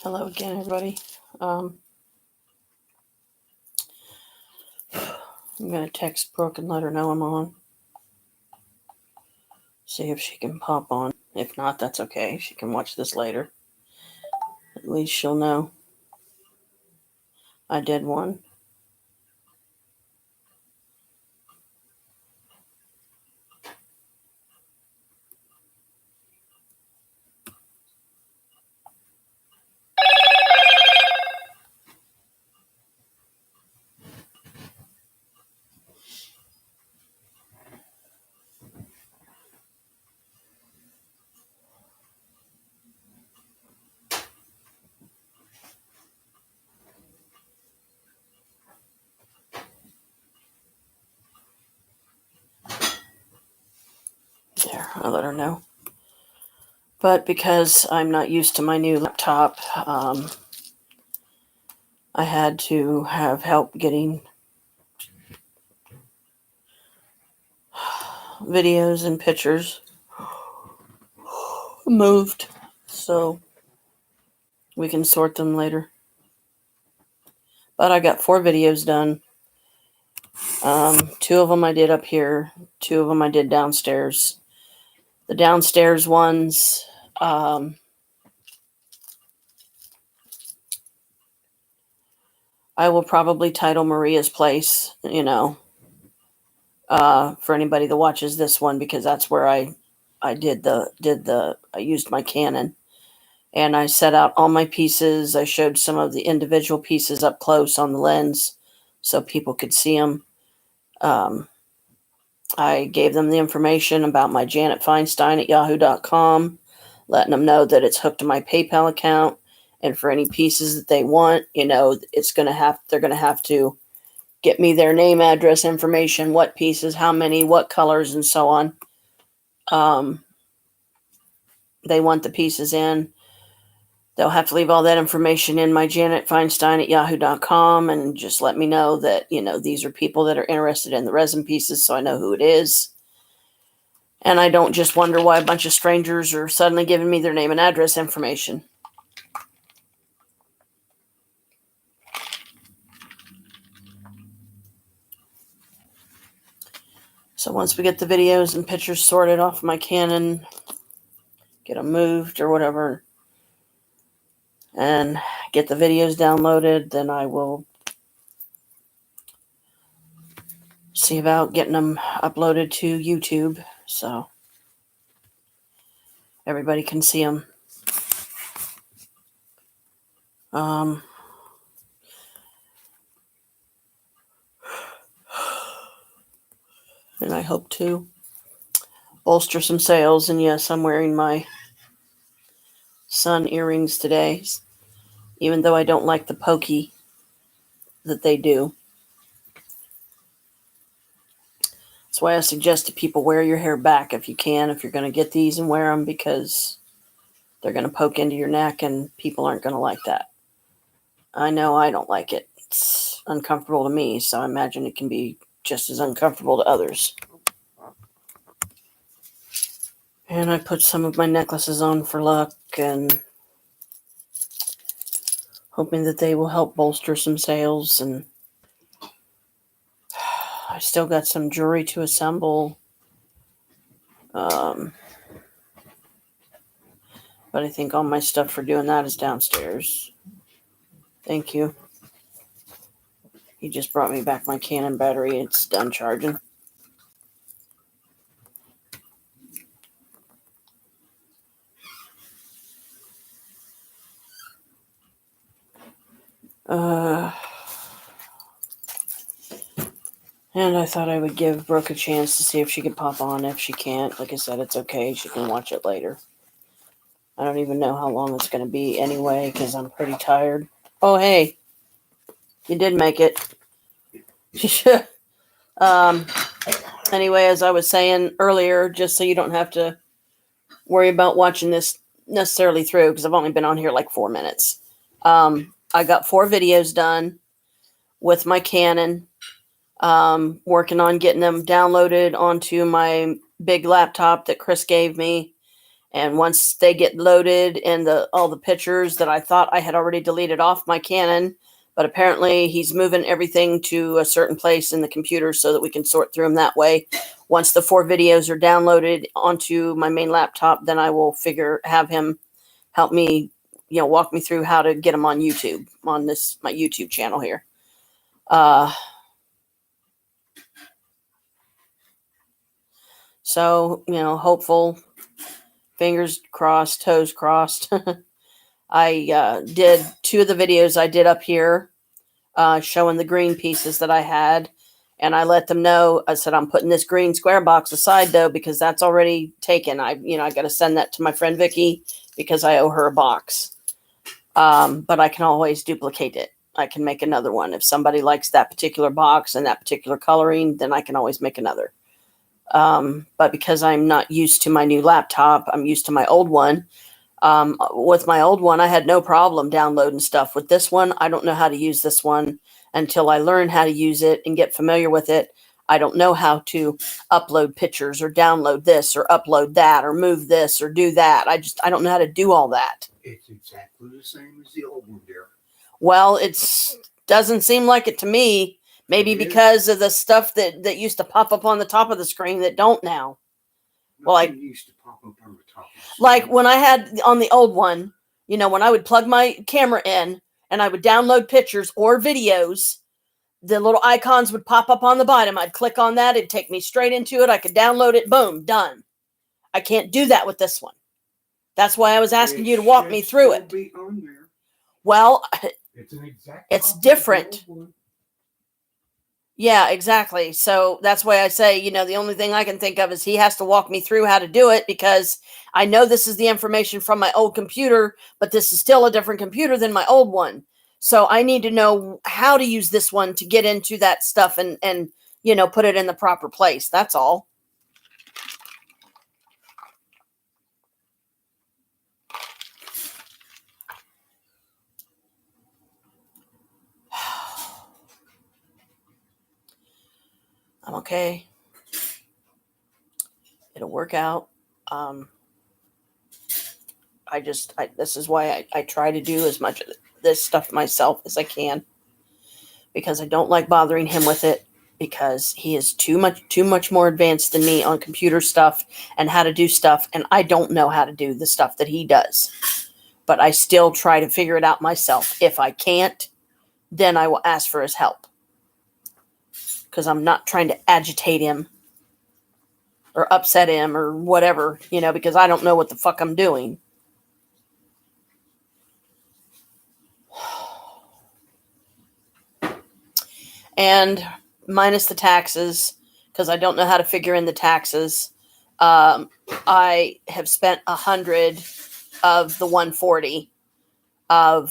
Hello again, everybody. I'm going to text Brooke and let her know I'm on. See if she can pop on. If not, that's okay. She can watch this later. At least she'll know I did one. There, I let her know. But because I'm not used to my new laptop, I had to have help getting videos and pictures moved so we can sort them later. But I got 4 videos done. 2 of them I did up here. 2 of them I did downstairs. The downstairs ones, I will probably title Maria's Place, for anybody that watches this one, because that's where I used my Canon, and I set out all my pieces. I showed some of the individual pieces up close on the lens so people could see them. I gave them the information about my Janet Feinstein at yahoo.com, letting them know that it's hooked to my PayPal account. And for any pieces that they want, they're going to have to get me their name, address, information, what pieces, how many, what colors, and so on. They want the pieces in. They'll have to leave all that information in my Janet Feinstein at yahoo.com and just let me know that, these are people that are interested in the resin pieces, so I know who it is. And I don't just wonder why a bunch of strangers are suddenly giving me their name and address information. So once we get the videos and pictures sorted off my Canon, get them moved or whatever, and get the videos downloaded, then I will see about getting them uploaded to YouTube so everybody can see them. And I hope to bolster some sales. And yes, I'm wearing my sun earrings today, even though I don't like the pokey that they do. That's why I suggest to people wear your hair back if you can, if you're going to get these and wear them, because they're going to poke into your neck and people aren't going to like that. I know I don't like it. It's uncomfortable to me, so I imagine it can be just as uncomfortable to others. And I put some of my necklaces on for luck and hoping that they will help bolster some sales. And I still got some jewelry to assemble. But I think all my stuff for doing that is downstairs. Thank you. He just brought me back my Canon battery. It's done charging. And I thought I would give Brooke a chance to see if she could pop on. If she can't, like I said, it's okay. She can watch it later. I don't even know how long it's going to be anyway, because I'm pretty tired. Oh, hey. You did make it. Anyway, as I was saying earlier, just so you don't have to worry about watching this necessarily through, because I've only been on here like 4 minutes. I got 4 videos done with my Canon, working on getting them downloaded onto my big laptop that Chris gave me, And once they get loaded and all the pictures that I thought I had already deleted off my Canon, but apparently he's moving everything to a certain place in the computer so that we can sort through them that way. Once the 4 videos are downloaded onto my main laptop, then I will have him help me, walk me through how to get them on YouTube, on my YouTube channel here. So, hopeful, fingers crossed, toes crossed. I did 2 of the videos I did up here, showing the green pieces that I had. And I let them know, I said, I'm putting this green square box aside though, because that's already taken. I got to send that to my friend Vicky because I owe her a box. But I can always duplicate it. I can make another one. If somebody likes that particular box and that particular coloring, then I can always make another. But because I'm not used to my new laptop, I'm used to my old one. With my old one, I had no problem downloading stuff. With this one, I don't know how to use this one until I learn how to use it and get familiar with it. I don't know how to upload pictures or download this or upload that or move this or do that. I don't know how to do all that. It's exactly the same as the old one, dear. Well, it doesn't seem like it to me. Maybe because of the stuff that used to pop up on the top of the screen that don't now. Nothing used to pop up on the top of the screen. Like when I had on the old one, when I would plug my camera in and I would download pictures or videos, the little icons would pop up on the bottom. I'd click on that. It'd take me straight into it. I could download it. Boom, done. I can't do that with this one. That's why I was asking you to walk me through it. Be on there. Well, it's different. Yeah, exactly. So that's why I say, the only thing I can think of is he has to walk me through how to do it, because I know this is the information from my old computer, but this is still a different computer than my old one. So I need to know how to use this one to get into that stuff and put it in the proper place. That's all. I'm okay. It'll work out. This is why I try to do as much of this stuff myself as I can, because I don't like bothering him with it, because he is too much more advanced than me on computer stuff and how to do stuff. And I don't know how to do the stuff that he does, but I still try to figure it out myself. If I can't, then I will ask for his help, because I'm not trying to agitate him or upset him or whatever, because I don't know what the fuck I'm doing. And minus the taxes, because I don't know how to figure in the taxes, I have spent 100 of the 140 on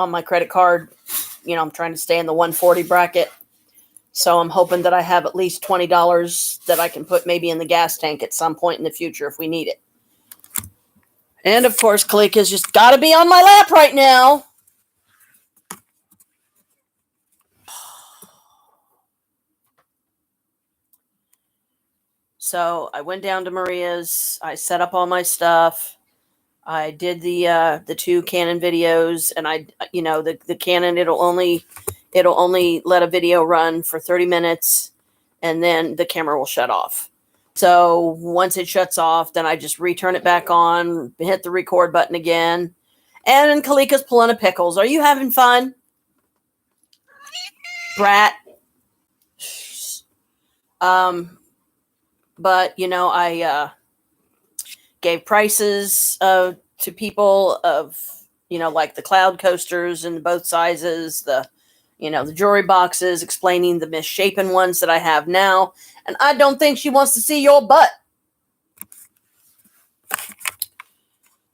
my credit card. I'm trying to stay in the 140 bracket. So I'm hoping that I have at least $20 that I can put maybe in the gas tank at some point in the future if we need it. And of course, Kalika's just got to be on my lap right now. So I went down to Maria's. I set up all my stuff. I did the 2 Canon videos, and the Canon, it'll only let a video run for 30 minutes, and then the camera will shut off. So once it shuts off, then I just return it back on, hit the record button again. And Kalika's pulling a pickles. Are you having fun? Brat. But, I gave prices to people of, like the cloud coasters in both sizes, the jewelry boxes, explaining the misshapen ones that I have now. And I don't think she wants to see your butt.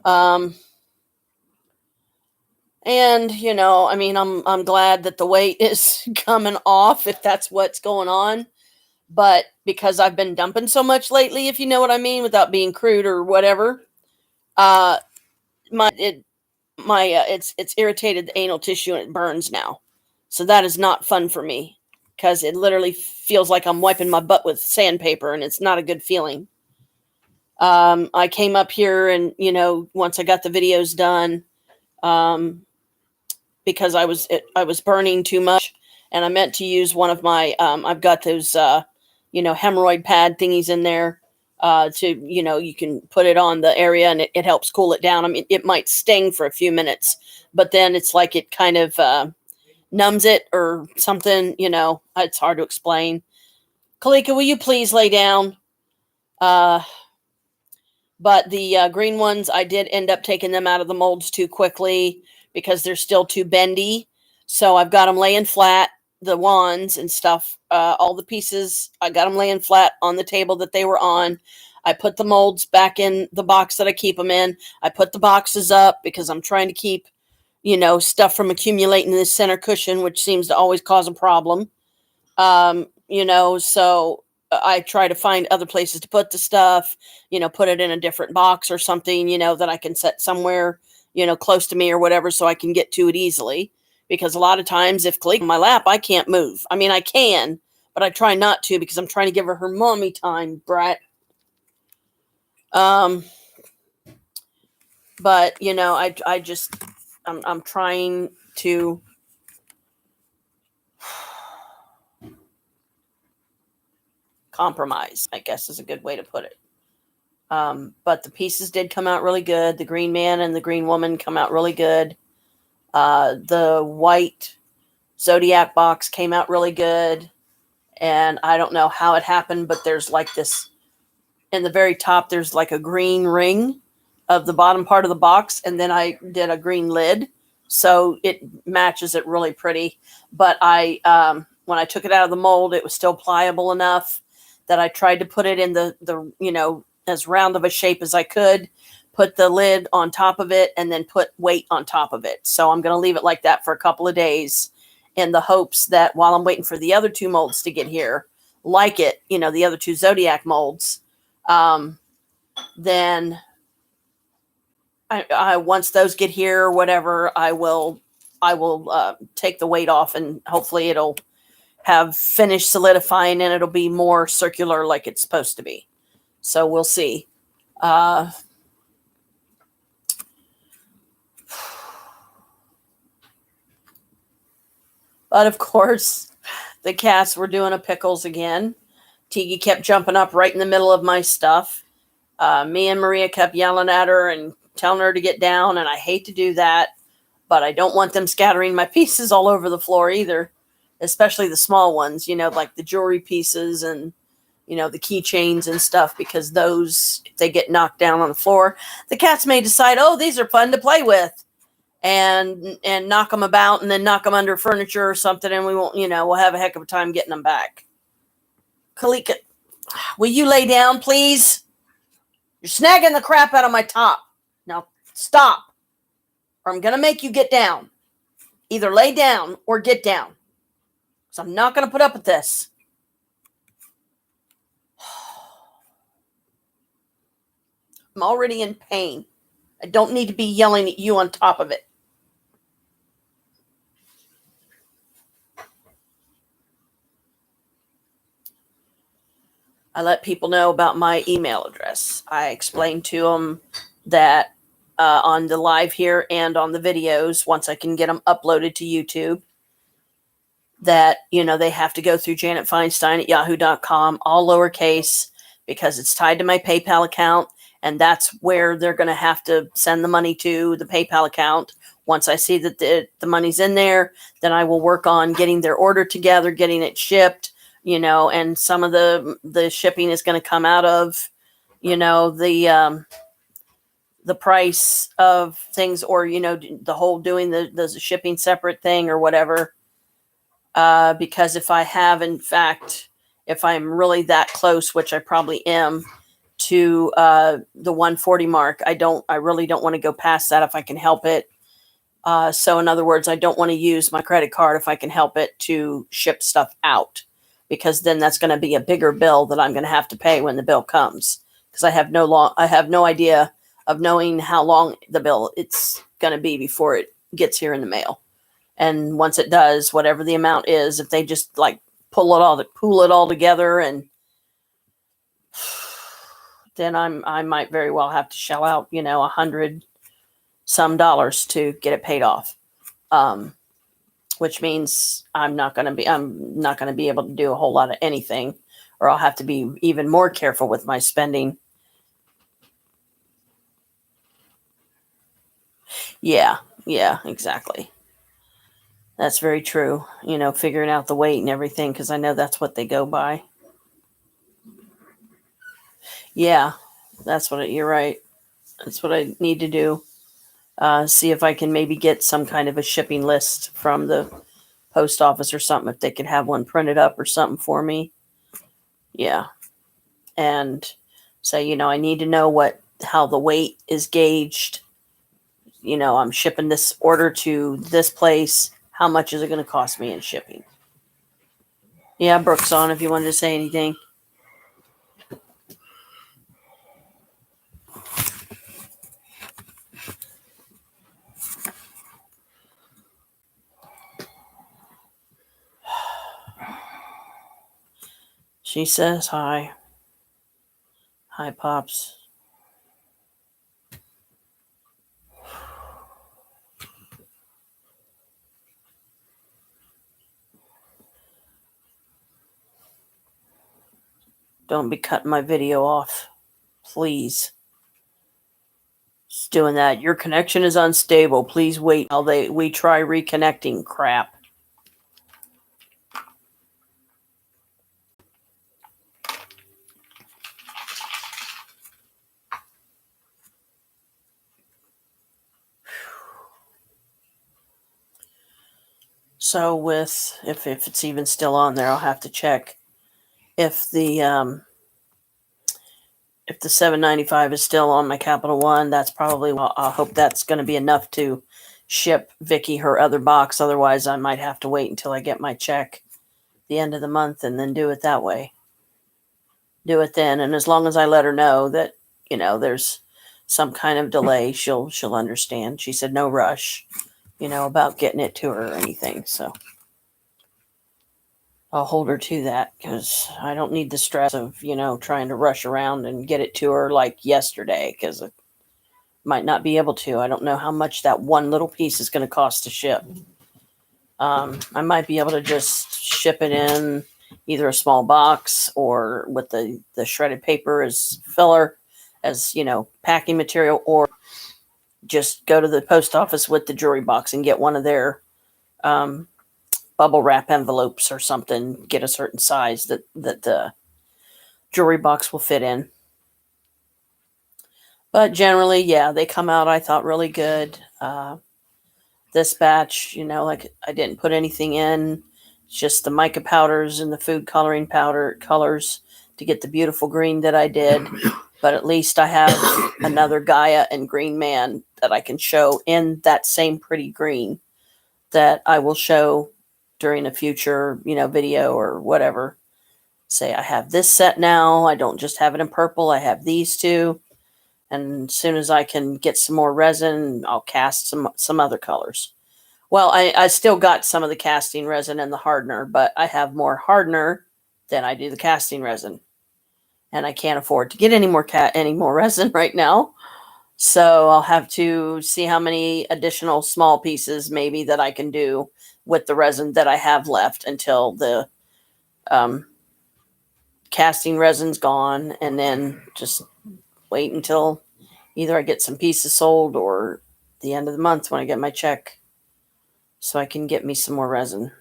And, I'm glad that the weight is coming off, if that's what's going on. But because I've been dumping so much lately, if you know what I mean, without being crude or whatever, it's irritated the anal tissue and it burns now. So that is not fun for me, because it literally feels like I'm wiping my butt with sandpaper, and it's not a good feeling. I came up here and, once I got the videos done, because I was burning too much, and I meant to use one of my, I've got those, hemorrhoid pad thingies in there, you can put it on the area and it helps cool it down. I mean, it might sting for a few minutes, but then it's like it kind of, numbs it or something, it's hard to explain. Kalika, will you please lay down? But the green ones, I did end up taking them out of the molds too quickly because they're still too bendy. So I've got them laying flat, the wands and stuff, all the pieces, I got them laying flat on the table that they were on. I put the molds back in the box that I keep them in. I put the boxes up because I'm trying to keep, stuff from accumulating in the center cushion, which seems to always cause a problem. So I try to find other places to put the stuff, put it in a different box or something, that I can set somewhere, close to me or whatever, so I can get to it easily. Because a lot of times if Kalik in my lap, I can't move. I mean, I can, but I try not to because I'm trying to give her mommy time, Brett. But I'm trying to compromise, I guess is a good way to put it. But the pieces did come out really good. The green man and the green woman come out really good. The white Zodiac box came out really good. And I don't know how it happened, but there's like this, in the very top, there's like a green ring of the bottom part of the box. And then I did a green lid. So it matches it really pretty. But when I took it out of the mold, it was still pliable enough that I tried to put it in the as round of a shape as I could, put the lid on top of it, and then put weight on top of it. So I'm going to leave it like that for a couple of days in the hopes that while I'm waiting for the other two molds to get here, like it, the other two Zodiac molds, then I once those get here or whatever, I will take the weight off and hopefully it'll have finished solidifying and it'll be more circular like it's supposed to be. So we'll see. But of course, the cats were doing a pickles again. Tiki kept jumping up right in the middle of my stuff. Me and Maria kept yelling at her and telling her to get down, and I hate to do that, but I don't want them scattering my pieces all over the floor either, especially the small ones, like the jewelry pieces and the keychains and stuff, because those, if they get knocked down on the floor, the cats may decide, oh, these are fun to play with, and knock them about and then knock them under furniture or something, and we won't, we'll have a heck of a time getting them back. Kalika, will you lay down, please? You're snagging the crap out of my top. Now stop, or I'm going to make you get down. Either lay down or get down. So I'm not going to put up with this. I'm already in pain. I don't need to be yelling at you on top of it. I let people know about my email address. I explained to them that on the live here and on the videos, once I can get them uploaded to YouTube, that, they have to go through janetfeinstein@yahoo.com, all lowercase, because it's tied to my PayPal account. And that's where they're going to have to send the money to, the PayPal account. Once I see that the money's in there, then I will work on getting their order together, getting it shipped, and some of the shipping is going to come out of, the price of things, or, the whole doing the shipping separate thing or whatever. Because if I have, in fact, if I'm really that close, which I probably am, to the 140 mark, I really don't want to go past that if I can help it. So in other words, I don't want to use my credit card if I can help it to ship stuff out, because then that's going to be a bigger bill that I'm going to have to pay when the bill comes, because I have no idea of knowing how long the bill it's going to be before it gets here in the mail. And once it does, whatever the amount is, if they just like pool it all together and then I might very well have to shell out, $100 some to get it paid off. Which means I'm not going to be able to do a whole lot of anything, or I'll have to be even more careful with my spending. Yeah, exactly. That's very true. Figuring out the weight and everything, because I know that's what they go by. Yeah, you're right. That's what I need to do. See if I can maybe get some kind of a shipping list from the post office or something, if they could have one printed up or something for me. Yeah. And say, I need to know how the weight is gauged. I'm shipping this order to this place. How much is it going to cost me in shipping? Yeah, Brooke's on if you wanted to say anything. She says hi. Hi, Pops. Don't be cutting my video off, please. It's doing that. Your connection is unstable. Please wait while we try reconnecting. Crap. So if it's even still on there, I'll have to check if the $7.95 is still on my Capital One. That's probably, well, I hope that's going to be enough to ship Vicky her other box. Otherwise, I might have to wait until I get my check the end of the month and then do it that way. Do it then, and as long as I let her know that there's some kind of delay, she'll understand. She said no rush, about getting it to her or anything. So I'll hold her to that, because I don't need the stress of trying to rush around and get it to her like yesterday, because I might not be able to. I don't know how much that one little piece is going to cost to ship. I might be able to just ship it in either a small box or with the shredded paper as filler, as packing material, or just go to the post office with the jewelry box and get one of their bubble wrap envelopes or something. Get a certain size that the jewelry box will fit in. But generally, yeah, they come out, I thought, really good. This batch, like I didn't put anything in, just the mica powders and the food coloring powder colors to get the beautiful green that I did. But at least I have another Gaia and Green Man that I can show in that same pretty green that I will show during a future, video or whatever. Say I have this set now. I don't just have it in purple. I have these two. And as soon as I can get some more resin, I'll cast some other colors. Well, I still got some of the casting resin and the hardener, but I have more hardener than I do the casting resin. And I can't afford to get any more resin right now. So I'll have to see how many additional small pieces maybe that I can do with the resin that I have left until the casting resin's gone, and then just wait until either I get some pieces sold or the end of the month when I get my check, so I can get me some more resin.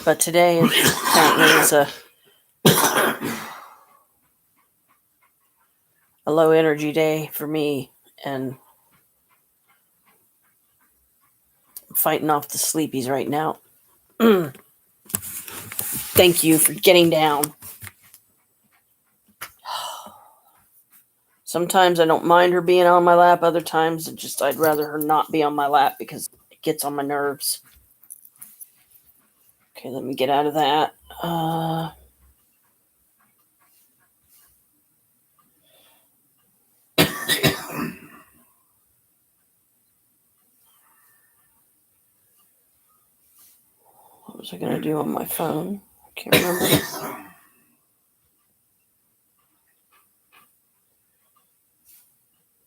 But today apparently is a low energy day for me, and I'm fighting off the sleepies right now. Thank you for getting down. Sometimes I don't mind her being on my lap. Other times I'd rather her not be on my lap because it gets on my nerves. Okay, let me get out of that. was I going to do on my phone? I can't remember.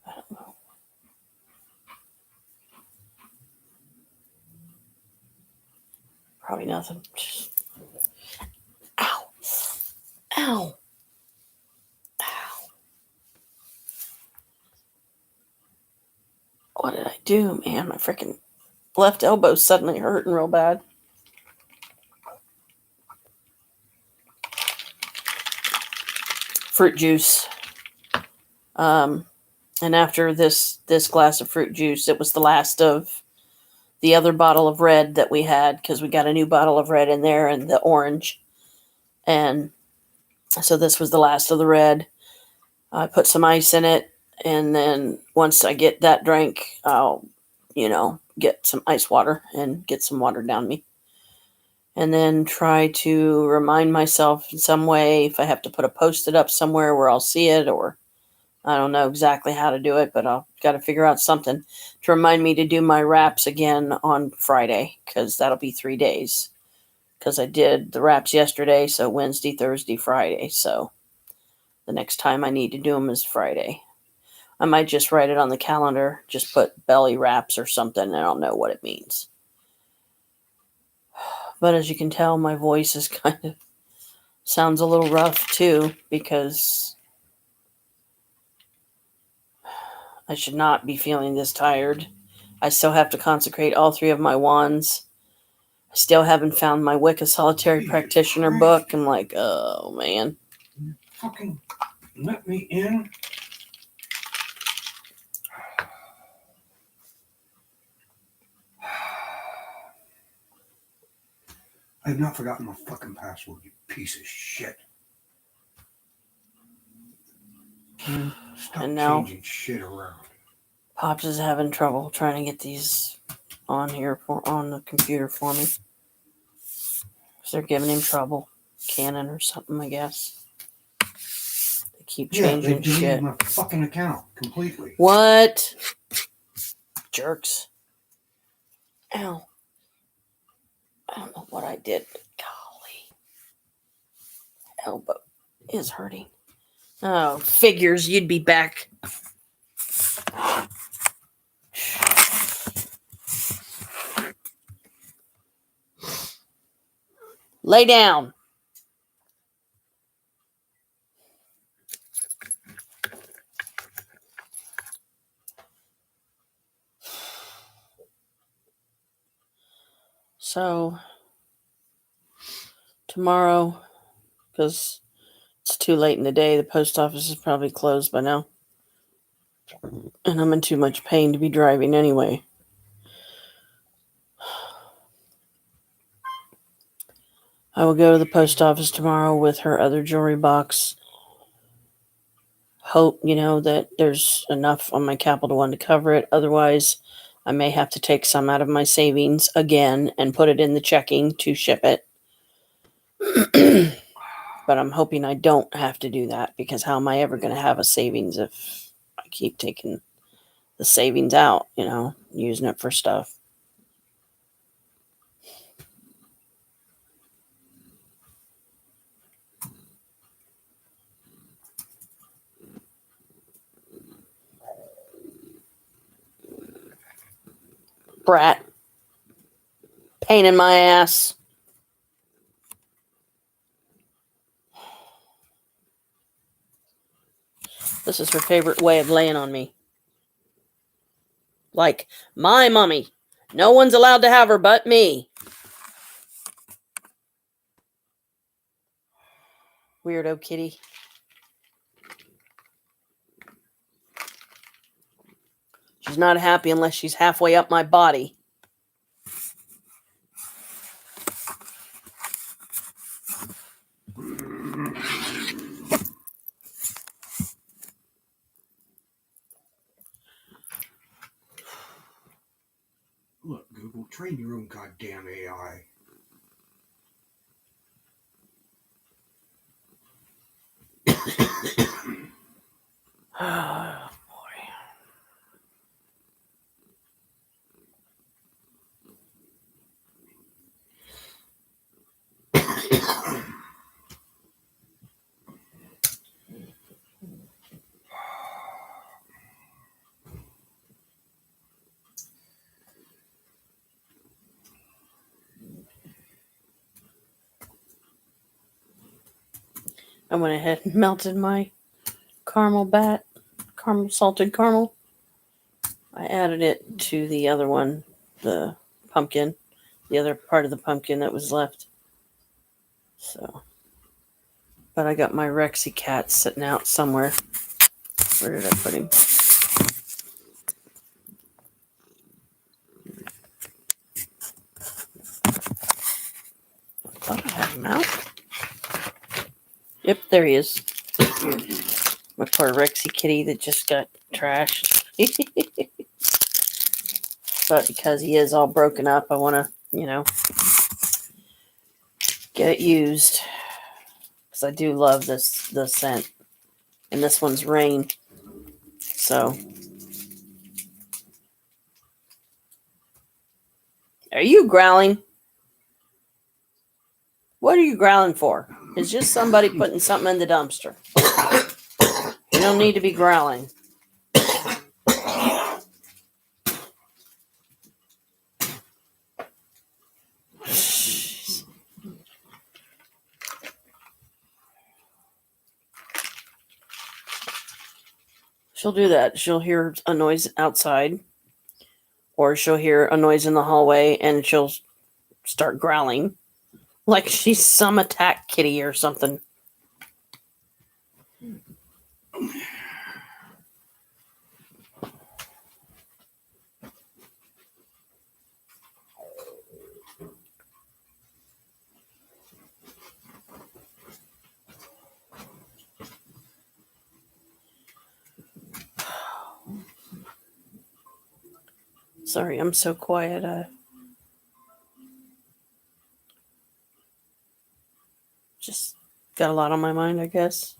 I don't know. Probably nothing. Ow. Ow. Ow. What did I do, man? My freaking left elbow's suddenly hurting real bad. Fruit juice. And after this glass of fruit juice, it was the last of the other bottle of red that we had, because we got a new bottle of red in there and the orange. And so this was the last of the red. I put some ice in it, and then once I get that drink, I'll, get some ice water and get some water down me. And then try to remind myself in some way, if I have to put a Post-it up somewhere where I'll see it, or I don't know exactly how to do it, but I'll got to figure out something to remind me to do my wraps again on Friday, because that'll be 3 days. Because I did the wraps yesterday, so Wednesday, Thursday, Friday. So the next time I need to do them is Friday. I might just write it on the calendar, just put belly wraps or something, and I'll know what it means. But as you can tell, my voice is sounds a little rough too, because I should not be feeling this tired. I still have to consecrate all 3 of my wands. I still haven't found my Wicca Solitary Practitioner book. I'm like, oh man. Fucking let me in. I have not forgotten my fucking password, you piece of shit. Stop And now changing shit around. Pops is having trouble trying to get these on the computer for me. They're giving him trouble. Canon or something, I guess. They keep changing they shit. my fucking account completely. What? Jerks. Ow. I don't know what I did. Golly. Elbow is hurting. Oh, figures you'd be back. Lay down. So, tomorrow, because it's too late in the day, the post office is probably closed by now. And I'm in too much pain to be driving anyway. I will go to the post office tomorrow with her other jewelry box. Hope, that there's enough on my Capital One to cover it. Otherwise, I may have to take some out of my savings again and put it in the checking to ship it. But I'm hoping I don't have to do that, because how am I ever going to have a savings if I keep taking the savings out, using it for stuff. Brat. Pain in my ass. This is her favorite way of laying on me. Like, my mummy. No one's allowed to have her but me. Weirdo kitty. She's not happy unless she's halfway up my body. Look, Google, train your own goddamn AI. Oh, boy. I went ahead and melted my salted caramel. I added it to the other one, the pumpkin, the other part of the pumpkin that was left. So, but I got my Rexy cat sitting out somewhere. Where did I put him? I thought I had him out. Yep, there he is. My poor Rexy kitty that just got trashed. But because he is all broken up, I want to, get it used. Because I do love the scent. And this one's Rain. So. Are you growling? What are you growling for? It's just somebody putting something in the dumpster. You don't need to be growling. She'll do that. She'll hear a noise outside, or she'll hear a noise in the hallway and she'll start growling like she's some attack kitty or something. Sorry, I'm so quiet. Just got a lot on my mind, I guess.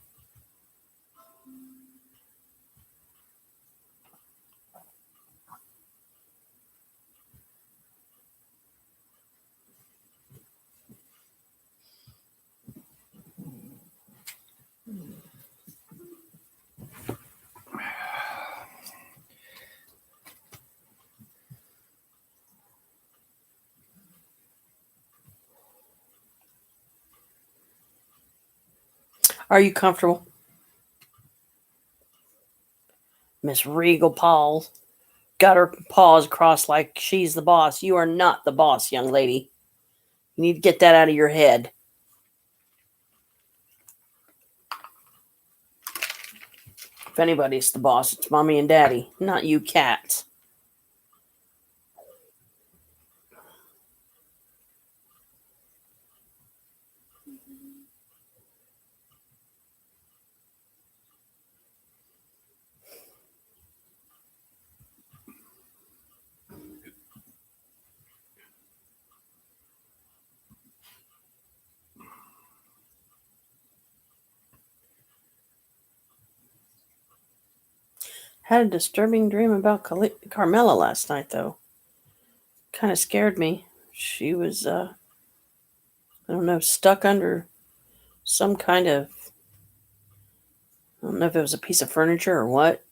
Are you comfortable? Miss Regal Paul got her paws crossed like she's the boss. You are not the boss, young lady. You need to get that out of your head. If anybody's the boss, it's mommy and daddy, not you cats. Had a disturbing dream about Carmela last night, though. Kind of scared me. She was, I don't know, stuck under some kind of, I don't know if it was a piece of furniture or what,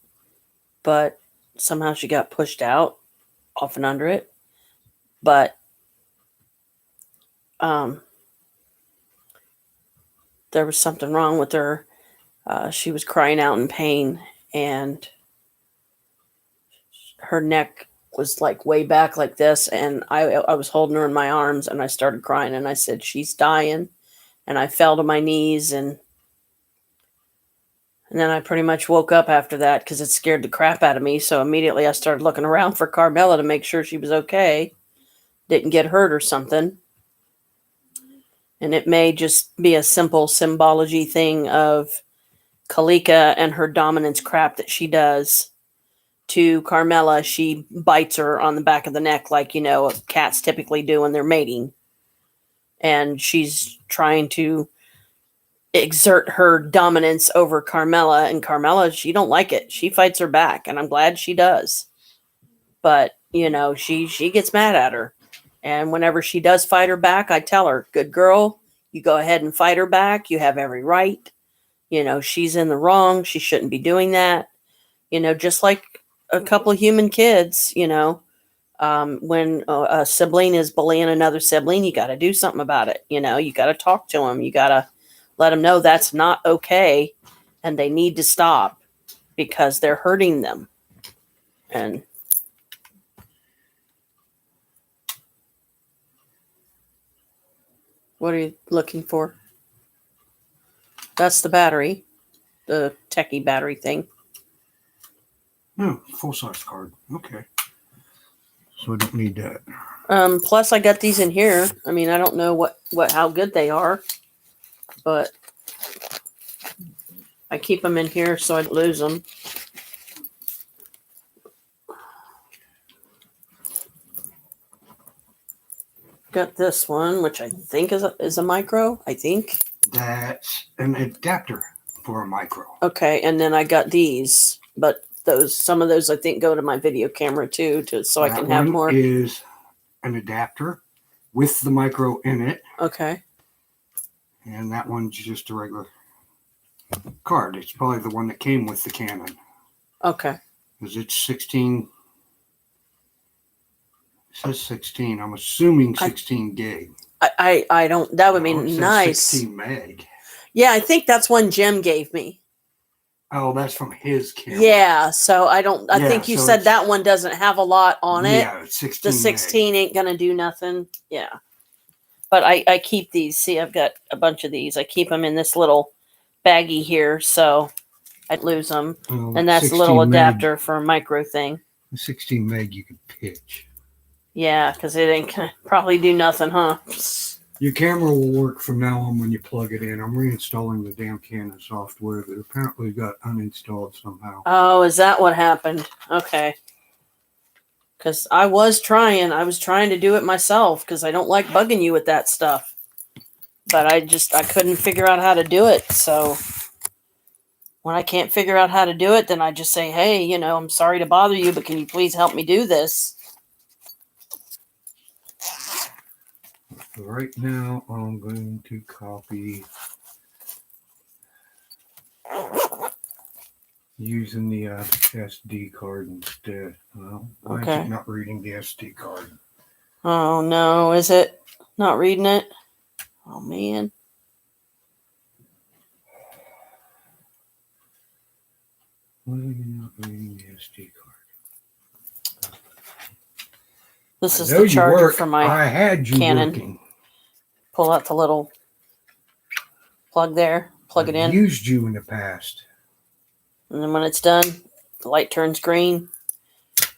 but somehow she got pushed out, off and under it. But, there was something wrong with her. She was crying out in pain, and her neck was like way back like this, and I was holding her in my arms, and I started crying, and I said, she's dying. And I fell to my knees, and then I pretty much woke up after that because it scared the crap out of me. So immediately I started looking around for Carmela to make sure she was okay, didn't get hurt or something. And it may just be a simple symbology thing of Kalika and her dominance crap that she does to Carmela. She bites her on the back of the neck like, cats typically do when they're mating. And she's trying to exert her dominance over Carmela, and Carmela, she don't like it. She fights her back, and I'm glad she does. But, she gets mad at her. And whenever she does fight her back, I tell her, good girl, you go ahead and fight her back. You have every right. She's in the wrong. She shouldn't be doing that. Just like a couple of human kids, when a sibling is bullying another sibling, you got to do something about it. You got to talk to them. You got to let them know that's not okay and they need to stop because they're hurting them. And what are you looking for? That's the battery, the techie battery thing. No, full-size card. Okay. So I don't need that. Plus I got these in here. I mean, I don't know how good they are, but I keep them in here so I don't lose them. Got this one, which I think is a micro. I think That's an adapter for a micro. Okay, and then I got these, but some of those I think go to my video camera too, so that I can have one more. Is an adapter with the micro in it. Okay. And that one's just a regular card. It's probably the one that came with the Canon. Okay. Because it's 16. It says 16. I'm assuming 16 gig. I don't. That would be nice. 16 meg. Yeah, I think that's one Jim gave me. Oh, that's from his camera. Yeah, so I don't. I think you said that one doesn't have a lot on it. Yeah, it's 16. The 16 ain't gonna do nothing. Yeah, but I keep these. See, I've got a bunch of these. I keep them in this little baggie here, so I'd lose them. And that's a little adapter for a micro thing. The 16 meg you can pitch. Yeah, because it ain't gonna probably do nothing, huh? Your camera will work from now on when you plug it in. I'm reinstalling the damn Canon software that apparently got uninstalled somehow. Oh, is that what happened? Okay. Because I was trying to do it myself because I don't like bugging you with that stuff. But I couldn't figure out how to do it. So when I can't figure out how to do it, then I just say, hey, I'm sorry to bother you, but can you please help me do this? Right now, I'm going to copy using the SD card instead. Well, why is it not reading the SD card? Oh, no. Is it not reading it? Oh, man. Why are you not reading the SD card? This is the charger for my Canon. Working. Pull out the little plug there. Plug it in. I've used you in the past. And then when it's done, the light turns green.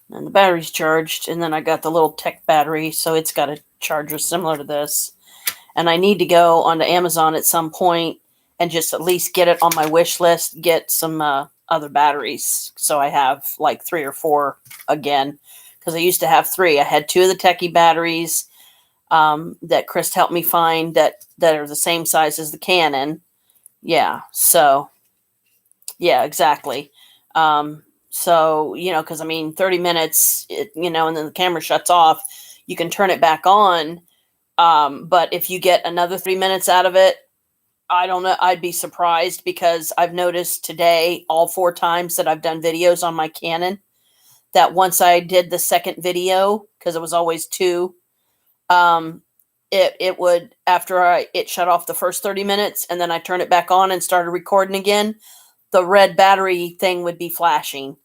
And the battery's charged. And then I got the little tech battery. So it's got a charger similar to this. And I need to go onto Amazon at some point and just at least get it on my wish list. Get some other batteries. So I have like 3 or 4 again. Because I used to have 3. I had 2 of the techie batteries that Chris helped me find that are the same size as the Canon. Yeah. So, yeah, exactly. So, because 30 minutes, and then the camera shuts off, you can turn it back on. But if you get another 3 minutes out of it, I don't know. I'd be surprised because I've noticed today all 4 times that I've done videos on my Canon that once I did the second video, because it was always 2, it would, after it shut off the first 30 minutes and then I turned it back on and started recording again, the red battery thing would be flashing.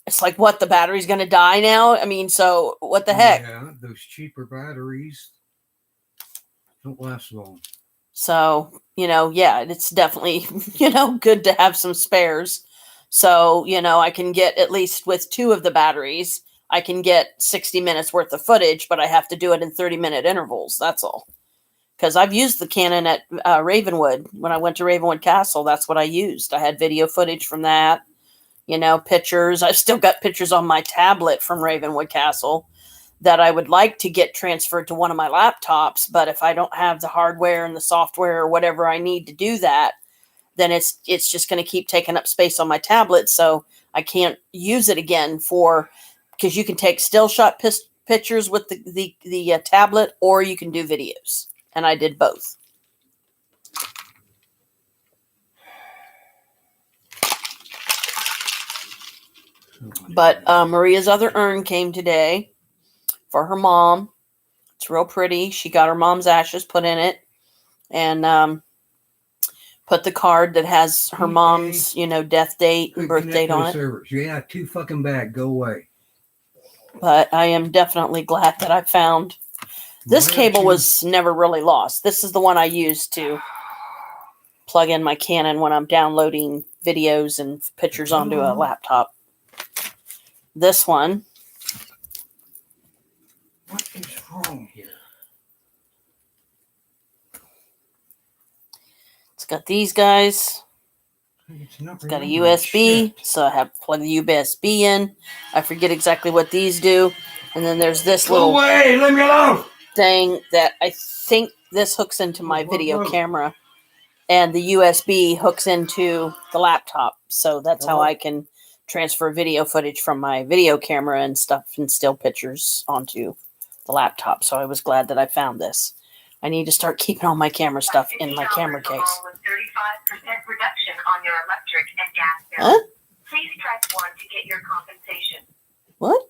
It's like, what, the battery's going to die now? So what the heck? Yeah, those cheaper batteries don't last long. So, yeah, it's definitely, good to have some spares. So, I can get, at least with 2 of the batteries, I can get 60 minutes worth of footage, but I have to do it in 30-minute intervals. That's all. Because I've used the Canon at Ravenwood. When I went to Ravenwood Castle, that's what I used. I had video footage from that, pictures. I've still got pictures on my tablet from Ravenwood Castle that I would like to get transferred to one of my laptops. But if I don't have the hardware and the software or whatever I need to do that, then it's just going to keep taking up space on my tablet. So I can't use it again because you can take still shot pictures with the tablet, or you can do videos. And I did both. But Maria's other urn came today for her mom. It's real pretty. She got her mom's ashes put in it. And put the card that has her mom's, death date and birth date on it. Servers. Yeah, too fucking bad. Go away. But I am definitely glad that I found this cable was never really lost. This is the one I use to plug in my Canon when I'm downloading videos and pictures onto a laptop. This one. What is wrong here? It's got these guys. It's got a USB, so I have to plug the USB in. I forget exactly what these do. And then there's this little leave me alone! Thing that I think this hooks into my video camera. And the USB hooks into the laptop. So that's how I can transfer video footage from my video camera and stuff and still pictures onto the laptop. So I was glad that I found this. I need to start keeping all my camera stuff in my camera case. 35% reduction on your electric and gas bill. Huh? Please press 1 to get your compensation. What?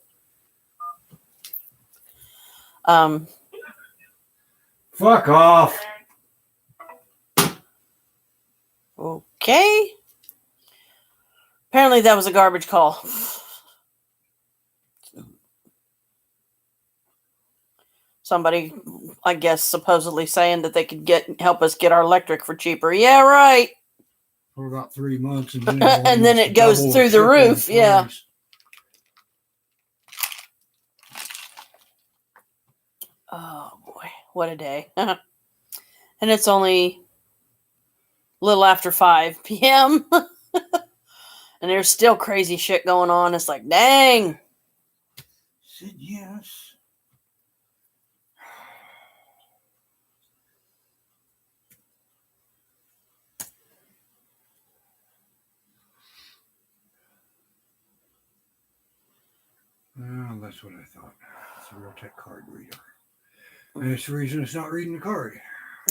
Fuck off. Okay. Apparently that was a garbage call. Somebody, I guess, supposedly saying that they could help us get our electric for cheaper. Yeah, right. For about 3 months. And then it goes through the roof. Yeah. Oh, boy. What a day. And it's only a little after 5 p.m. And there's still crazy shit going on. It's like, dang. Said yes. Well, that's what I thought. It's a Realtek card reader. And it's the reason it's not reading the card.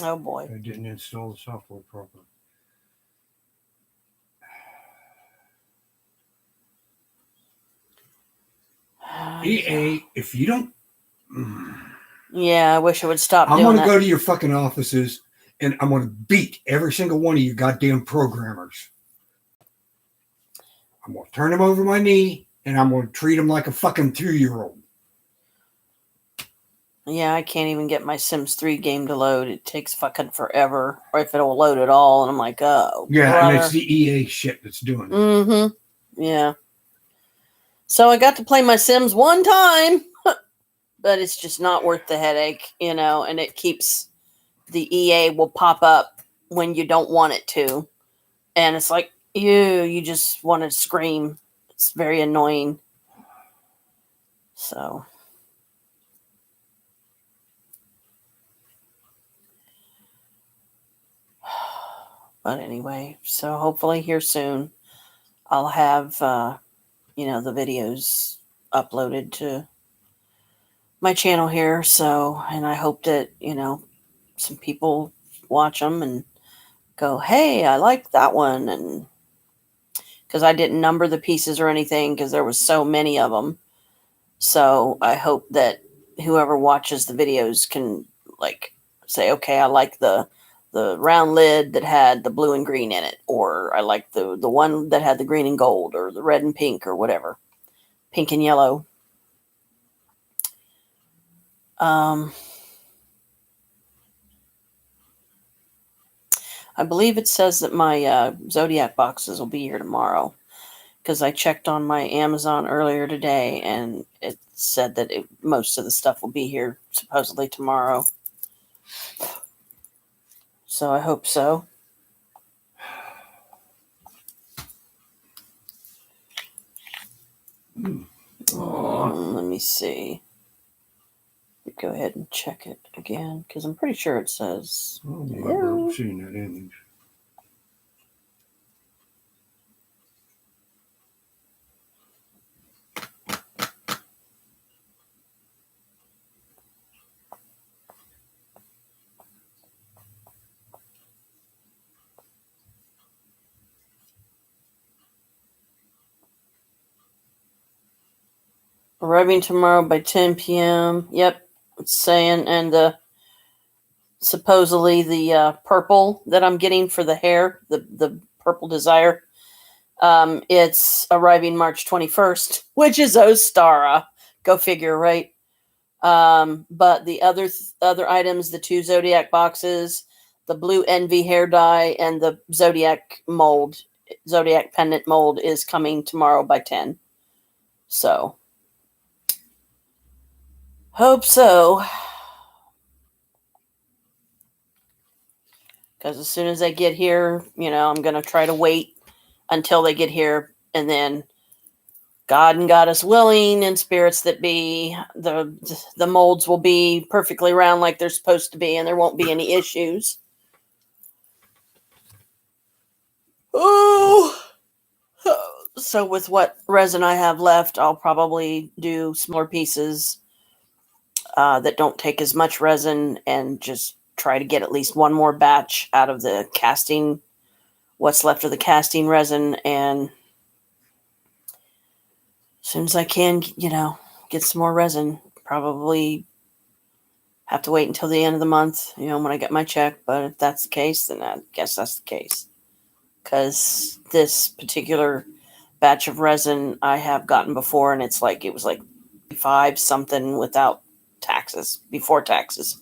Oh, boy. I didn't install the software properly. EA, if you don't... Yeah, I wish it would stop I'm doing going to go to your fucking offices and I'm going to beat every single one of you goddamn programmers. I'm going to turn them over my knee and I'm going to treat them like a fucking 2-year-old. Yeah, I can't even get my Sims 3 game to load. It takes fucking forever. Or if it'll load at all. And I'm like, oh. Yeah, brother. And it's the EA shit that's doing it. Mm-hmm. Yeah. So I got to play my Sims one time. But it's just not worth the headache, and it keeps the EA will pop up when you don't want it to. And it's like, you just want to scream. It's very annoying. So. But anyway, so hopefully here soon I'll have, the videos uploaded to my channel here. So, and I hope that, some people watch them and go, hey, I like that one. And because I didn't number the pieces or anything because there was so many of them. So I hope that whoever watches the videos can say, okay, I like the round lid that had the blue and green in it, or I like the one that had the green and gold, or the red and pink, or whatever, pink and yellow. I believe it says that my Zodiac boxes will be here tomorrow, because I checked on my Amazon earlier today and it said that most of the stuff will be here supposedly tomorrow. So I hope so. Let me see. Go ahead and check it again, because I'm pretty sure it says. Oh, I've seen that image. Arriving tomorrow by 10 p.m. Yep, it's saying, and the supposedly the purple that I'm getting for the hair, the purple desire, it's arriving March 21st, which is Ostara. Go figure, right? But the other items, the 2 Zodiac boxes, the blue Envy hair dye, and the Zodiac pendant mold is coming tomorrow by 10. So, hope so. Because as soon as they get here, I'm going to try to wait until they get here. And then, God and Goddess willing, and spirits that be, the molds will be perfectly round like they're supposed to be, and there won't be any issues. Oh! So with what resin I have left, I'll probably do smaller pieces that don't take as much resin, and just try to get at least one more batch out of the casting, what's left of the casting resin, and as soon as I can, get some more resin. Probably have to wait until the end of the month, when I get my check, but if that's the case, then I guess that's the case. Because this particular batch of resin I have gotten before, and it was like 5 something without taxes, before taxes.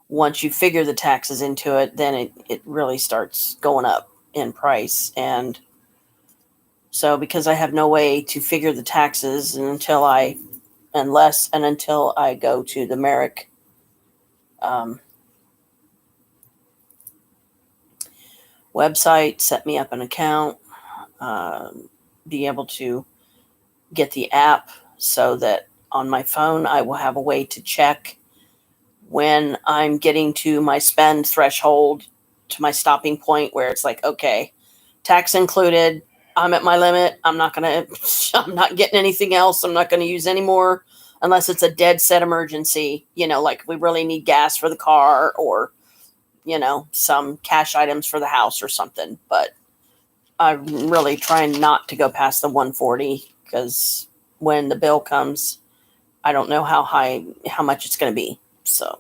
Once you figure the taxes into it, then it really starts going up in price. And so because I have no way to figure the taxes until I go to the Merrick website, set me up an account, be able to get the app so that on my phone I will have a way to check when I'm getting to my spend threshold, to my stopping point where it's like, okay, tax included, I'm at my limit. I'm not getting anything else. I'm not going to use any more unless it's a dead set emergency, like we really need gas for the car, or, some cash items for the house or something. But I'm really trying not to go past the 140, because when the bill comes, I don't know how much it's going to be. So.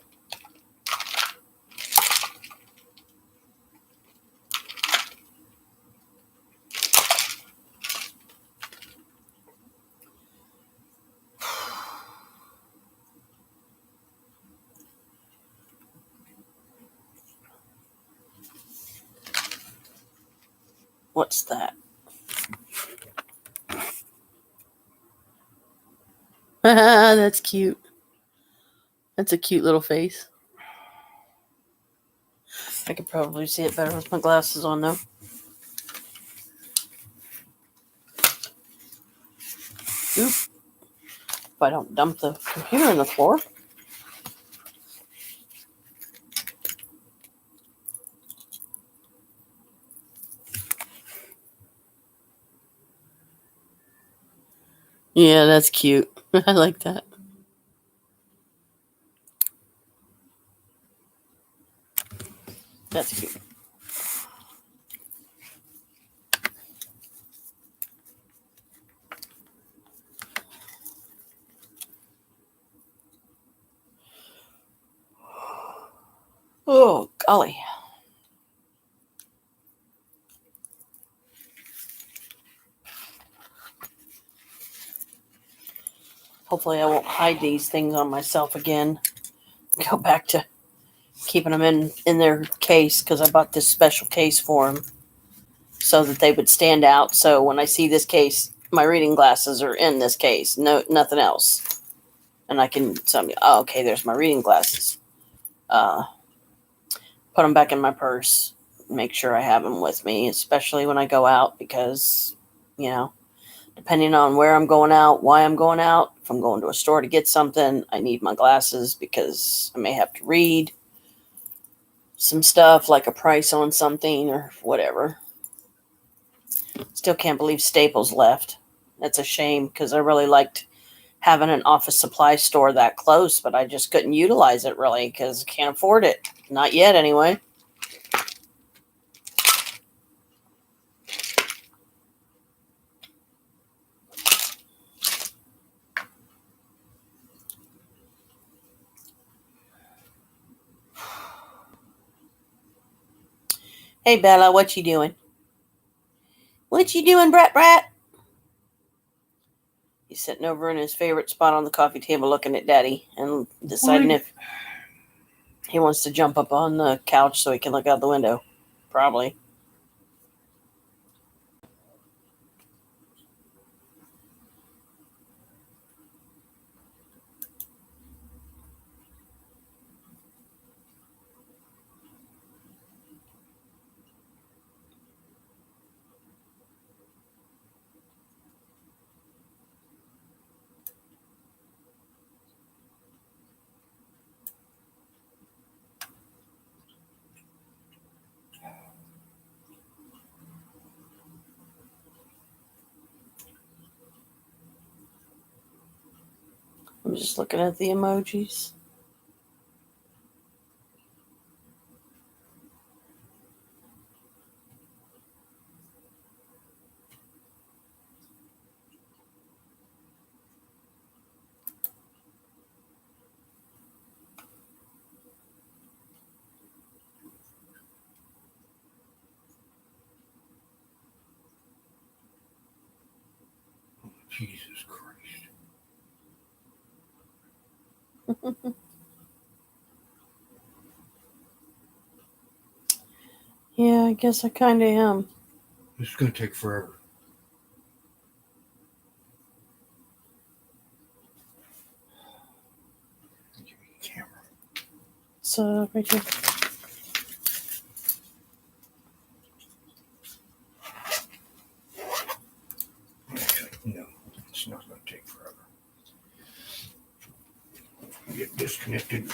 What's that? That's cute. That's a cute little face. I could probably see it better with my glasses on, though. Oop. If I don't dump the computer on the floor. Yeah, that's cute. I like that. That's cute. Oh, golly. Hopefully I won't hide these things on myself again. Go back to keeping them in their case, because I bought this special case for them so that they would stand out. So when I see this case, my reading glasses are in this case. No, nothing else. And I can tell me, oh, okay, there's my reading glasses. Put them back in my purse. Make sure I have them with me, especially when I go out, because, depending on where I'm going out, why I'm going out, if I'm going to a store to get something, I need my glasses, because I may have to read some stuff, like a price on something or whatever. Still can't believe Staples left. That's a shame, because I really liked having an office supply store that close, but I just couldn't utilize it really, because I can't afford it. Not yet, anyway. Hey, Bella, what you doing? What you doing, Brat? He's sitting over in his favorite spot on the coffee table looking at Daddy and deciding if he wants to jump up on the couch so he can look out the window. Probably. I'm just looking at the emojis. Jesus Christ. Yeah, I guess I kind of am. This is going to take forever. Give me the camera. So, right here. Actually, no, it's not going to take forever. Get disconnected.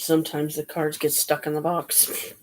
Sometimes the cards get stuck in the box.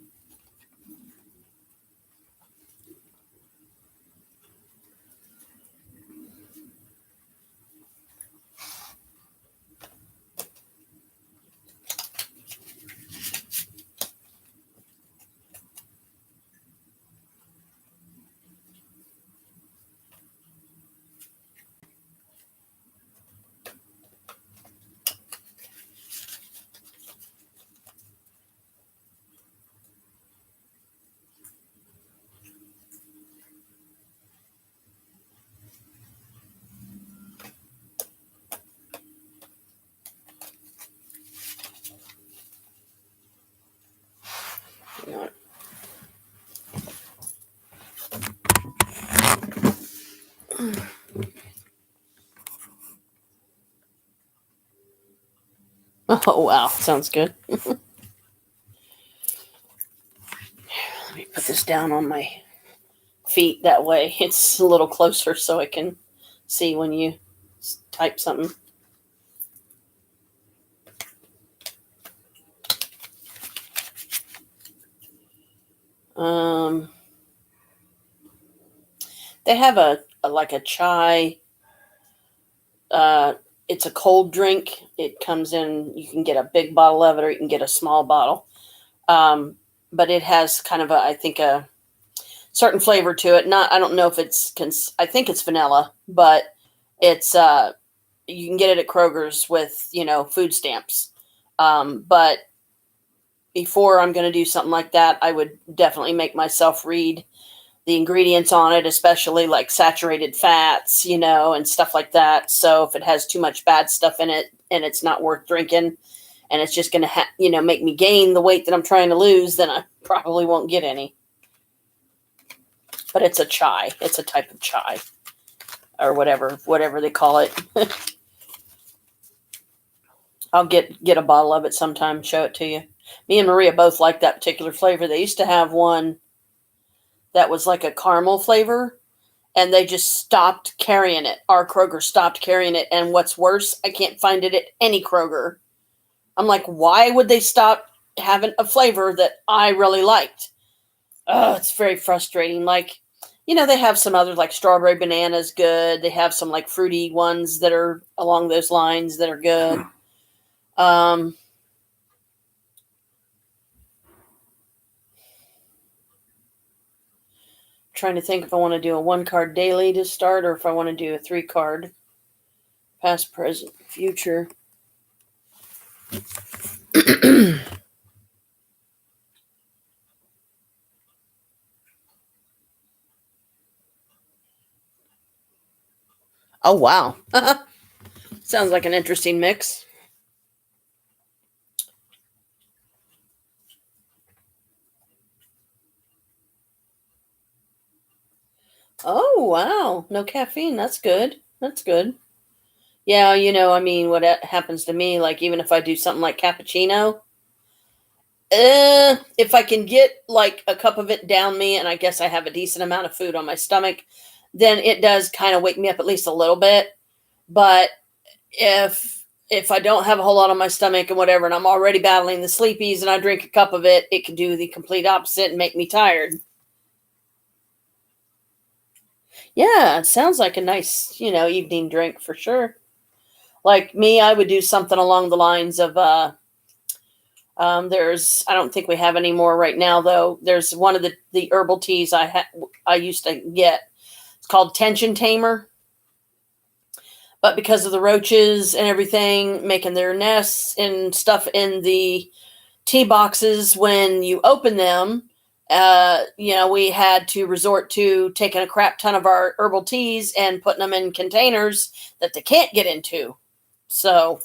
Oh, wow. Sounds good. Let me put this down on my feet. That way it's a little closer so I can see when you type something. They have a like a chai. It's a cold drink. It comes in. You can get a big bottle of it, or you can get a small bottle. But it has kind of I think a certain flavor to it. I don't know if it's. I think it's vanilla, but it's. You can get it at Kroger's with food stamps. But before I'm going to do something like that, I would definitely make myself read the ingredients on it, especially like saturated fats, and stuff like that. So if it has too much bad stuff in it and it's not worth drinking and it's just going to, make me gain the weight that I'm trying to lose, then I probably won't get any. But it's a chai. It's a type of chai or whatever they call it. I'll get a bottle of it sometime, show it to you. Me and Maria both like that particular flavor. They used to have one that was like a caramel flavor, and they just stopped carrying it. Our Kroger stopped carrying it, and what's worse, I can't find it at any Kroger. I'm like, why would they stop having a flavor that I really liked? Oh, it's very frustrating. Like, they have some other, like strawberry banana's good. They have some like fruity ones that are along those lines that are good. Trying to think if I want to do a 1-card daily to start or if I want to do a 3-card past, present, future. Oh, wow. Sounds like an interesting mix. Oh, wow. No caffeine. That's good. That's good. Yeah, what happens to me, like even if I do something like cappuccino, if I can get like a cup of it down me and I guess I have a decent amount of food on my stomach, then it does kind of wake me up at least a little bit. But if I don't have a whole lot on my stomach and whatever, and I'm already battling the sleepies and I drink a cup of it, it can do the complete opposite and make me tired. Yeah, it sounds like a nice, evening drink for sure. Like me, I would do something along the lines of, I don't think we have any more right now though. There's one of the herbal teas I used to get. It's called Tension Tamer. But because of the roaches and everything making their nests and stuff in the tea boxes, when you open them, we had to resort to taking a crap ton of our herbal teas and putting them in containers that they can't get into. So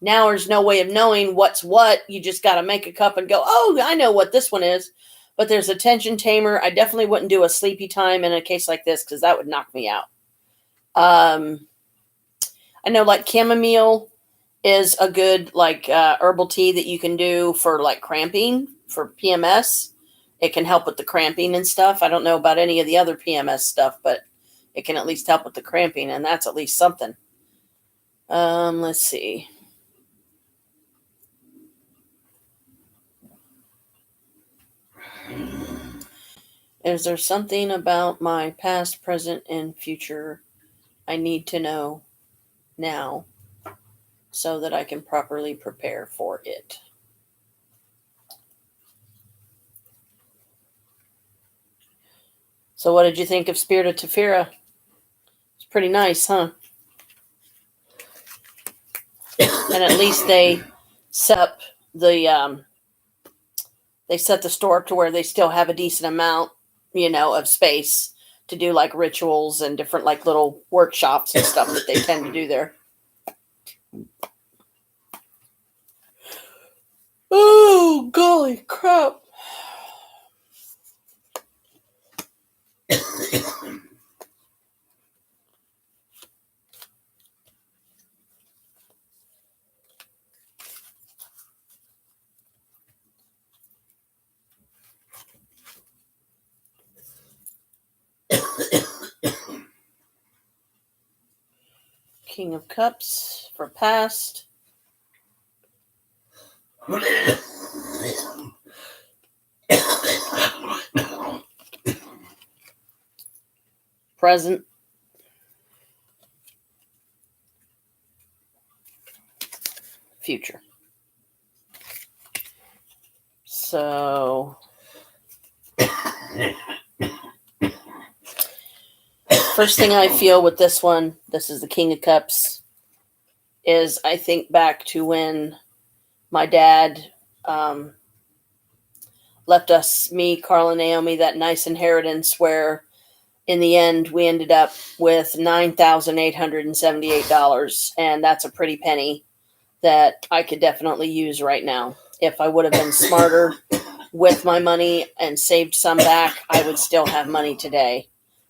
now there's no way of knowing what's what. You just got to make a cup and go, oh, I know what this one is. But there's a tension tamer. I definitely wouldn't do a sleepy time in a case like this because that would knock me out. I know like chamomile is a good like herbal tea that you can do for like cramping for PMS. It can help with the cramping and stuff. I don't know about any of the other PMS stuff, but it can at least help with the cramping, and that's at least something. Let's see. Is there something about my past, present, and future I need to know now so that I can properly prepare for it? So, what did you think of Spirit of Tefira? It's pretty nice, huh? And at least set up the they set the store up to where they still have a decent amount, of space to do like rituals and different like little workshops and stuff that they tend to do there. Oh, golly crap. King of Cups for past. Present. Future. So, first thing I feel with this one, this is the King of Cups, is I think back to when my dad left us, me, Carl, and Naomi, that nice inheritance where in the end we ended up with $9,878. And that's a pretty penny that I could definitely use right now. If I would have been smarter with my money and saved some back, I would still have money today.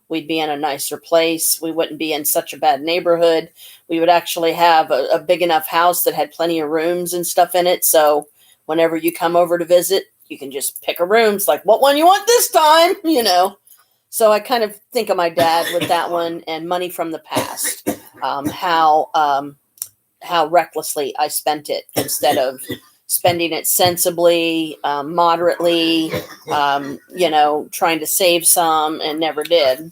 We'd be in a nicer place. We wouldn't be in such a bad neighborhood. We would actually have a big enough house that had plenty of rooms and stuff in it. So whenever you come over to visit, you can just pick a room. It's like, what one you want this time? So I kind of think of my dad with that one, and money from the past. How recklessly I spent it instead of spending it sensibly, moderately, trying to save some and never did.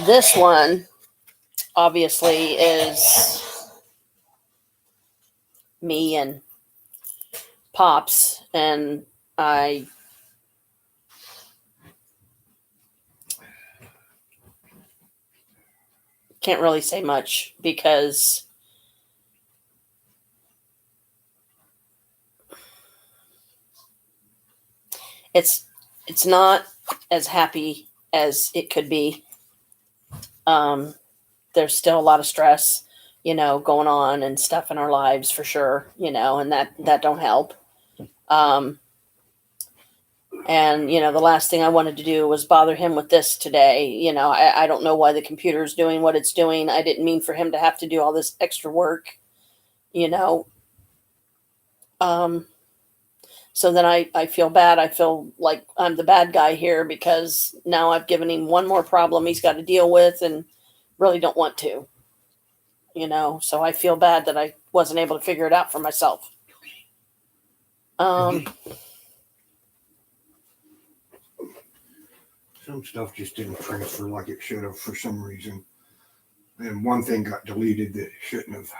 This one obviously is me and Pops, and I can't really say much because it's not as happy as it could be. There's still a lot of stress, going on and stuff in our lives for sure, and that don't help. And, the last thing I wanted to do was bother him with this today. I don't know why the computer is doing what it's doing. I didn't mean for him to have to do all this extra work, So then I feel bad. I feel like I'm the bad guy here because now I've given him one more problem he's got to deal with and really don't want to, So I feel bad that I wasn't able to figure it out for myself. Some stuff just didn't transfer like it should have for some reason. And one thing got deleted that it shouldn't have.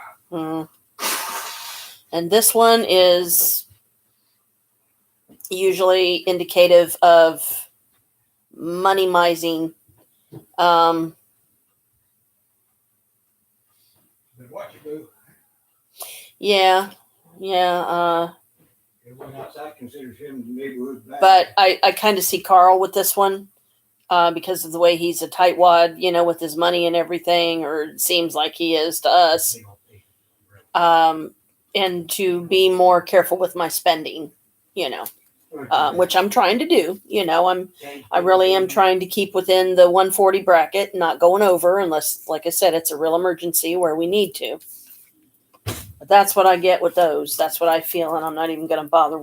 And this one is usually indicative of money mising. What you do? Yeah. Everyone outside considers him the neighborhood bad. But I kind of see Carl with this one because of the way he's a tightwad, with his money and everything, or it seems like he is to us. And to be more careful with my spending, which I'm trying to do. I really am trying to keep within the 140 bracket, not going over unless, like I said, it's a real emergency where we need to. But that's what I get with those. That's what I feel, and I'm not even going to bother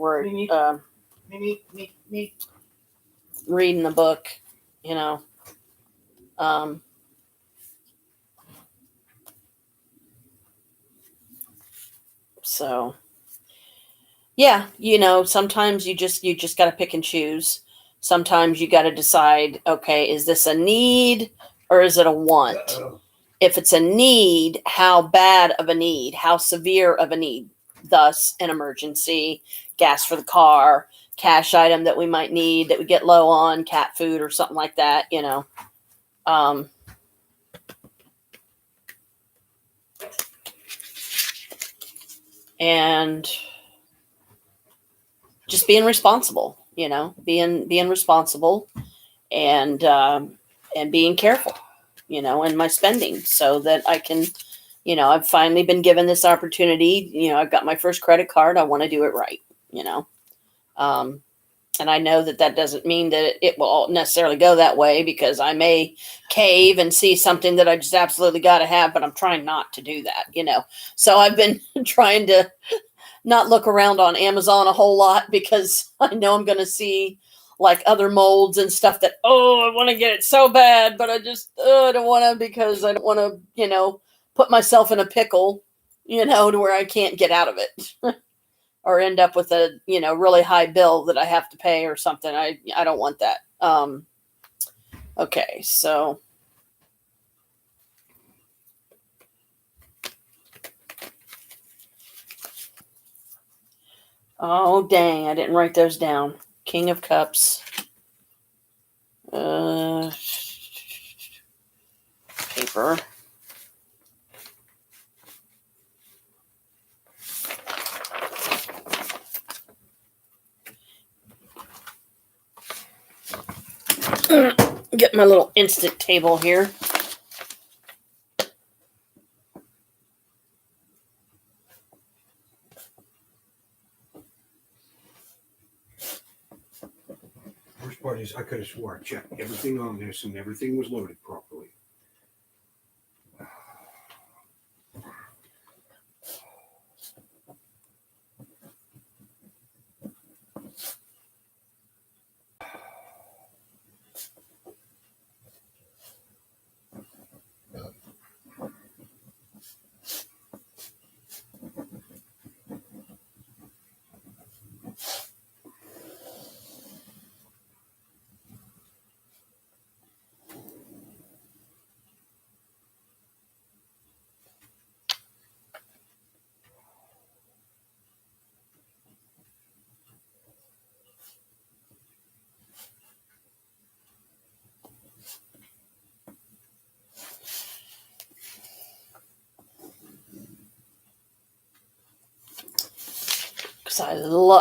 reading the book, So, yeah, sometimes you just got to pick and choose. Sometimes you got to decide, okay, is this a need or is it a want? If it's a need, how bad of a need? How severe of a need? Thus, an emergency, gas for the car, cash item that we might need that we get low on, cat food or something like that, you know. And just being responsible, you know, being responsible and being careful, you know, in my spending so that I can, you know, I've finally been given this opportunity. You know, I've got my first credit card. I want to do it right, you know. And I know that that doesn't mean that it will necessarily go that way because I may cave and see something that I just absolutely got to have, but I'm trying not to do that, you know. So I've been trying to not look around on Amazon a whole lot because I know I'm going to see like other molds and stuff that, oh, I want to get it so bad, but I just don't want to because I don't want to, you know, put myself in a pickle, you know, to where I can't get out of it. Or end up with a, you know, really high bill that I have to pay or something. I don't want that. Okay, so oh dang, I didn't write those down. King of Cups. Paper. Get my little instant table here. Worst part is I could have swore I checked everything on this and everything was loaded properly.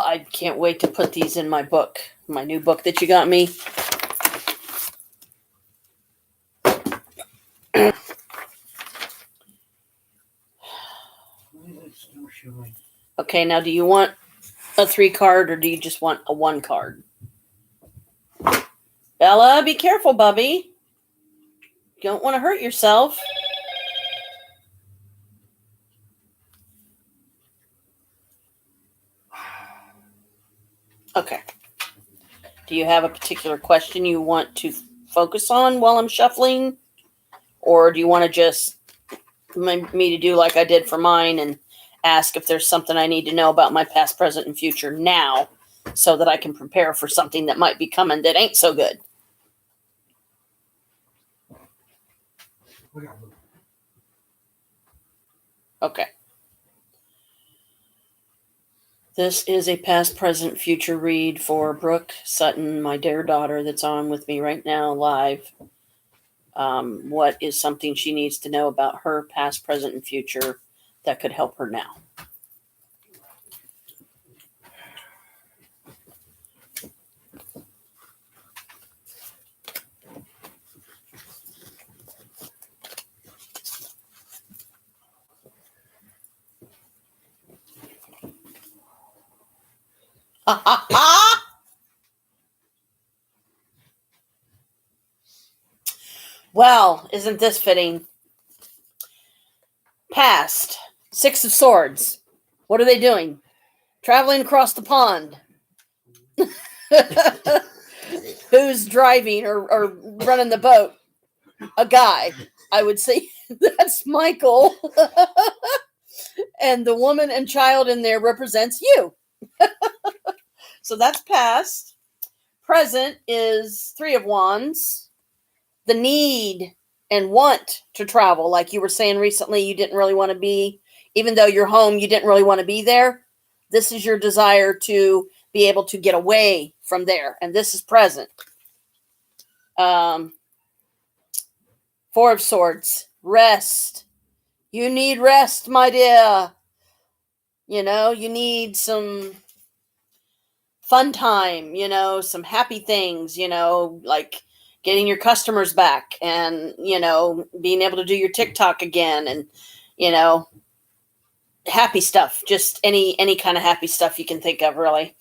I can't wait to put these in my book, my new book that you got me. Okay, now do you want a 3 card or do you just want a 1 card? Bella, be careful, Bubby. You don't want to hurt yourself. Okay. Do you have a particular question you want to focus on while I'm shuffling? Or do you want to just me to do like I did for mine and ask if there's something I need to know about my past, present, and future now so that I can prepare for something that might be coming that ain't so good? Okay. This is a past, present, future read for Brooke Sutton, my dear daughter that's on with me right now live. What is something she needs to know about her past, present, and future that could help her now? Ha ha ha! Well, isn't this fitting? Past, 6 of Swords. What are they doing? Traveling across the pond. Who's driving or running the boat? A guy. I would say that's Michael. And the woman and child in there represents you. So that's past. present is Three of Wands. The need and want to travel. Like you were saying recently, you didn't really want to be, even though you're home, you didn't really want to be there. This is your desire to be able to get away from there. And this is present. Four of Swords. Rest. You need rest, my dear. You know, you need some fun time, you know, some happy things, you know, like getting your customers back and, you know, being able to do your TikTok again and, you know, happy stuff, just any kind of happy stuff you can think of, really.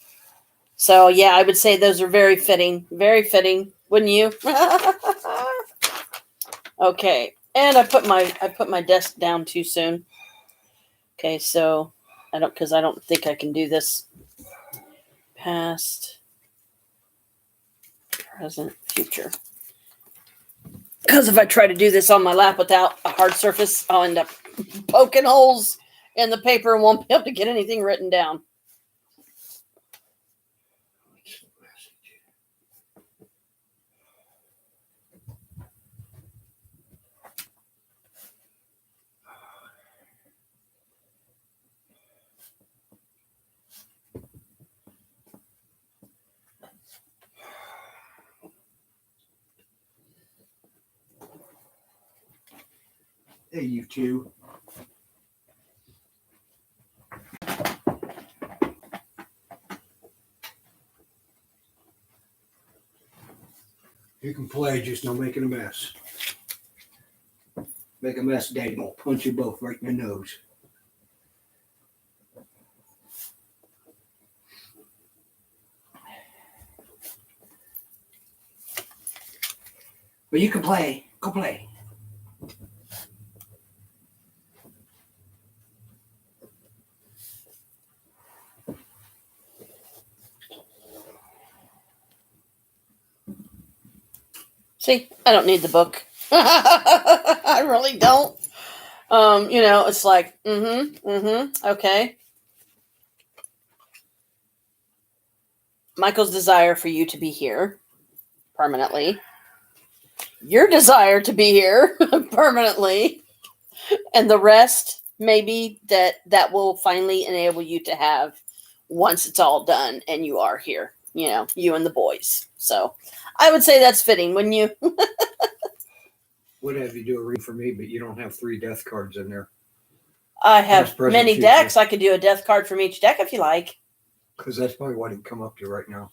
So, yeah, I would say those are very fitting, wouldn't you? Okay. And I put my desk down too soon. Okay, so I don't think I can do this. Past, present, future. Because if I try to do this on my lap without a hard surface, I'll end up poking holes in the paper and won't be able to get anything written down. Hey, you two. You can play, just no making a mess. Make a mess, Daddy will punch you both right in the nose. But you can play. Go play. See, I don't need the book. I really don't. You know, it's like, okay. Michael's desire for you to be here permanently. Your desire to be here permanently. And the rest, maybe that will finally enable you to have once it's all done and you are here, you know, you and the boys. So I would say that's fitting, wouldn't you? Would have you do a read for me, but you don't have 3 death cards in there. I have Past, present, many future. decks. I could do a death card from each deck if you like. Because that's probably what he'd come up to right now.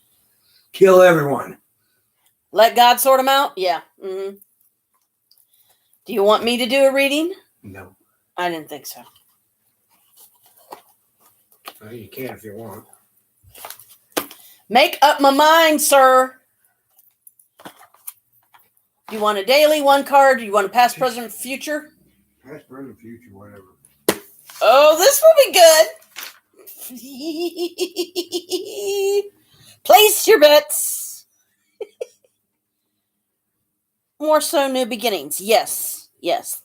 Kill everyone. Let God sort them out? Yeah. Mm-hmm. Do you want me to do a reading? No. I didn't think so. Well, you can if you want. Make up my mind, sir. Do you want a daily, one card? Do you want a past, present, future? Past, present, future, whatever. Oh, this will be good. Place your bets. More so new beginnings. Yes. Yes.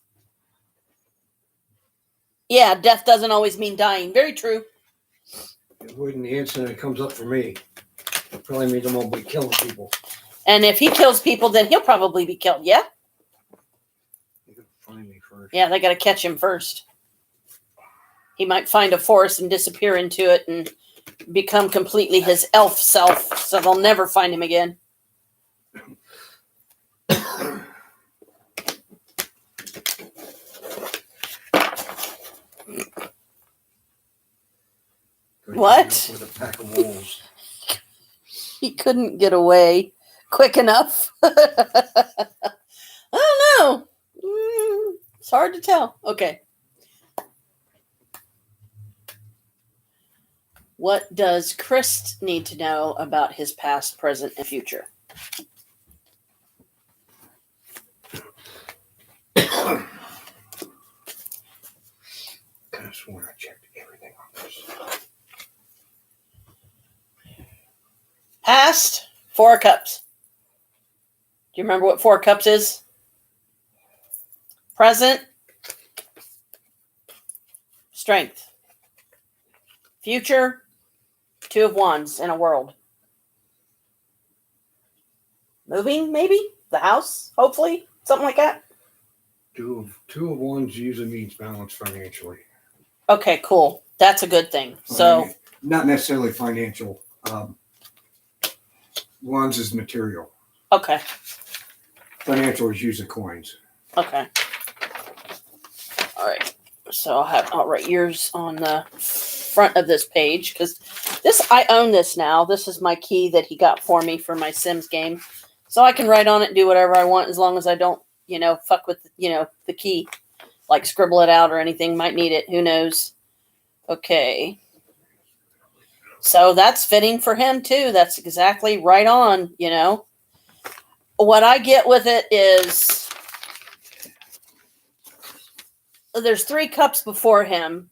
Yeah, death doesn't always mean dying. Very true. It wouldn't the instant it comes up for me. It probably means I'm going to be killing people. And if he kills people, then he'll probably be killed. Yeah? You can find me first. Yeah, they got to catch him first. He might find a forest and disappear into it and become completely his elf self, so they'll never find him again. What? With a pack of wolves. He couldn't get away quick enough. I don't know. It's hard to tell. Okay. What does Chris need to know about his past, present, and future? I could have sworn I checked everything on this. Past, 4 of Cups. Do you remember what 4 of Cups is? Present, Strength. Future, 2 of Wands in a world. moving, maybe the house, hopefully, something like that. Two of ones usually means balance financially. Okay, cool. That's a good thing. So, not necessarily financial. Ones is material. okay. Financial is usually coins. Okay. All right. So I'll write yours on the front of this page because I own this now. This is my key that he got for me for my Sims game. So I can write on it and do whatever I want as long as I don't, fuck with, the key. Like scribble it out or anything. Might need it. Who knows? Okay. So that's fitting for him too. That's exactly right on, What I get with it is there's 3 cups before him,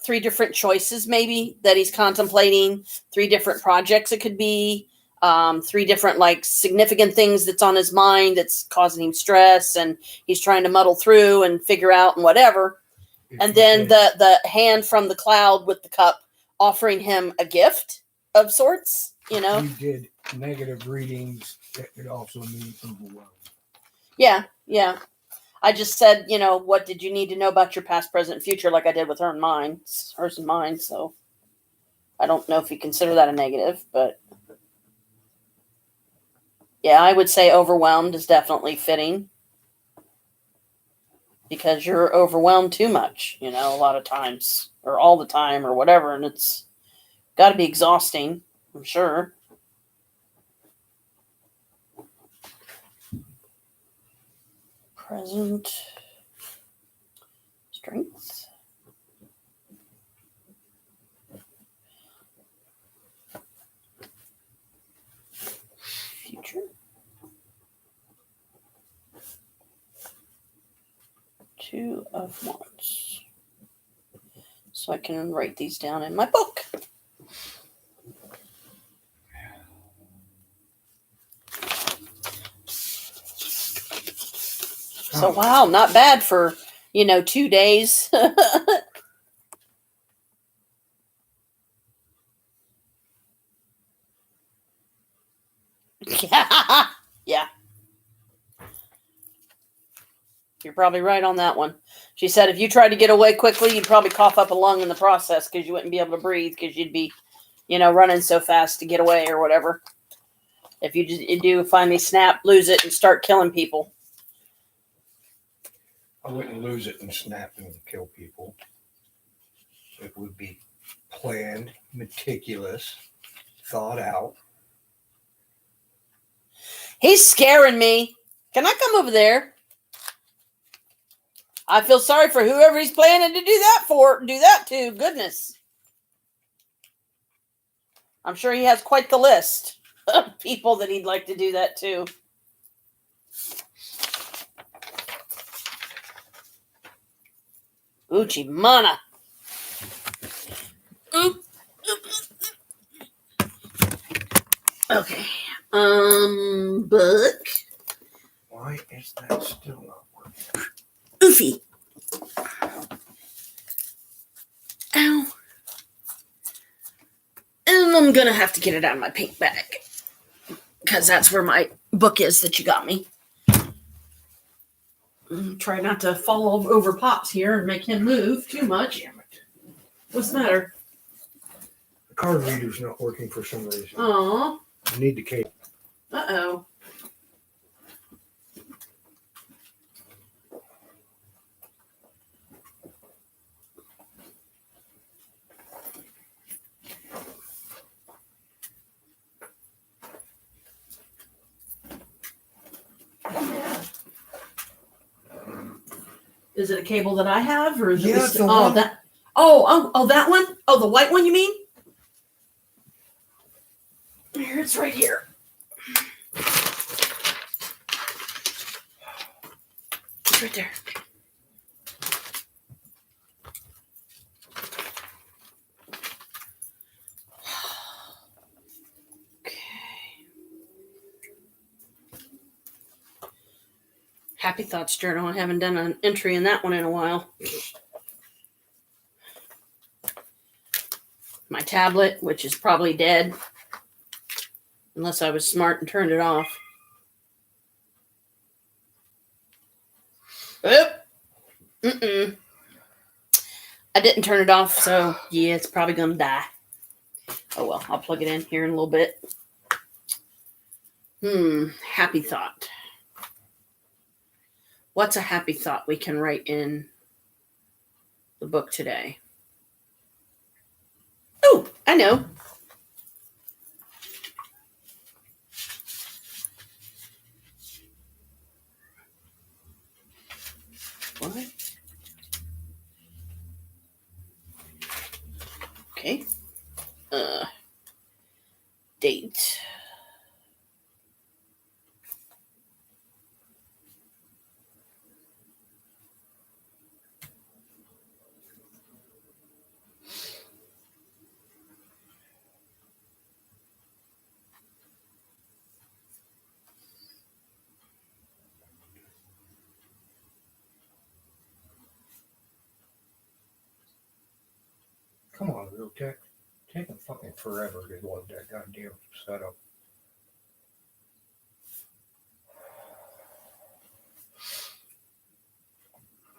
3 different choices maybe that he's contemplating, 3 different projects it could be, 3 different like significant things that's on his mind that's causing him stress and he's trying to muddle through and figure out and whatever. And then the hand from the cloud with the cup offering him a gift of sorts, You did negative readings. That could also mean overwhelmed. Yeah. I just said, what did you need to know about your past, present, and future like I did with hers and mine. So I don't know if you consider that a negative, but yeah, I would say overwhelmed is definitely fitting because you're overwhelmed too much, a lot of times or all the time or whatever. And it's got to be exhausting, I'm sure. Present strengths. Future. 2 of Wands. So I can write these down in my book. So wow, not bad for 2 days. Yeah. You're probably right on that one. She said if you tried to get away quickly, you'd probably cough up a lung in the process because you wouldn't be able to breathe because you'd be, running so fast to get away or whatever. If you do finally snap, lose it, and start killing people. I wouldn't lose it and snap and kill people. It would be planned, meticulous, thought out. He's scaring me. Can I come over there? I feel sorry for whoever he's planning to do that to. Goodness. I'm sure he has quite the list of people that he'd like to do that to. Uchimana. Oop. Okay. Book. Why is that still not working? Oofy. Ow. And I'm gonna have to get it out of my pink bag. Because that's where my book is that you got me. Try not to fall over Pops here and make him move too much. Damn it. What's the matter? The card reader's not working for some reason. Aw. I need the cable. Uh-oh. Is it a cable that I have, or is it? Yeah, it's the oh, one. that. Oh, that one. Oh, the white one. You mean? Here, it's right here. It's right there. Happy Thoughts Journal. I haven't done an entry in that one in a while. My tablet, which is probably dead. Unless I was smart and turned it off. Oop. Mm-mm. I didn't turn it off, so yeah, it's probably gonna die. Oh well, I'll plug it in here in a little bit. Happy thought. What's a happy thought we can write in the book today? Oh, I know. What? Okay. Date. Come on, real tech. Taking fucking forever to load that goddamn setup.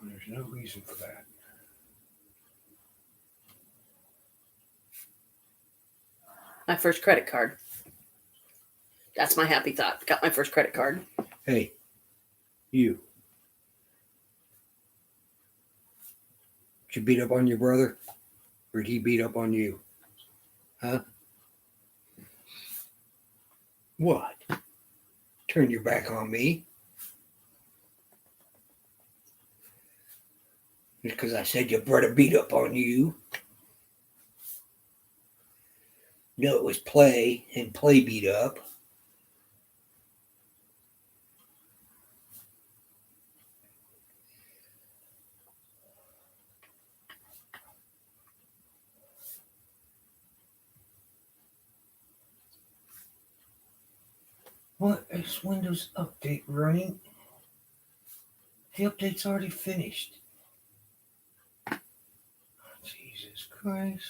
There's no reason for that. My first credit card. That's my happy thought. Got my first credit card. Hey, you. Did you beat up on your brother? Or did he beat up on you? Huh? What? Turn your back on me? Just because I said your brother beat up on you? No, it was play, and play beat up. What is Windows Update running? The update's already finished. Jesus Christ.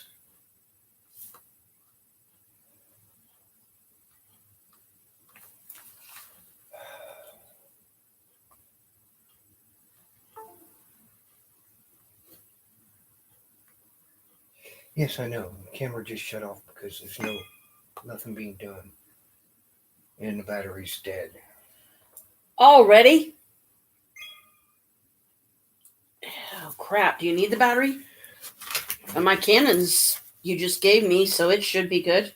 Yes, I know. The camera just shut off because there's nothing being done. And the battery's dead. Already? Oh crap! Do you need the battery? And my Canon's you just gave me, so it should be good.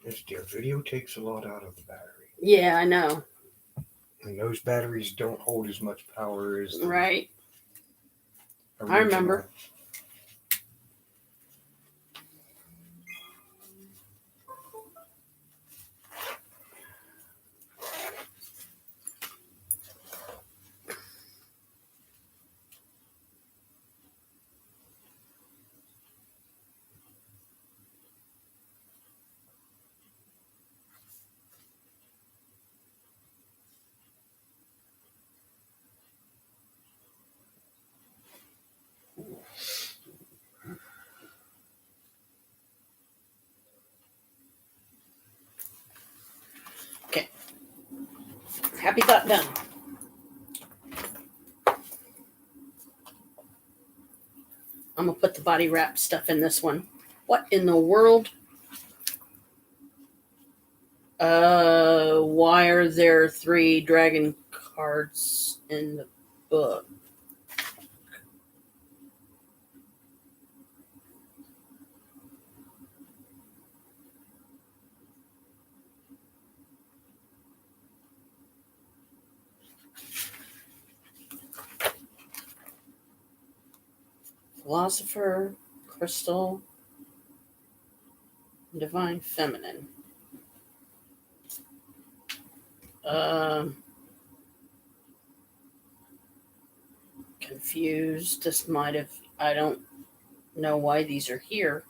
This dear video takes a lot out of the battery. Yeah, I know. And those batteries don't hold as much power as the Right. original. I remember. Okay. Happy thought done. I'm gonna put the body wrap stuff in this one. What in the world? Why are there 3 dragon cards in the book? Philosopher, Crystal, Divine Feminine. Confused. This might have. I don't know why these are here.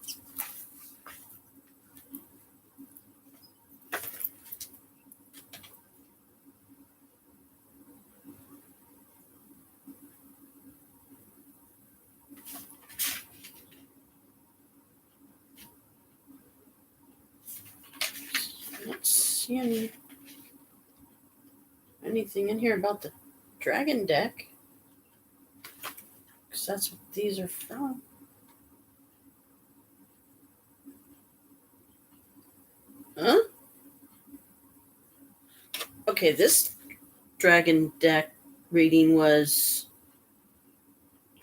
I don't see any. anything in here about the dragon deck. Because that's what these are from. Huh? Okay, this dragon deck reading was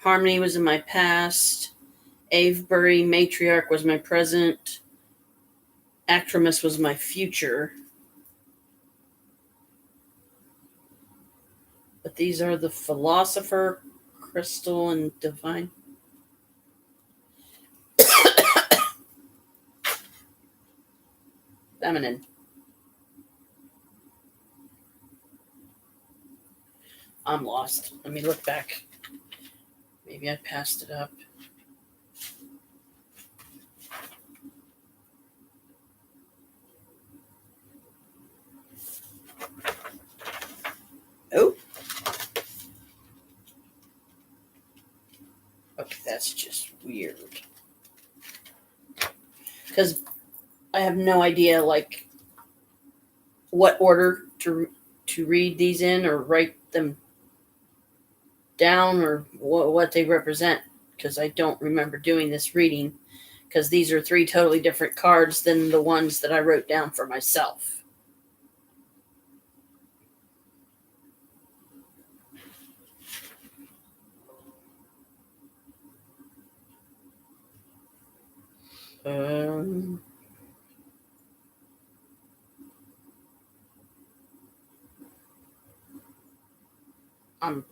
Harmony was in my past, Avebury Matriarch was my present, Actramus was my future. But these are the Philosopher, Crystal, and Divine. Feminine. I'm lost. Let me look back. Maybe I passed it up. Oh. Okay, that's just weird. Because I have no idea, like, what order to read these in or write them down or what they represent. Because I don't remember doing this reading. Because these are 3 totally different cards than the ones that I wrote down for myself.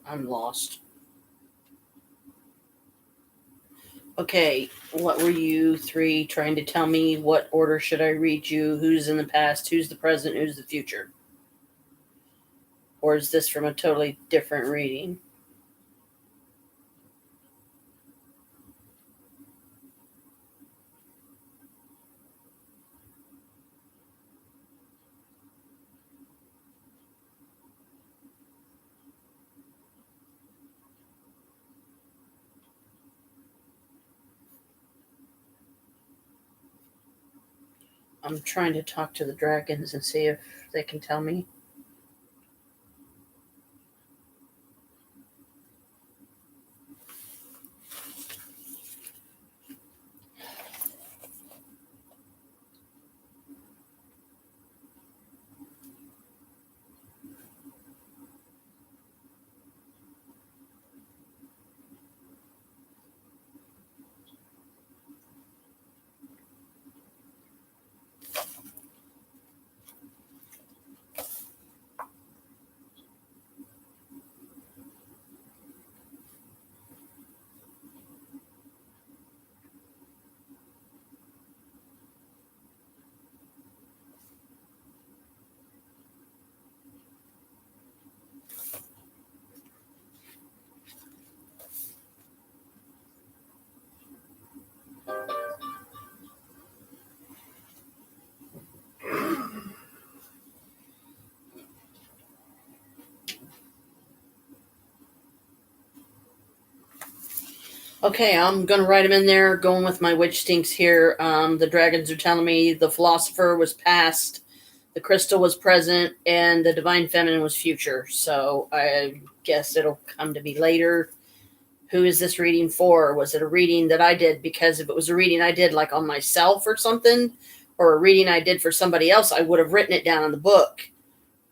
I'm lost. Okay, what were you 3 trying to tell me? What order should I read you? Who's in the past? Who's the present? Who's the future? Or is this from a totally different reading? I'm trying to talk to the dragons and see if they can tell me. Okay, I'm going to write them in there, going with my witch stinks here. The dragons are telling me the philosopher was past, the crystal was present, and the divine feminine was future. So I guess it'll come to be later. Who is this reading for? Was it a reading that I did? Because if it was a reading I did like on myself or something, or a reading I did for somebody else, I would have written it down in the book.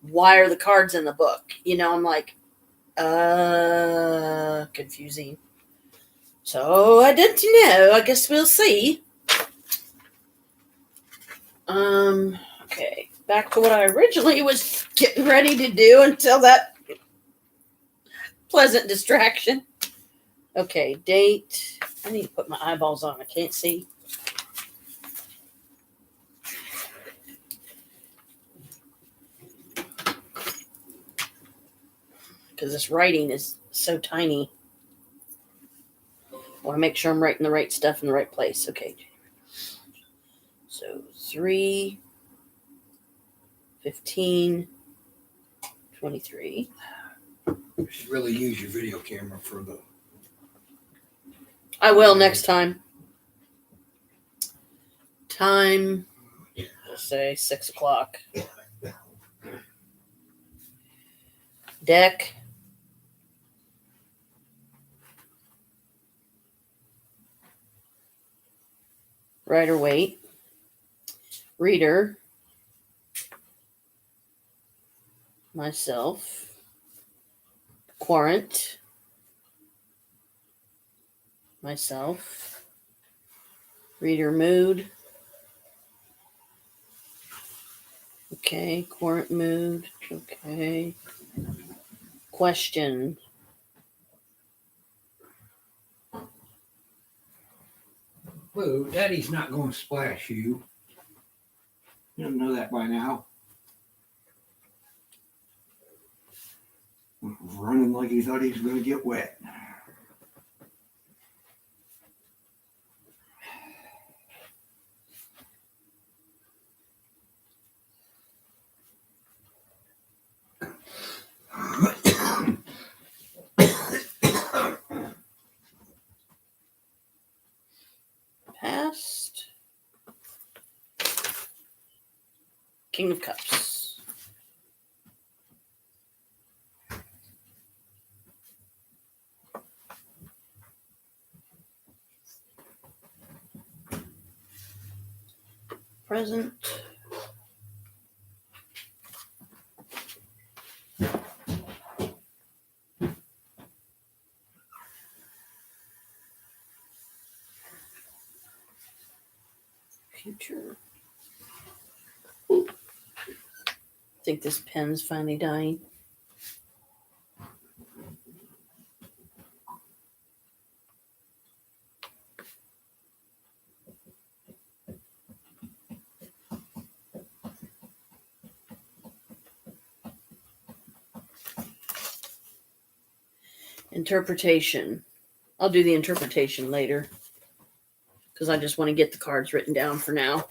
Why are the cards in the book? You know, I'm like, confusing. So I don't know. I guess we'll see. Okay. Back to what I originally was getting ready to do until that pleasant distraction. Okay, date. I need to put my eyeballs on. I can't see. Because this writing is so tiny. I want to make sure I'm writing the right stuff in the right place. Okay. So 3, 15, 23. You should really use your video camera for the... I will next time. Time, we'll say 6 o'clock. Deck. Rider weight. Reader. Myself. Quarant. Myself. Reader mood. Okay. Quarant mood. Okay. Question. Whoa, Daddy's not going to splash you. You don't know that by now. Running like he thought he was going to get wet. Past. King of Cups. Present. Future. I think this pen's finally dying. Interpretation. I'll do the interpretation later because I just want to get the cards written down for now.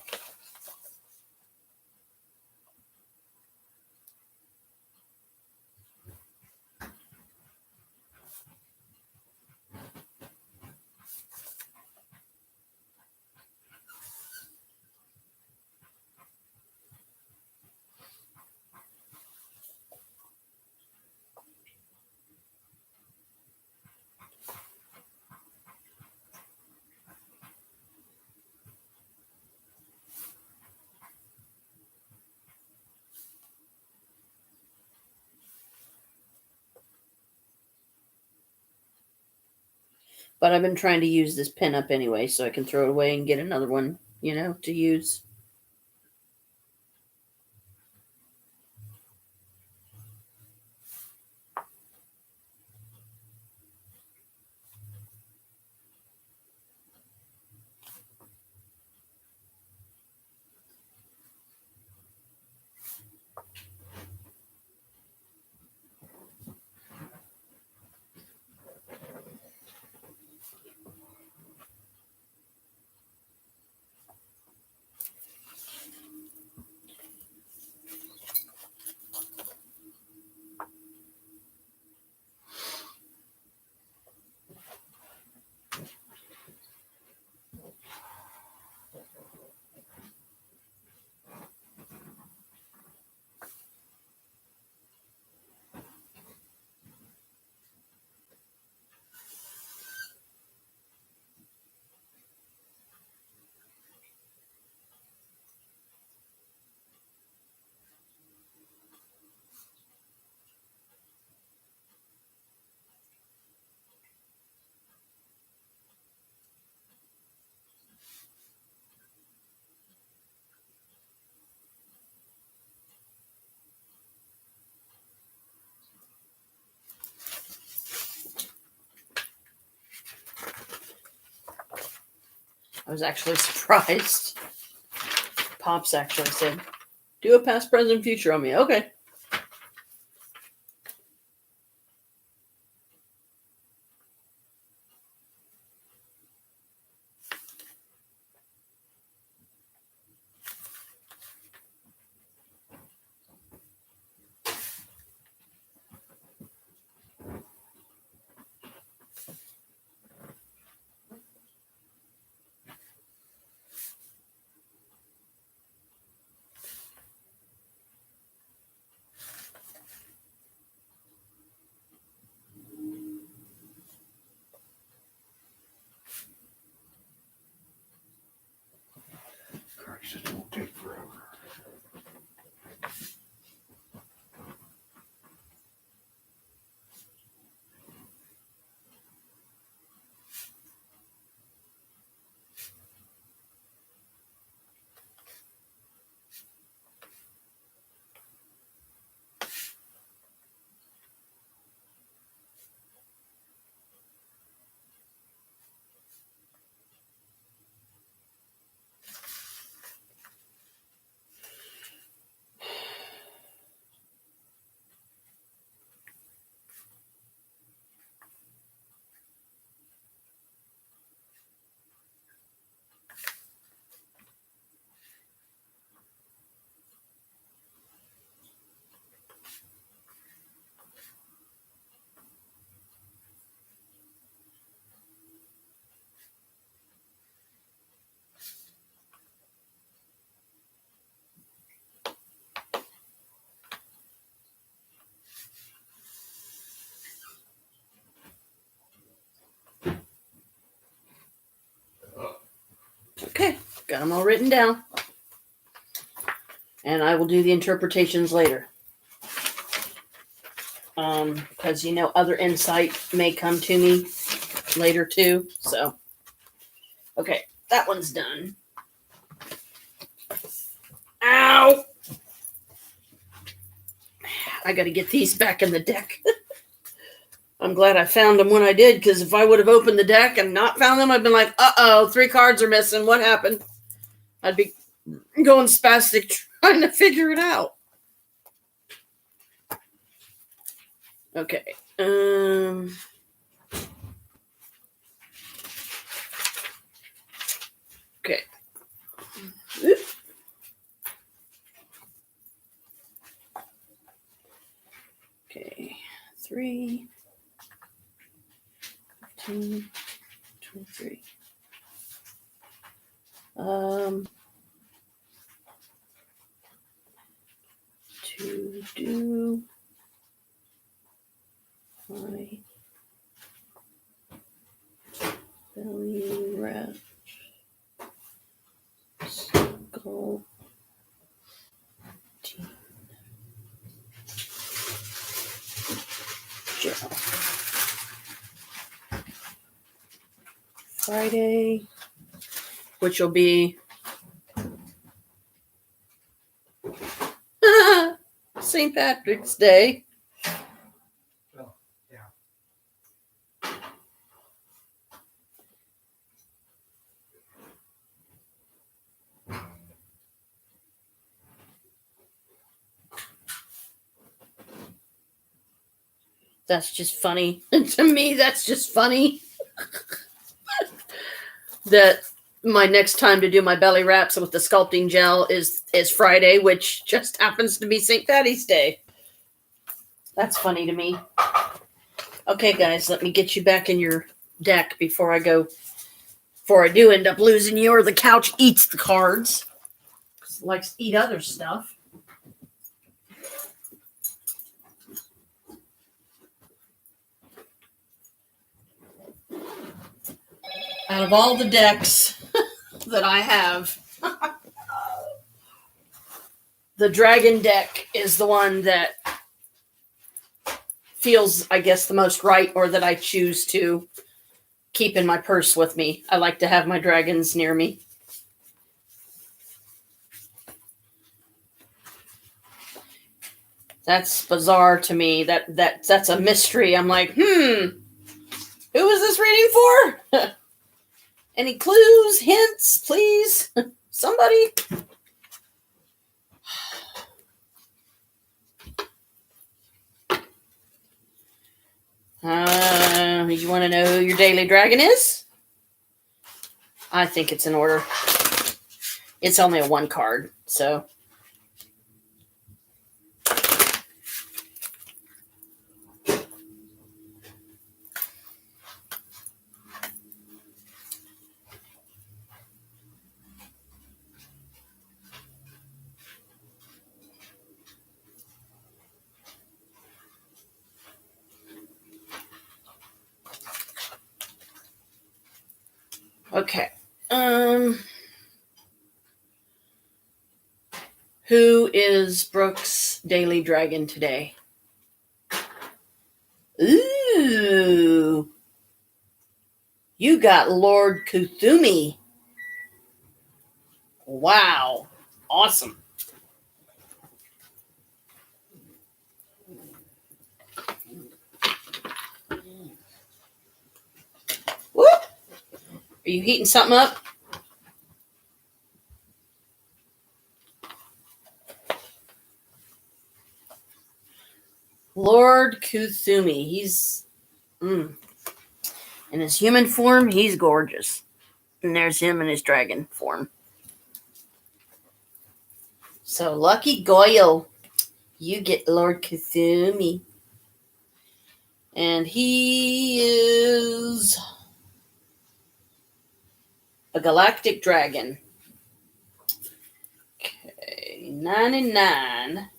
But I've been trying to use this pen up anyway, so I can throw it away and get another one, to use. I was actually surprised. Pops actually said, do a past, present, future on me. Okay. Christ, it will take forever. Okay, got them all written down. And I will do the interpretations later. Because other insight may come to me later too. So, okay, that one's done. Ow! I got to get these back in the deck. I'm glad I found them when I did, because if I would have opened the deck and not found them, I'd been like, uh-oh, 3 cards are missing. What happened? I'd be going spastic trying to figure it out. Okay. Okay. Oop. Okay. 3, 15, 23. To do my belly wrap skull tea gel. Friday, which will be St. Patrick's Day. Oh, yeah. That's just funny. To me, that's just funny. That my next time to do my belly wraps with the sculpting gel is Friday, which just happens to be St. Patty's Day. That's funny to me. Okay, guys, let me get you back in your deck before I do end up losing you, or the couch eats the cards. It likes to eat other stuff. Out of all the decks that I have, the dragon deck is the one that feels, I guess, the most right, or that I choose to keep in my purse with me. I like to have my dragons near me. That's bizarre to me. That's a mystery. I'm like, who is this reading for? Any clues, hints, please? Somebody? You want to know who your daily dragon is? I think it's in order. It's only a 1 card, so. Okay. Who is Brooke's daily dragon today? Ooh. You got Lord Kuthumi. Wow. Awesome. Whoop. Are you heating something up? Lord Kuthumi. He's in his human form, he's gorgeous. And there's him in his dragon form. So lucky Goyle, you get Lord Kuthumi. And he is a galactic dragon. Okay, 99.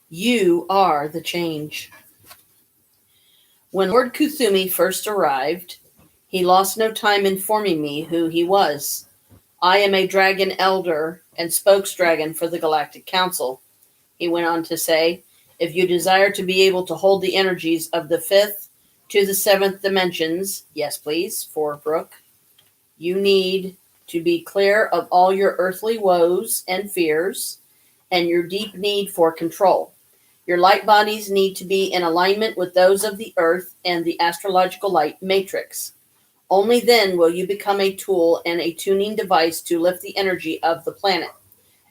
You are the change. When Lord Kuthumi first arrived, he lost no time informing me who he was. I am a dragon elder and spokesdragon for the Galactic Council. He went on to say, if you desire to be able to hold the energies of the 5th to the 7th dimensions, yes please, for Brooke, you need to be clear of all your earthly woes and fears and your deep need for control. Your light bodies need to be in alignment with those of the earth and the astrological light matrix. Only then will you become a tool and a tuning device to lift the energy of the planet.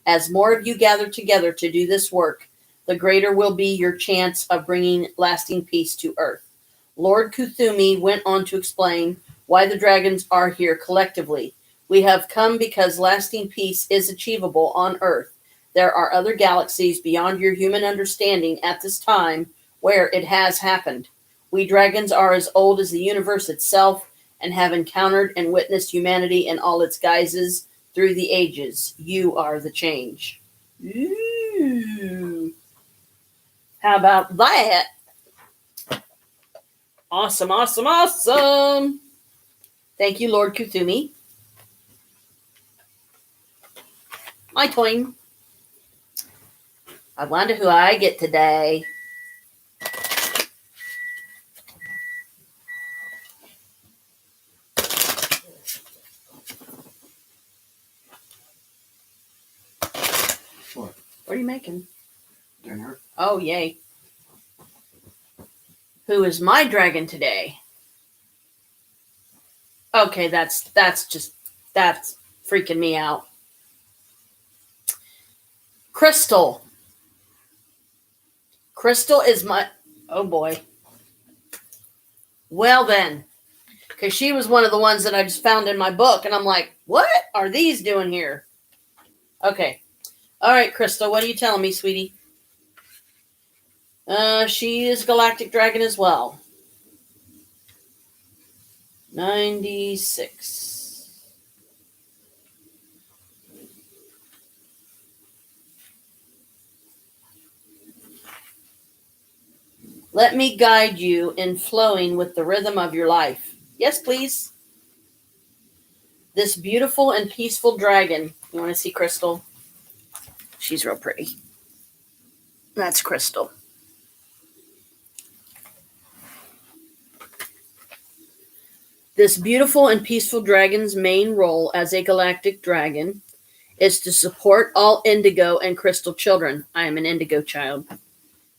As more of you gather together to do this work, the greater will be your chance of bringing lasting peace to Earth. Lord Kuthumi went on to explain why the dragons are here collectively. We have come because lasting peace is achievable on Earth. There are other galaxies beyond your human understanding at this time where it has happened. We dragons are as old as the universe itself and have encountered and witnessed humanity in all its guises through the ages. You are the change. Ooh. How about that? Awesome, awesome, awesome. Thank you, Lord Kuthumi. My twin. I wonder who I get today. What? What are you making? Dinner. Oh, yay. Who is my dragon today? Okay, that's freaking me out. Crystal. Crystal is my, oh boy. Well then, because she was one of the ones that I just found in my book, and I'm like, what are these doing here? Okay. All right, Crystal, what are you telling me, sweetie? She is Galactic Dragon as well. 96. Let me guide you in flowing with the rhythm of your life. Yes, please. This beautiful and peaceful dragon. You want to see Crystal? She's real pretty. That's Crystal. This beautiful and peaceful dragon's main role as a galactic dragon is to support all indigo and crystal children. I am an indigo child.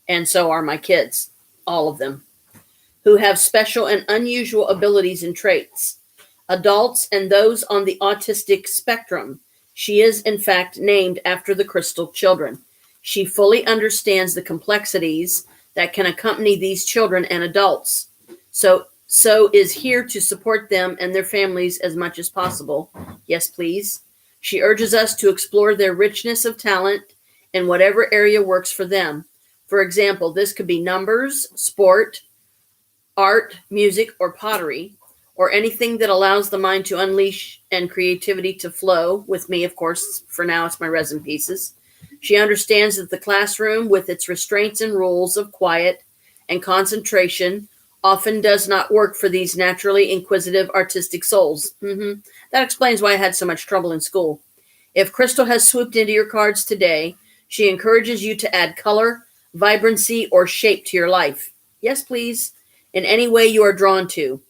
And so are my kids. All of them. Who have special and unusual abilities and traits. Adults and those on the autistic spectrum. She is, in fact, named after the crystal children. She fully understands the complexities that can accompany these children and adults. So is here to support them and their families as much as possible. Yes, please. She urges us to explore their richness of talent in whatever area works for them. For example, this could be numbers, sport, art, music, or pottery, or anything that allows the mind to unleash and creativity to flow. With me, of course, for now it's my resin pieces. She understands that the classroom, with its restraints and rules of quiet and concentration, often does not work for these naturally inquisitive artistic souls. That explains why I had so much trouble in school. If Crystal has swooped into your cards today, she encourages you to add color, vibrancy, or shape to your life. Yes, please. In any way you are drawn to.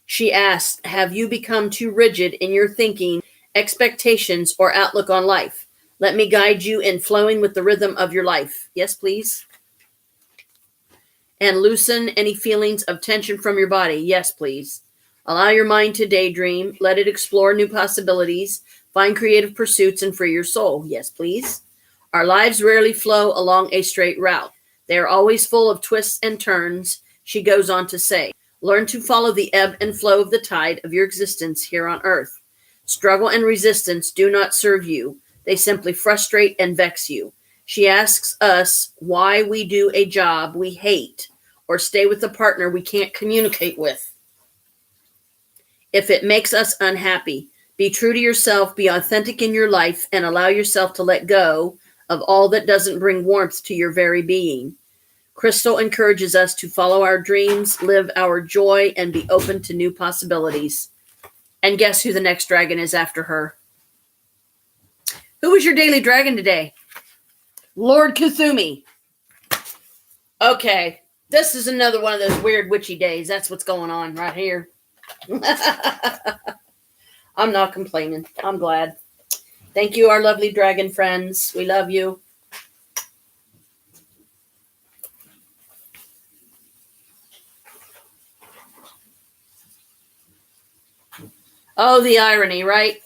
She asks, have you become too rigid in your thinking, expectations, or outlook on life? Let me guide you in flowing with the rhythm of your life. Yes, please. And loosen any feelings of tension from your body. Yes, please. Allow your mind to daydream. Let it explore new possibilities. Find creative pursuits and free your soul. Yes, please. Our lives rarely flow along a straight route. They are always full of twists and turns, she goes on to say. Learn to follow the ebb and flow of the tide of your existence here on earth. Struggle and resistance do not serve you. They simply frustrate and vex you. She asks us why we do a job we hate or stay with a partner we can't communicate with. If it makes us unhappy, be true to yourself, be authentic in your life, and allow yourself to let go of all that doesn't bring warmth to your very being. Crystal encourages us to follow our dreams, live our joy, and be open to new possibilities. And guess who the next dragon is after her? Who was your daily dragon today? Lord Kuthumi. Okay, this is another one of those weird witchy days. That's what's going on right here. I'm not complaining. I'm glad. Thank you, our lovely dragon friends. We love you. Oh, the irony, right?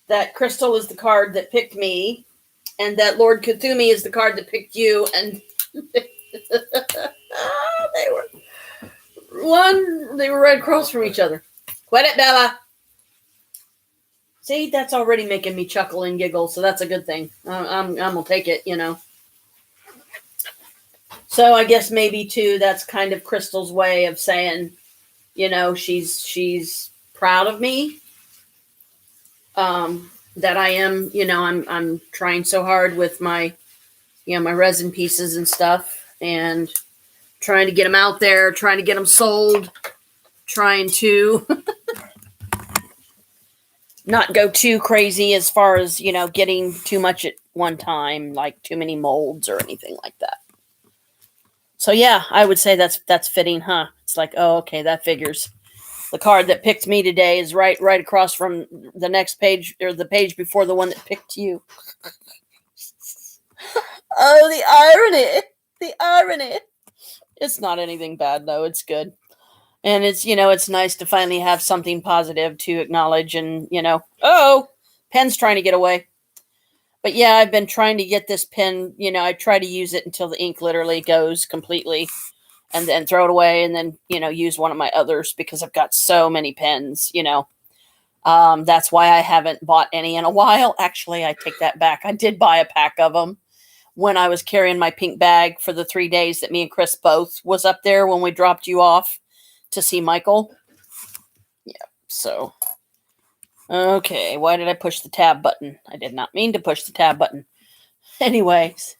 That Crystal is the card that picked me, and that Lord Kuthumi is the card that picked you, and they were right across from each other. Quit it, Bella. See, that's already making me chuckle and giggle, so that's a good thing. I'm gonna take it, you know. So I guess maybe too, that's kind of Crystal's way of saying, you know, she's proud of me. That I am, you know, I'm trying so hard with my, you know, my resin pieces and stuff, and trying to get them out there, trying to get them sold, trying to not go too crazy as far as, you know, getting too much at one time, like too many molds or anything like that. So yeah, I would say that's fitting, huh? It's like, oh, okay, that figures. The card that picked me today is right across from the next page, or the page before the one that picked you. Oh, the irony. The irony. It's not anything bad, though. It's good. And it's, you know, it's nice to finally have something positive to acknowledge and, you know, oh, pen's trying to get away. But yeah, I've been trying to get this pen, you know, I try to use it until the ink literally goes completely, and then throw it away, and then, you know, use one of my others because I've got so many pens, you know. That's why I haven't bought any in a while. Actually, I take that back. I did buy a pack of them when I was carrying my pink bag for the 3 days that me and Chris both was up there when we dropped you off to see Michael. Yeah, so. Okay, why did I push the tab button? I did not mean to push the tab button. Anyways.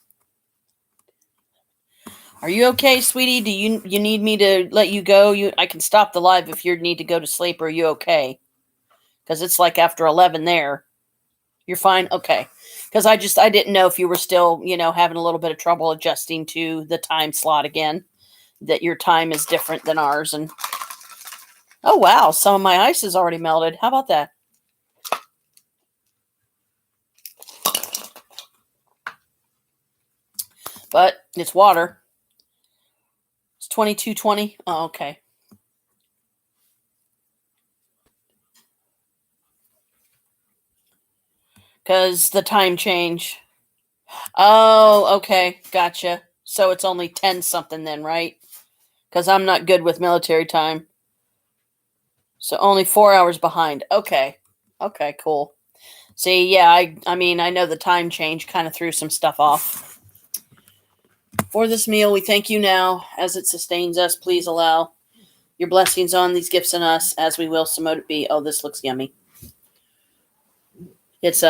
Are you okay, sweetie? Do you need me to let you go? I can stop the live if you need to go to sleep. Are you okay? Because it's like after 11 there. You're fine? Okay. Because I didn't know if you were still, you know, having a little bit of trouble adjusting to the time slot again. That your time is different than ours. And oh, wow. Some of my ice is already melted. How about that? But it's water. It's 22:20. Oh, okay. Because the time change. Oh, okay. Gotcha. So it's only 10 something then, right? Because I'm not good with military time. So only 4 hours behind. Okay. Okay, cool. See, yeah, I mean, I know the time change kind of threw some stuff off. For this meal, we thank you now. As it sustains us, please allow your blessings on these gifts and us, as we will, so mote it be. Oh, this looks yummy. It's,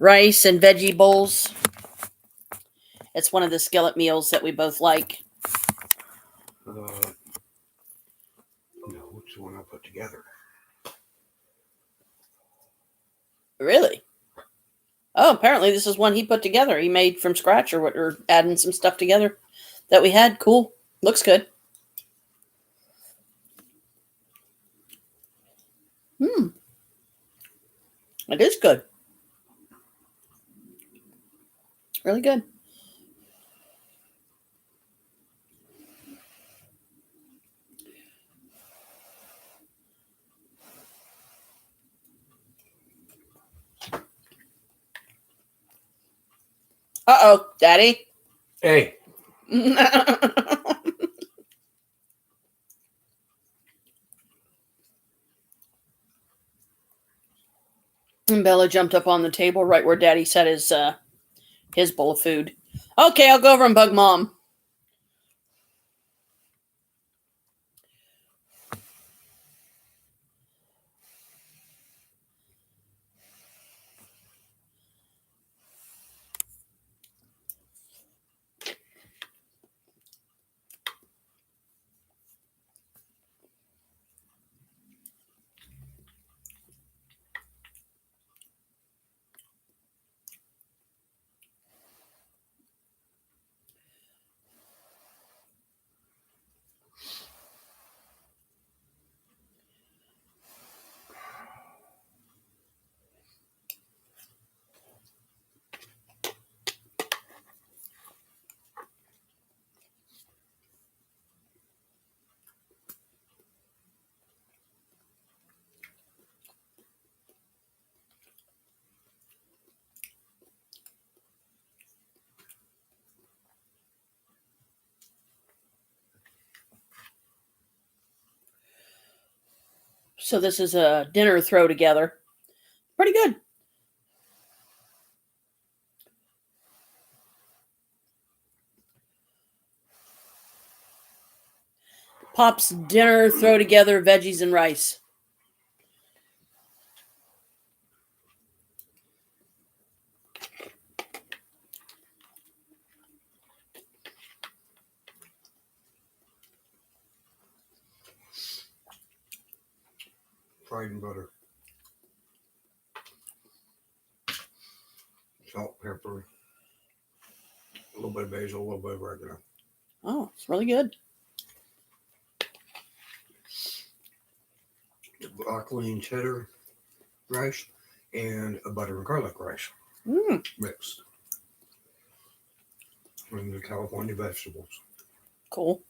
rice and veggie bowls. It's one of the skillet meals that we both like. No, it's the one I put together. Really? Oh, apparently this is one he put together. He made from scratch or adding some stuff together that we had. Cool. Looks good. It is good. Really good. Uh-oh, Daddy. Hey. And Bella jumped up on the table right where Daddy set his bowl of food. Okay, I'll go over and bug Mom. So this is a dinner throw together. Pretty good. Pop's dinner throw together veggies and rice. Fried in butter. Salt, pepper. A little bit of basil, a little bit of oregano. Oh, it's really good. Broccoli and cheddar rice and a butter and garlic rice mixed. And the California vegetables. Cool.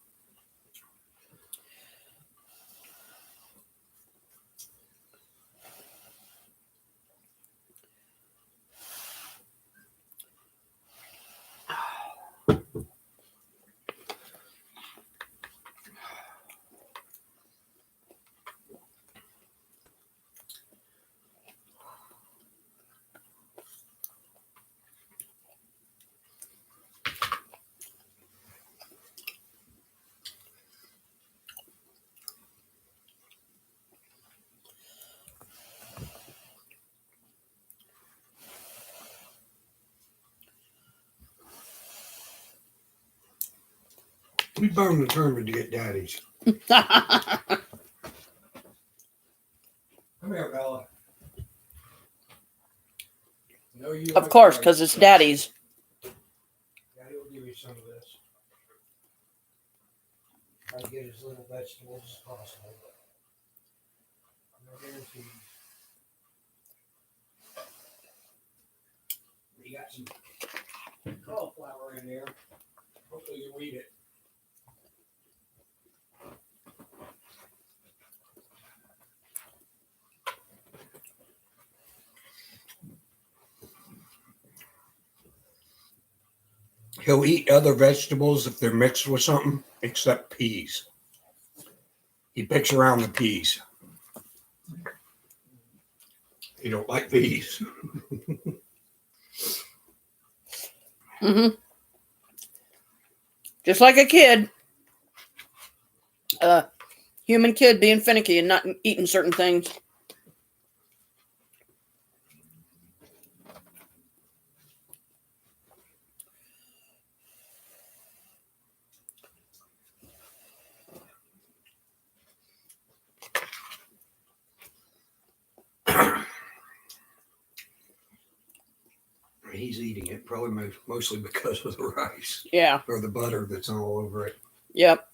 We bound determined to get Daddy's. Of Come here, Bella. No, you course, because it's Daddy's. Daddy will give you some of this. Try to get as little vegetables as possible. No guarantees. You got some cauliflower in there. Hopefully you'll eat it. He'll eat other vegetables if they're mixed with something, except peas. He picks around the peas. He don't like peas. Just like a kid. Human kid being finicky and not eating certain things. He's eating it probably mostly because of the rice Yeah. or the butter that's all over it. Yep.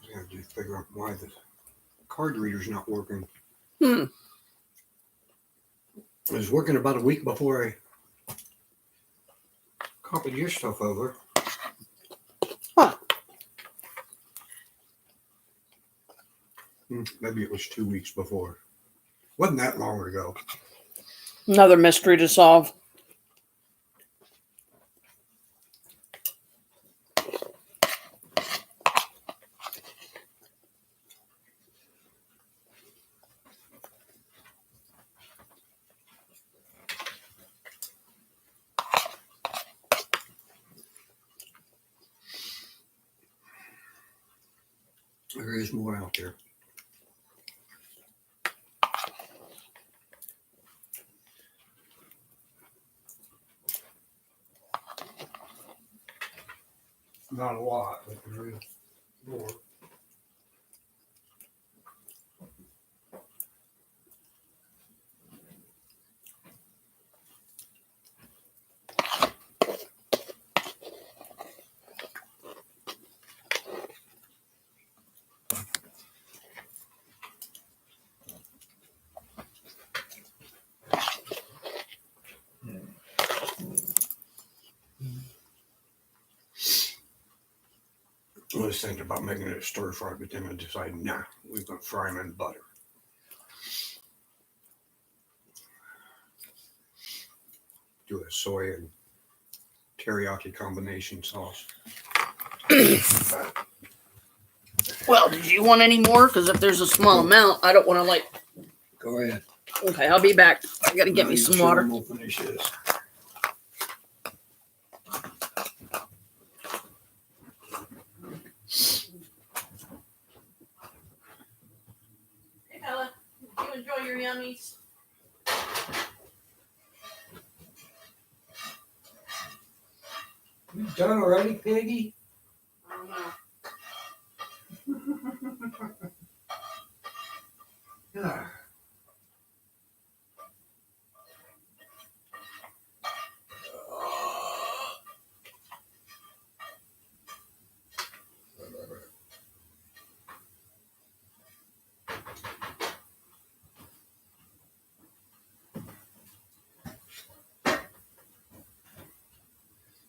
I have to figure out why the card reader's not working. Hmm. It was working about a week before I copied your stuff over. Huh. Maybe it was 2 weeks before. Wasn't that long ago. Another mystery to solve. There is more out there. Not a lot, but there is more. I was thinking about making it a stir fry, but then I decided, nah, we're going to fry them in butter. Do a soy and teriyaki combination sauce. Well, did you want any more? Because if there's a small amount, I don't want to Go ahead. Okay, I'll be back. I got to get me Not some even sure water. I'm gonna finish this. Hey, Bella, did you enjoy your yummies? You done already, Piggy? I don't know. Yeah.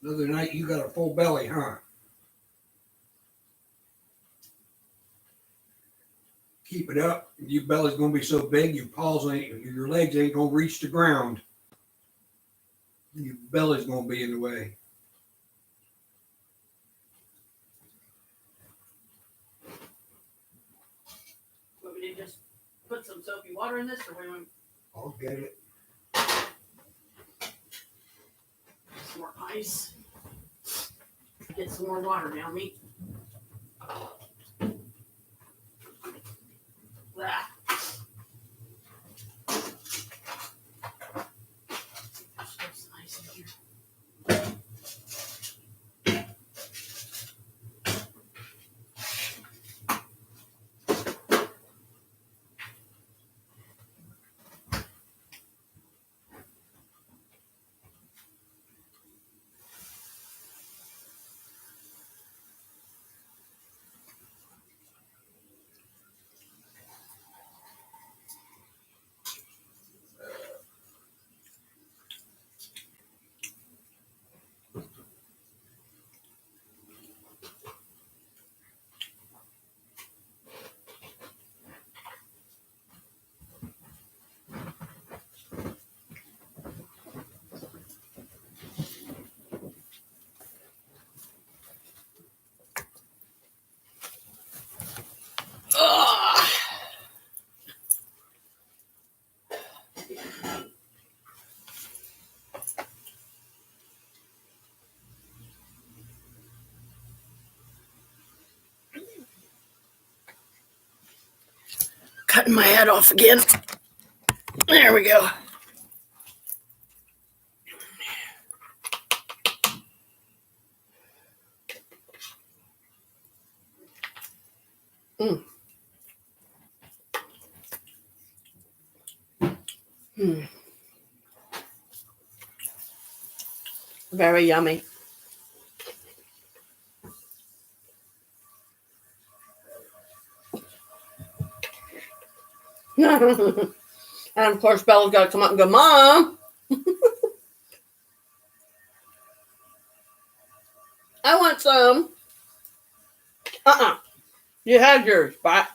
Another night you got a full belly, huh? Keep it up. Your belly's gonna be so big your legs ain't gonna reach the ground. Your belly's gonna be in the way. Want me to just put some soapy water in this, or we want? I'll get it. some more ice. Get some more water down me. That. It's nice in here. Ugh. Cutting my head off again. There we go. Mm. Mm. Very yummy. And of course, Bella's got to come up and go, Mom, I want some. You had yours, but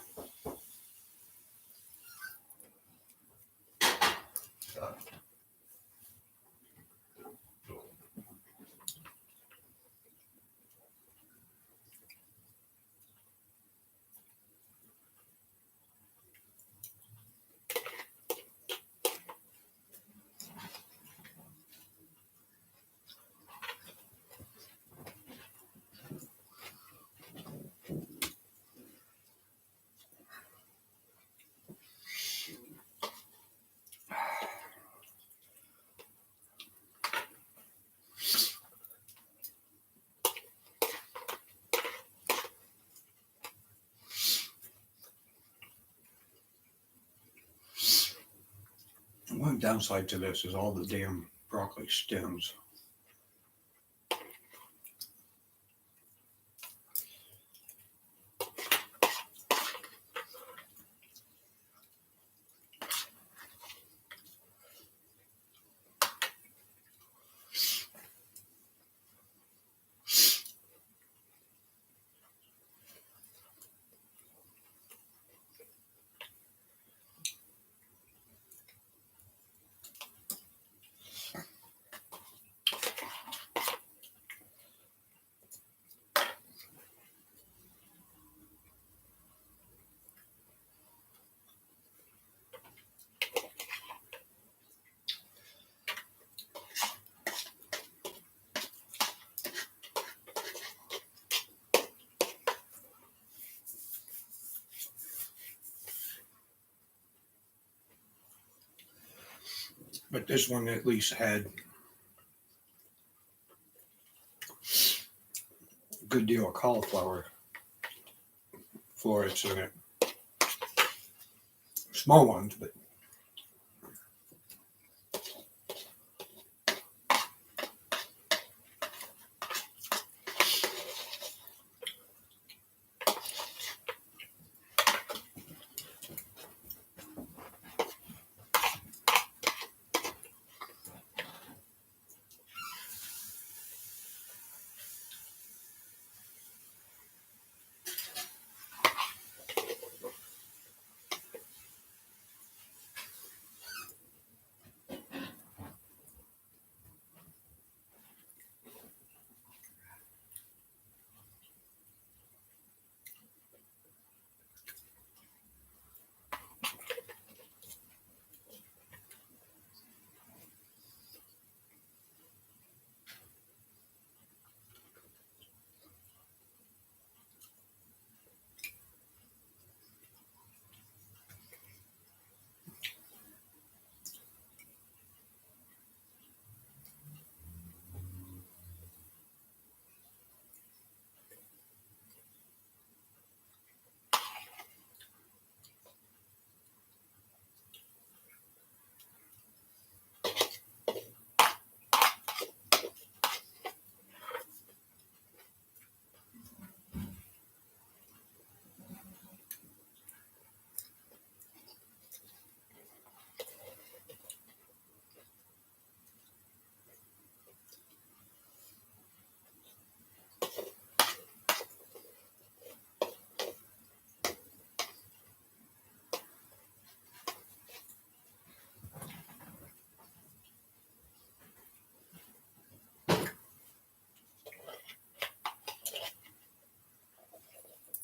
One downside to this is all the damn broccoli stems. But this one at least had a good deal of cauliflower florets in it. Small ones, but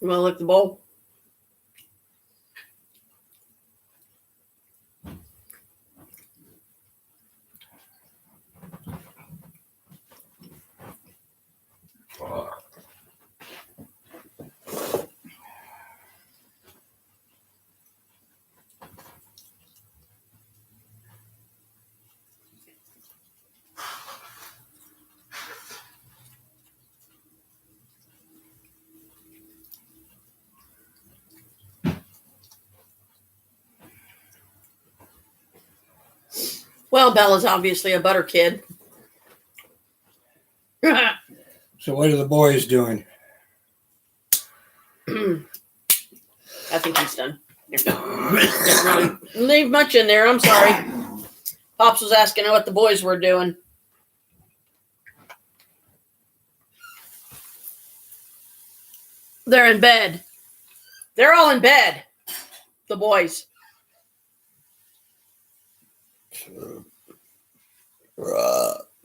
You want to lick the bowl? Well, Bella's obviously a butter kid. So what are the boys doing? I think he's done. Didn't really leave much in there. I'm sorry. Pops was asking what the boys were doing. They're in bed. They're all in bed. The boys.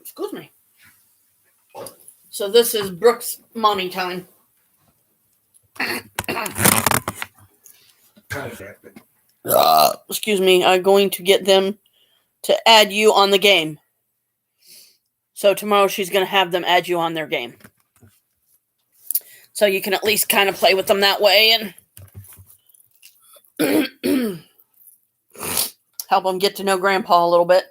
Excuse me. So this is Brooke's mommy time. Excuse me. I'm going to get them to add you on the game. So tomorrow she's going to have them add you on their game. So you can at least kind of play with them that way and help them get to know Grandpa a little bit.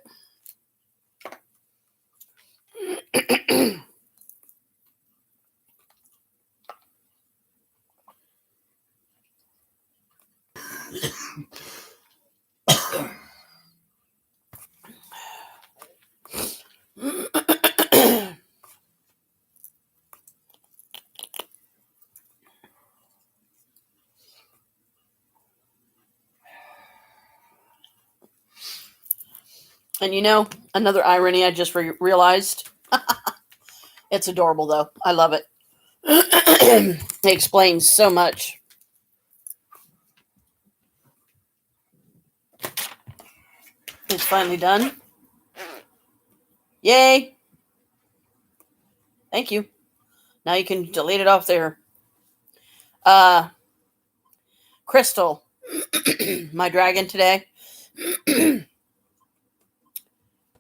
And you know, another irony I just realized. It's adorable, though. I love it. It explains so much. It's finally done. Yay. Thank you. Now you can delete it off there. Crystal, my dragon today.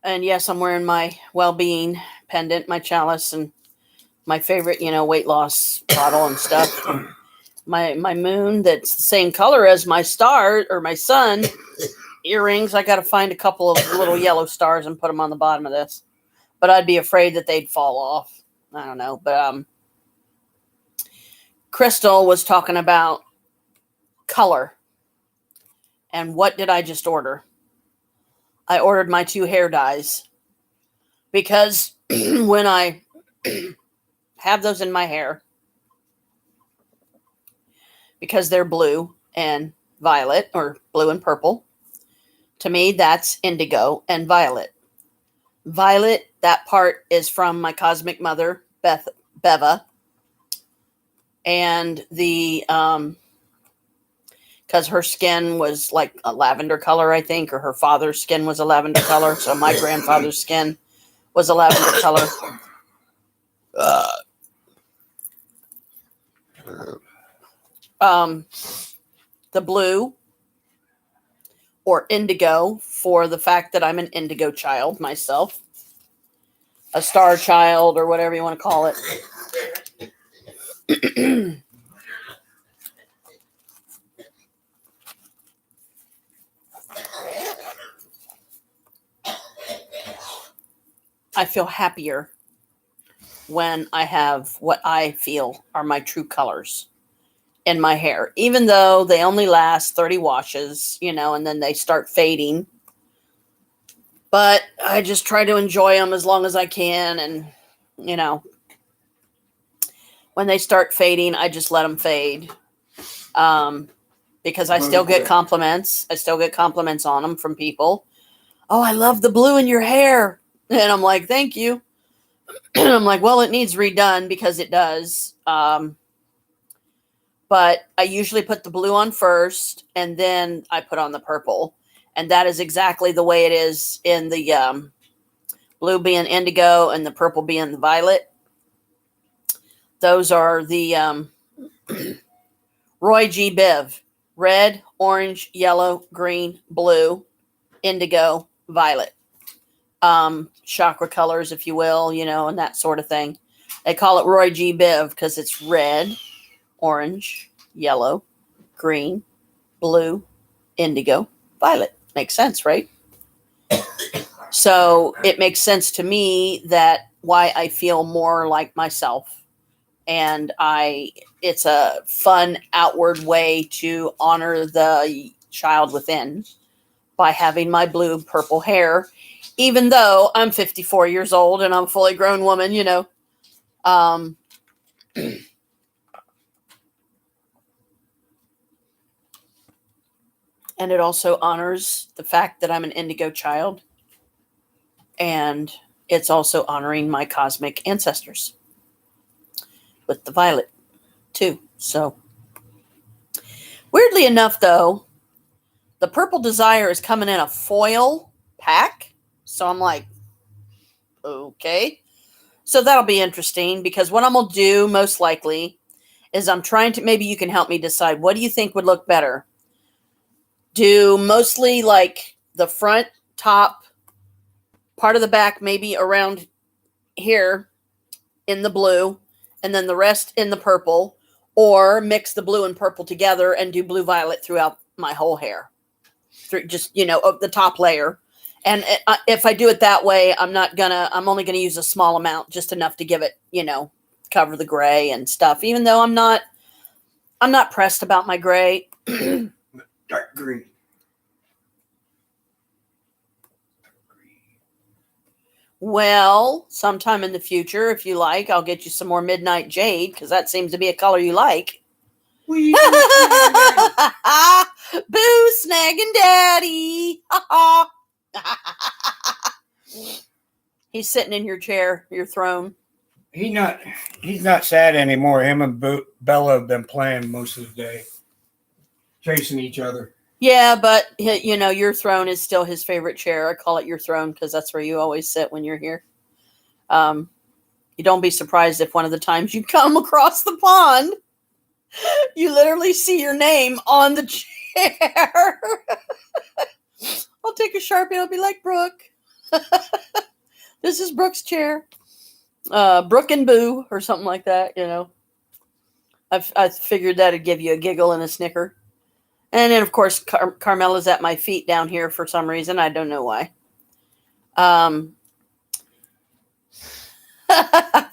And yes, I'm wearing my well-being pendant, my chalice, and my favorite, weight loss bottle and stuff. My moon that's the same color as my star or my sun earrings. I got to find a couple of little yellow stars and put them on the bottom of this. But I'd be afraid that they'd fall off. I don't know. But Crystal was talking about color. And what did I just order? I ordered my 2 hair dyes. Because when I have those in my hair, because they're blue and violet, or blue and purple, to me, that's indigo and violet. Violet, that part is from my cosmic mother, Beva. And because her skin was like a lavender color, I think, or her father's skin was a lavender color. So my grandfather's skin was a lavender color. The blue or indigo, for the fact that I'm an indigo child myself, a star child, or whatever you want to call it. I feel happier when I have what I feel are my true colors in my hair, even though they only last 30 washes, and then they start fading. But I just try to enjoy them as long as I can. And, when they start fading, I just let them fade. Because I still get compliments. I still get compliments on them from people. Oh, I love the blue in your hair. And I'm like, thank you. And I'm like, well, it needs redone because it does. But I usually put the blue on first, and then I put on the purple. And that is exactly the way it is in the blue being indigo and the purple being the violet. Those are the Roy G. Biv. Red, orange, yellow, green, blue, indigo, violet. Chakra colors, if you will, and that sort of thing. They call it Roy G. Biv because it's red, orange, yellow, green, blue, indigo, violet. Makes sense, right? So it makes sense to me that why I feel more like myself. And it's a fun outward way to honor the child within by having my blue purple hair, even though I'm 54 years old and I'm a fully grown woman, and it also honors the fact that I'm an indigo child, and it's also honoring my cosmic ancestors with the violet too. So weirdly enough, though, the Purple Desire is coming in a foil pack. So I'm like, okay. So that'll be interesting because what I'm going to do most likely is I'm trying to, maybe you can help me decide, what do you think would look better? Do mostly like the front, top, part of the back, maybe around here in the blue, and then the rest in the purple, or mix the blue and purple together and do blue violet throughout my whole hair. Through just, of the top layer. And if I do it that way, I'm only going to use a small amount, just enough to give it, cover the gray and stuff, even though I'm not pressed about my gray. Dark green. Well, sometime in the future, if you like, I'll get you some more Midnight Jade, because that seems to be a color you like. Boo, snagging daddy. He's sitting in your chair, your throne. He's not sad anymore. Him and Bella have been playing most of the day, chasing each other. Yeah, but your throne is still his favorite chair. I call it your throne because that's where you always sit when you're here. You don't be surprised if one of the times you come across the pond, you literally see your name on the chair. I'll take a Sharpie. I'll be like, Brooke. This is Brooke's chair. Brooke and Boo or something like that, I figured that'd give you a giggle and a snicker. And then, of course, Carmela's at my feet down here for some reason. I don't know why.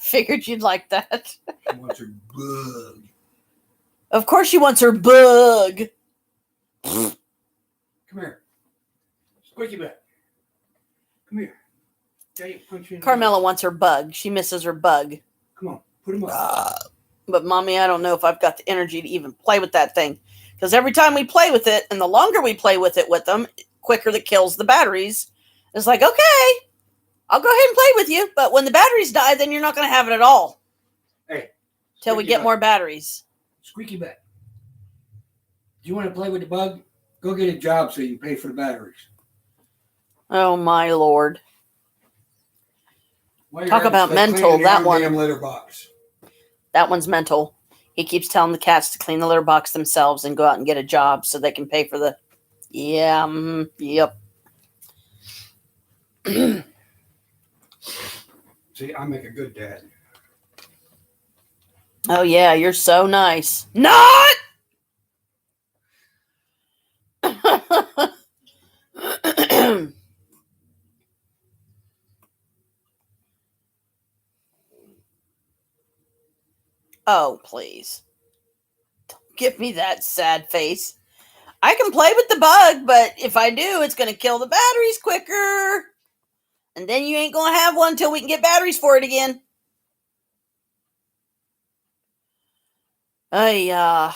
Figured you'd like that. She wants her bug. Of course she wants her bug. Come here. Squeaky butt. Come here. Punch in. Carmela wants her bug. She misses her bug. Come on. Put him up. But, Mommy, I don't know if I've got the energy to even play with that thing. Because every time we play with it, and the longer we play with it with them, quicker that kills the batteries. It's like, okay, I'll go ahead and play with you. But when the batteries die, then you're not going to have it at all. Hey. Till we get more batteries. Squeaky butt. Do you want to play with the bug? Go get a job so you can pay for the batteries. Oh, my Lord. Talk about mental, that one. Damn litter box. That one's mental. He keeps telling the cats to clean the litter box themselves and go out and get a job so they can pay for the... Yeah, yep. See, I make a good dad. Oh, yeah, you're so nice. Not! Oh, please. Don't give me that sad face. I can play with the bug, but if I do, it's going to kill the batteries quicker. And then you ain't going to have one until we can get batteries for it again. We're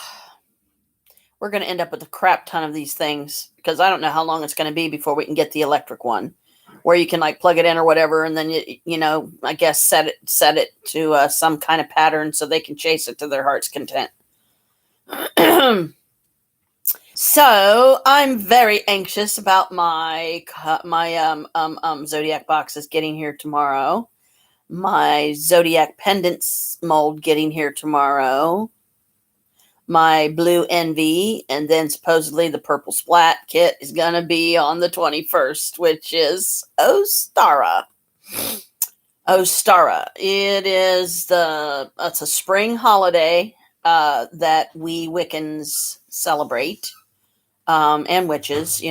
going to end up with a crap ton of these things because I don't know how long it's going to be before we can get the electric one where you can like plug it in or whatever. And then, I guess set it to some kind of pattern so they can chase it to their heart's content. So I'm very anxious about my Zodiac boxes getting here tomorrow. My Zodiac pendants mold getting here tomorrow. my blue NV, and then supposedly the purple splat kit is going to be on the 21st, which is Ostara. Ostara. It's a spring holiday that we Wiccans celebrate, and witches,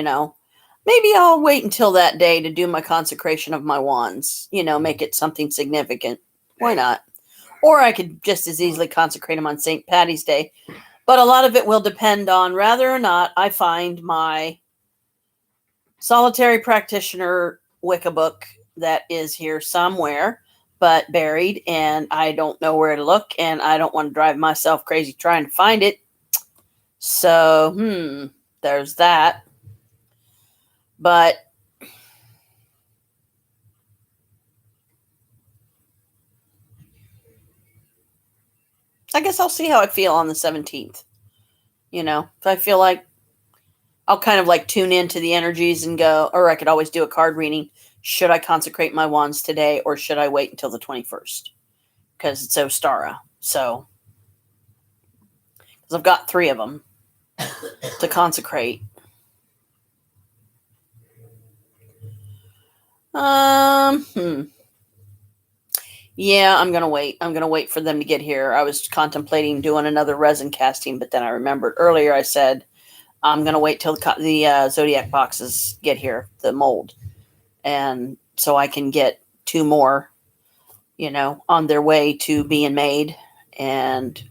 Maybe I'll wait until that day to do my consecration of my wands, make it something significant. Why not? Or I could just as easily consecrate them on St. Patty's Day. But a lot of it will depend on whether or not I find my solitary practitioner Wicca book that is here somewhere, but buried, and I don't know where to look, and I don't want to drive myself crazy trying to find it. So, there's that. But I guess I'll see how I feel on the 17th. If I feel like I'll kind of like tune into the energies and go, or I could always do a card reading. Should I consecrate my wands today, or should I wait until the 21st? Because it's Ostara. So, because I've got 3 of them to consecrate. Yeah, I'm going to wait. I'm going to wait for them to get here. I was contemplating doing another resin casting, but then I remembered earlier I said I'm going to wait till the Zodiac boxes get here, the mold. And so I can get 2 more, on their way to being made, and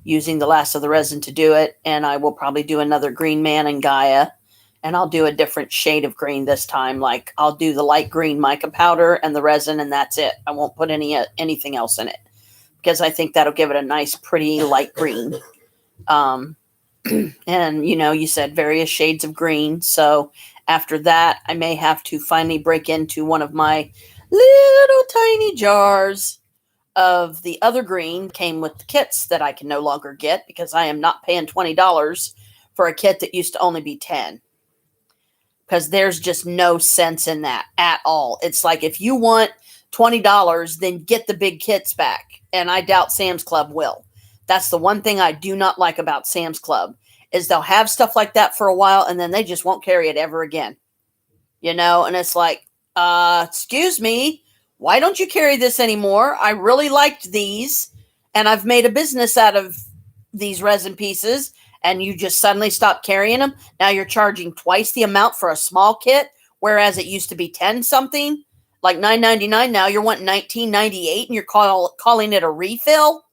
using the last of the resin to do it. And I will probably do another Green Man and Gaia. And I'll do a different shade of green this time. Like I'll do the light green mica powder and the resin, and that's it. I won't put anything else in it, because I think that'll give it a nice, pretty light green. And you said various shades of green. So after that, I may have to finally break into one of my little tiny jars of the other green. Came with the kits that I can no longer get, because I am not paying $20 for a kit that used to only be $10. Because there's just no sense in that at all. It's like, if you want $20, then get the big kits back. And I doubt Sam's Club will. That's the one thing I do not like about Sam's Club, is they'll have stuff like that for a while, and then they just won't carry it ever again. And it's like, excuse me, why don't you carry this anymore? I really liked these, and I've made a business out of these resin pieces, and you just suddenly stop carrying them. Now you're charging twice the amount for a small kit, whereas it used to be 10 something, like $9.99. Now you're wanting $19.98, and you're calling it a refill.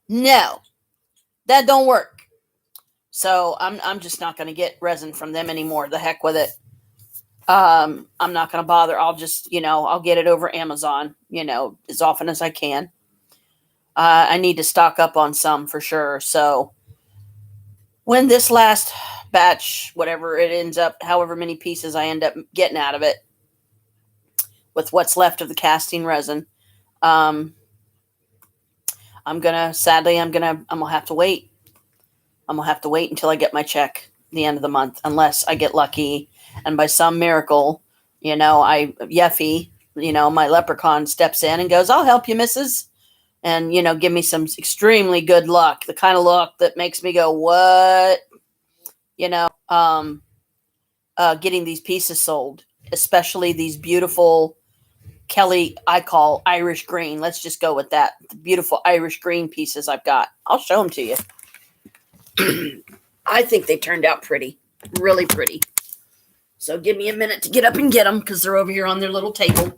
No, that don't work. So I'm just not going to get resin from them anymore. The heck with it. I'm not going to bother. I'll just, I'll get it over Amazon, as often as I can. I need to stock up on some for sure. So when this last batch, whatever it ends up, however many pieces I end up getting out of it, with what's left of the casting resin, I'm gonna have to wait. I'm gonna have to wait until I get my check the end of the month, unless I get lucky and by some miracle, Yeffy, my leprechaun steps in and goes, "I'll help you, missus." And, give me some extremely good luck, the kind of luck that makes me go, what? Getting these pieces sold, especially these beautiful Kelly, I call Irish green. Let's just go with that. The beautiful Irish green pieces I've got. I'll show them to you. I think they turned out pretty, really pretty. So give me a minute to get up and get them, because they're over here on their little table.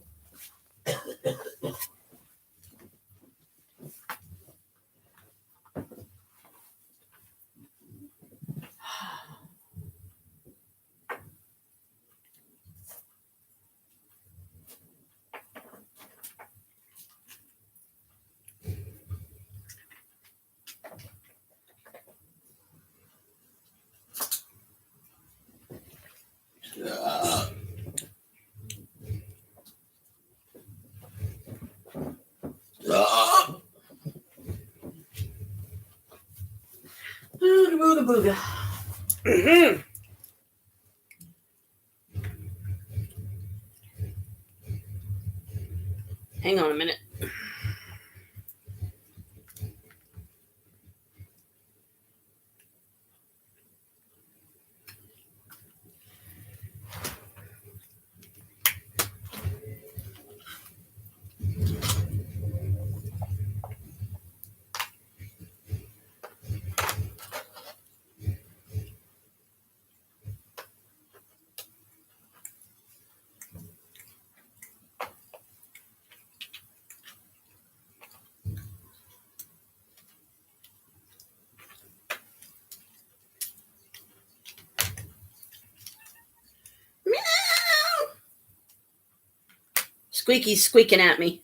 Booga booga. Mm-hmm. Hang on a minute. Squeaky's squeaking at me.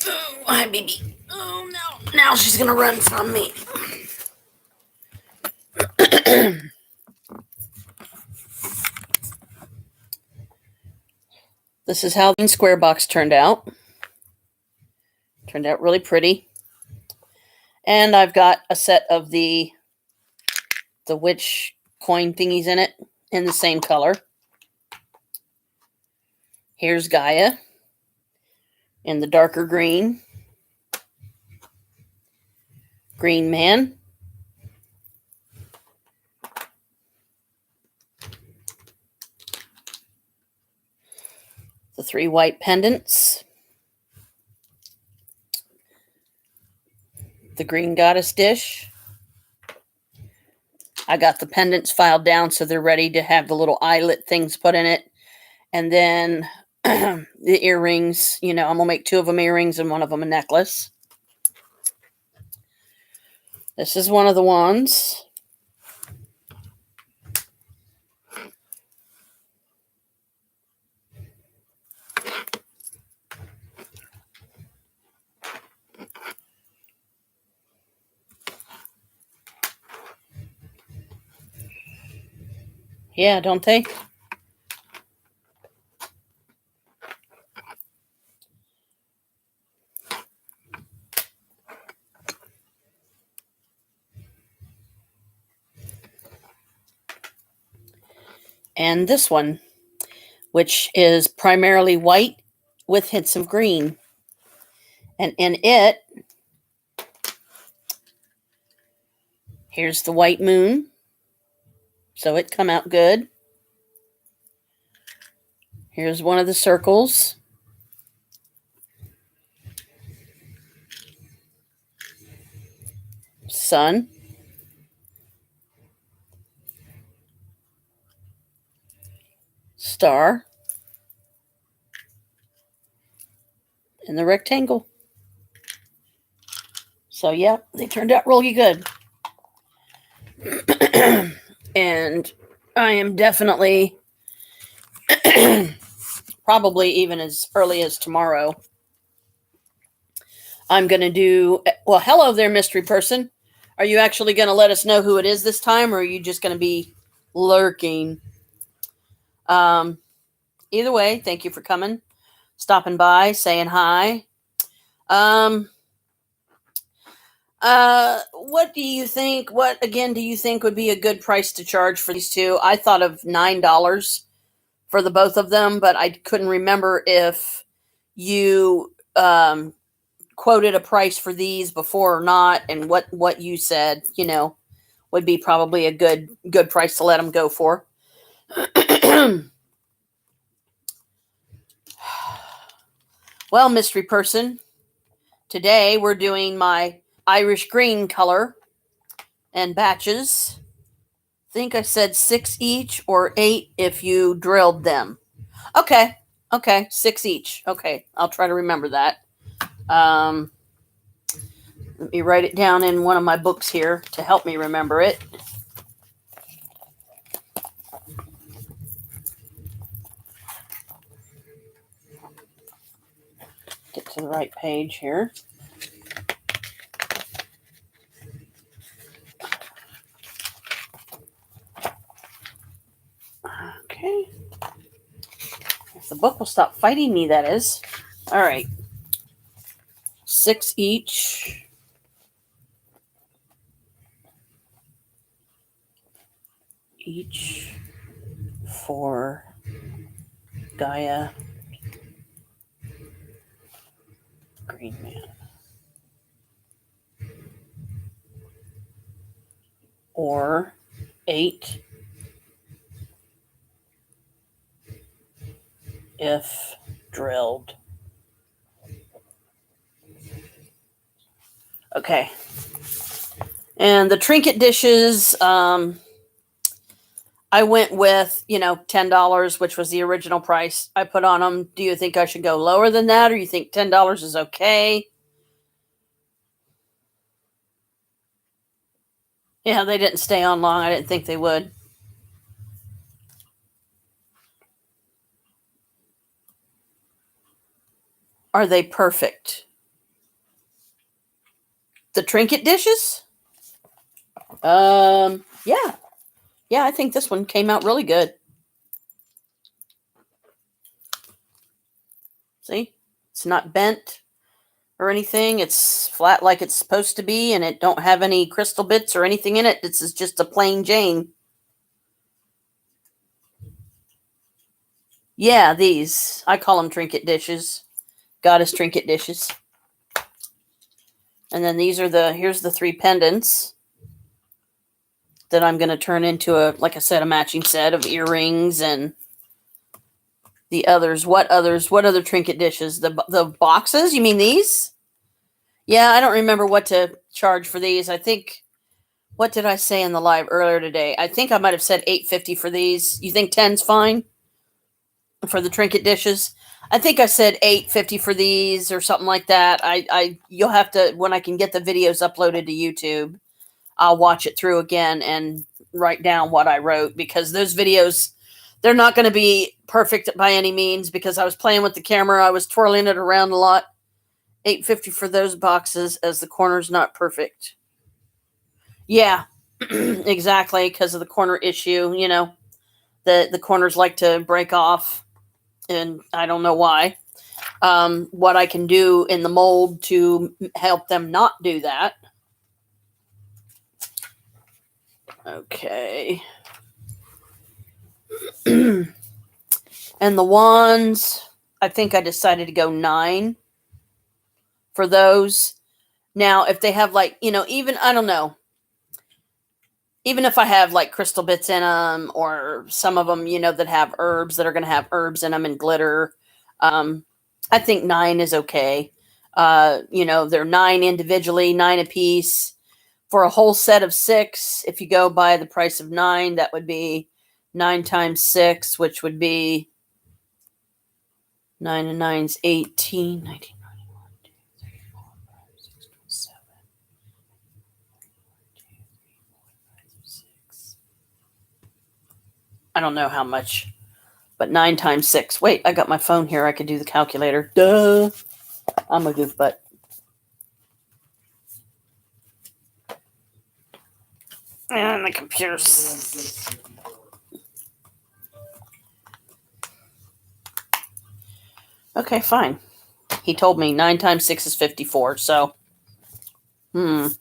Oh, hi, baby. Oh, no. Now she's going to run from me. This is how the square box turned out. Turned out really pretty. And I've got a set of the witch coin thingies in it in the same color. Here's Gaia in the darker green. Green Man. The 3 white pendants. The green goddess dish. I got the pendants filed down so they're ready to have the little eyelet things put in it. And then the earrings, I'm going to make 2 of them earrings and 1 of them a necklace. This is one of the ones. Yeah, don't they? And this one, which is primarily white with hints of green. And in it, here's the white moon. So it come out good. Here's one of the circles. Sun. Star. And the rectangle. So yeah, they turned out really good. And I am definitely probably even as early as tomorrow, I'm going to do, well, hello there, mystery person. Are you actually going to let us know who it is this time, or are you just going to be lurking? Either way, thank you for coming, stopping by, saying hi. What do you think? What, again, do you think would be a good price to charge for these 2? I thought of $9 for the both of them, but I couldn't remember if you quoted a price for these before or not, and what you said, would be probably a good price to let them go for. Well, mystery person, today we're doing my Irish green color and batches. I think I said 6 each or 8 if you drilled them. Okay, 6 each. Okay, I'll try to remember that. Let me write it down in one of my books here to help me remember it. Get to the right page here. Okay. If the book will stop fighting me, that is. All right. 6 each. Each for Gaia Green Man. Or 8 if drilled. Okay. And the trinket dishes, I went with, $10, which was the original price I put on them. Do you think I should go lower than that, or you think $10 is okay? Yeah, they didn't stay on long. I didn't think they would. Are they perfect? The trinket dishes? Yeah. Yeah, I think this one came out really good. See? It's not bent or anything. It's flat like it's supposed to be, and it don't have any crystal bits or anything in it. This is just a plain Jane. Yeah, these. I call them trinket dishes. Goddess trinket dishes. And then here's the 3 pendants that I'm going to turn into like I said, a matching set of earrings and the others. What other trinket dishes? The boxes? You mean these? Yeah, I don't remember what to charge for these. I think, what did I say in the live earlier today? I think I might have said $8.50 for these. You think 10's fine for the trinket dishes? I think I said $8.50 for these or something like that. You'll have to, when I can get the videos uploaded to YouTube, I'll watch it through again and write down what I wrote, because those videos, they're not going to be perfect by any means, because I was playing with the camera. I was twirling it around a lot. $8.50 for those boxes, as the corner's not perfect. Yeah, exactly, because of the corner issue. You know, the corners like to break off, and I don't know why. What I can do in the mold to help them not do that. Okay. And the wands, I think I decided to go 9 for those. Now, if they have even, I don't know, even if I have like crystal bits in them, or some of them, that have herbs, that are going to have herbs in them and glitter, I think 9 is okay. They're 9 individually, 9 a piece. For a whole set of 6, if you go by the price of 9, that would be 9 times 6, which would be 9 and 9's 18, 19, 21, 2, 3, 4, 5, 6, 7, 6. I don't know how much, but 9 times 6. Wait, I got my phone here. I could do the calculator. Duh. I'm a goofbutt. And the computer's... Okay, fine. He told me 9 times 6 is 54, so... Do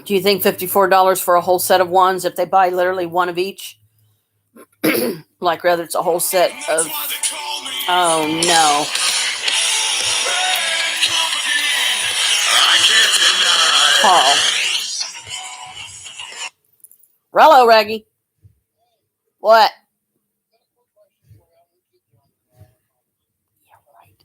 you think $54 for a whole set of wands if they buy literally one of each? Like, rather it's a whole set of... Oh, no. Carl. Rello, Raggy. What? Yeah, right.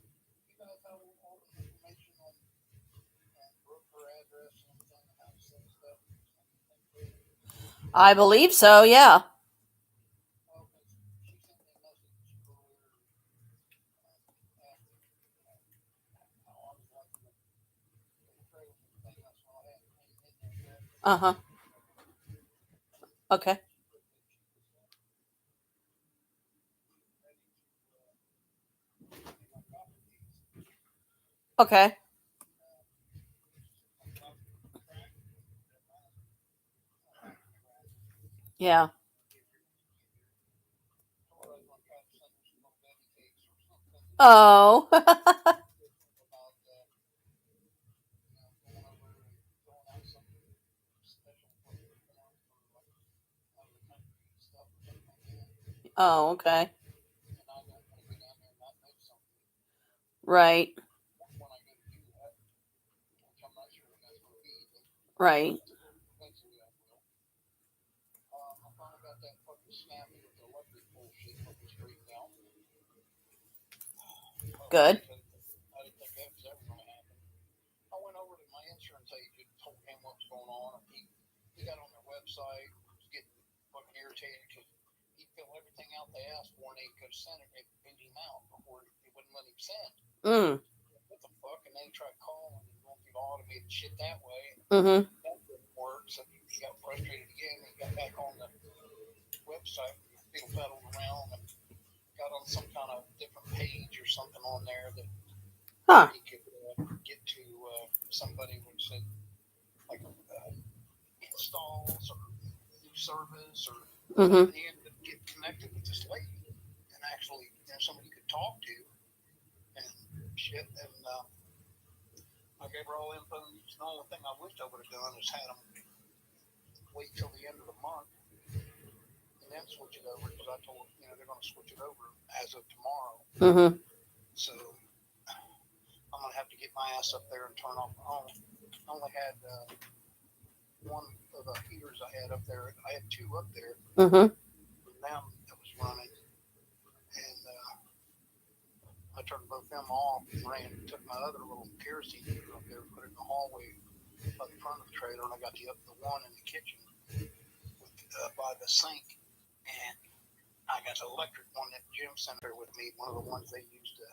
I believe so, yeah. Uh-huh. Okay. Okay. Yeah. Oh. Oh, okay. Right. Right. Good. Mm. Mm-hmm. some kind of different page or something on there that Huh. he could get to somebody would say like installs or new service or Mm-hmm. he had to get connected with this lady and actually somebody could talk to and shit and I gave her all info. The only thing I wished I would have done is had them wait till the end of the month and then switch it over because I told them, they're going to switch it over as of tomorrow. Mm-hmm. So I'm going to have to get my ass up there and turn off the home. I only had one of the heaters I had up there. I had two up there. Mm-hmm. From them that was running. And I turned both them off and took my other little kerosene heater up there, put it in the hallway by the front of the trailer, and I got the one in the kitchen by the sink. And I got the electric one that Jim sent there with me, one of the ones they used to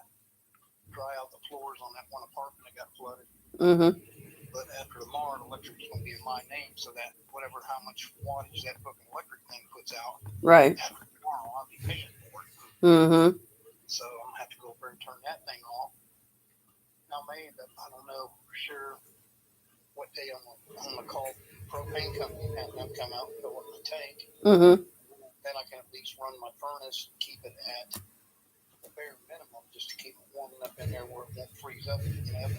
dry out the floors on that one apartment that got flooded. Mm-hmm. But after tomorrow, the electric's going to be in my name, so that how much wattage that fucking electric thing puts out, Right. after tomorrow, I'll be paying for it. Mm-hmm. So I'm going to have to go over and turn that thing off. Now, I don't know for sure what day I'm going to call propane company and have them come out and fill up the tank. Mm-hmm. Then I can at least run my furnace and keep it at the bare minimum just to keep it warm enough in there where it won't freeze up.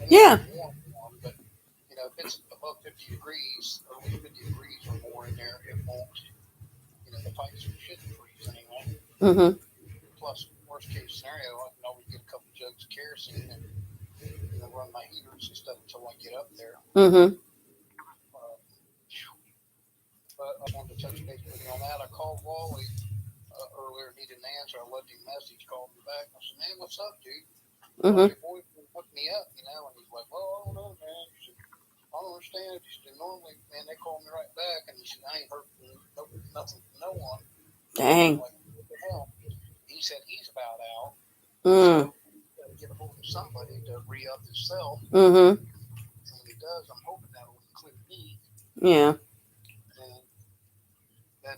Yeah. Warm, but if it's above 50 degrees or 50 degrees or more in there, it won't. The pipes shouldn't freeze anyway. Mm-hmm. Plus, worst case scenario, I can always get a couple jugs of kerosene and run my heaters and stuff until I get up there. Mm-hmm. But I wanted to touch base with you on that. I called Wally earlier and he didn't answer. I left him a message, called him back. I said, "Man, what's up, dude?" Mm-hmm. Your boyfriend hooked me up, and he's like, "Well, I don't know, man." He said, "I don't understand." He said, "Normally, man, they call me right back," and he said, "I ain't heard nothing from no one." Dang. Like, what the hell? He said he's about out. Mm. So got to get a hold of somebody to re-up himself. Mm-hmm. And when he does, I'm hoping that'll include me. Yeah. And then,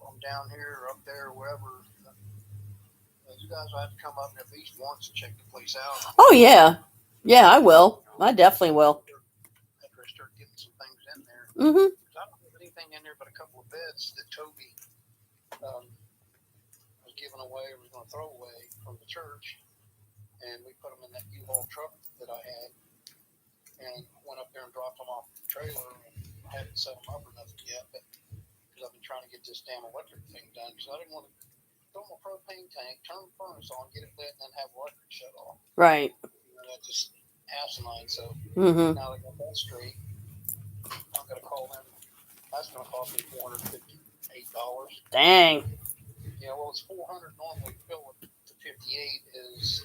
I'm down here or up there or wherever. You guys will have to come up at least once and check the place out. Oh, yeah. Yeah, I will. I definitely will. After I start getting some things in there. Mm-hmm. I don't have anything in there but a couple of beds that Toby was giving away or was going to throw away from the church. And we put them in that U-Haul truck that I had and went up there and dropped them off the trailer and I haven't set them up or nothing yet, but because I've been trying to get this damn electric thing done because I didn't want to throw my propane tank, turn the furnace on, get it lit, and then have electric shut off. Right. That's just asinine. So Mm-hmm. now that I got that straight, I'm going to call them. That's going to cost me $458. Dang. Well, it's $400 normally. Fill it to 58 is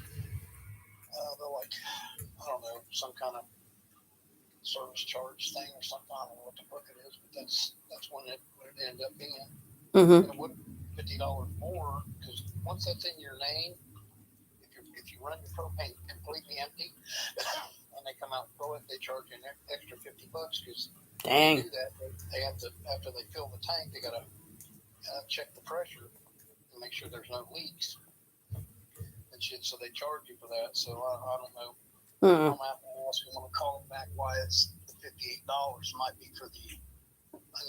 they're like, I don't know, some kind of service charge thing or something. I don't know what the fuck it is, but that's what it ended up being. Mm-hmm. It would $50 more because once that's in your name, if you run your propane completely empty and they come out and fill it, they charge you an extra $50 because Dang. to do that, they have to after they fill the tank, they gotta check the pressure and make sure there's no leaks and shit. So they charge you for that. So I don't know. Mm-hmm. I'm gonna have to ask. I'm gonna call them back why it's the $58 might be for the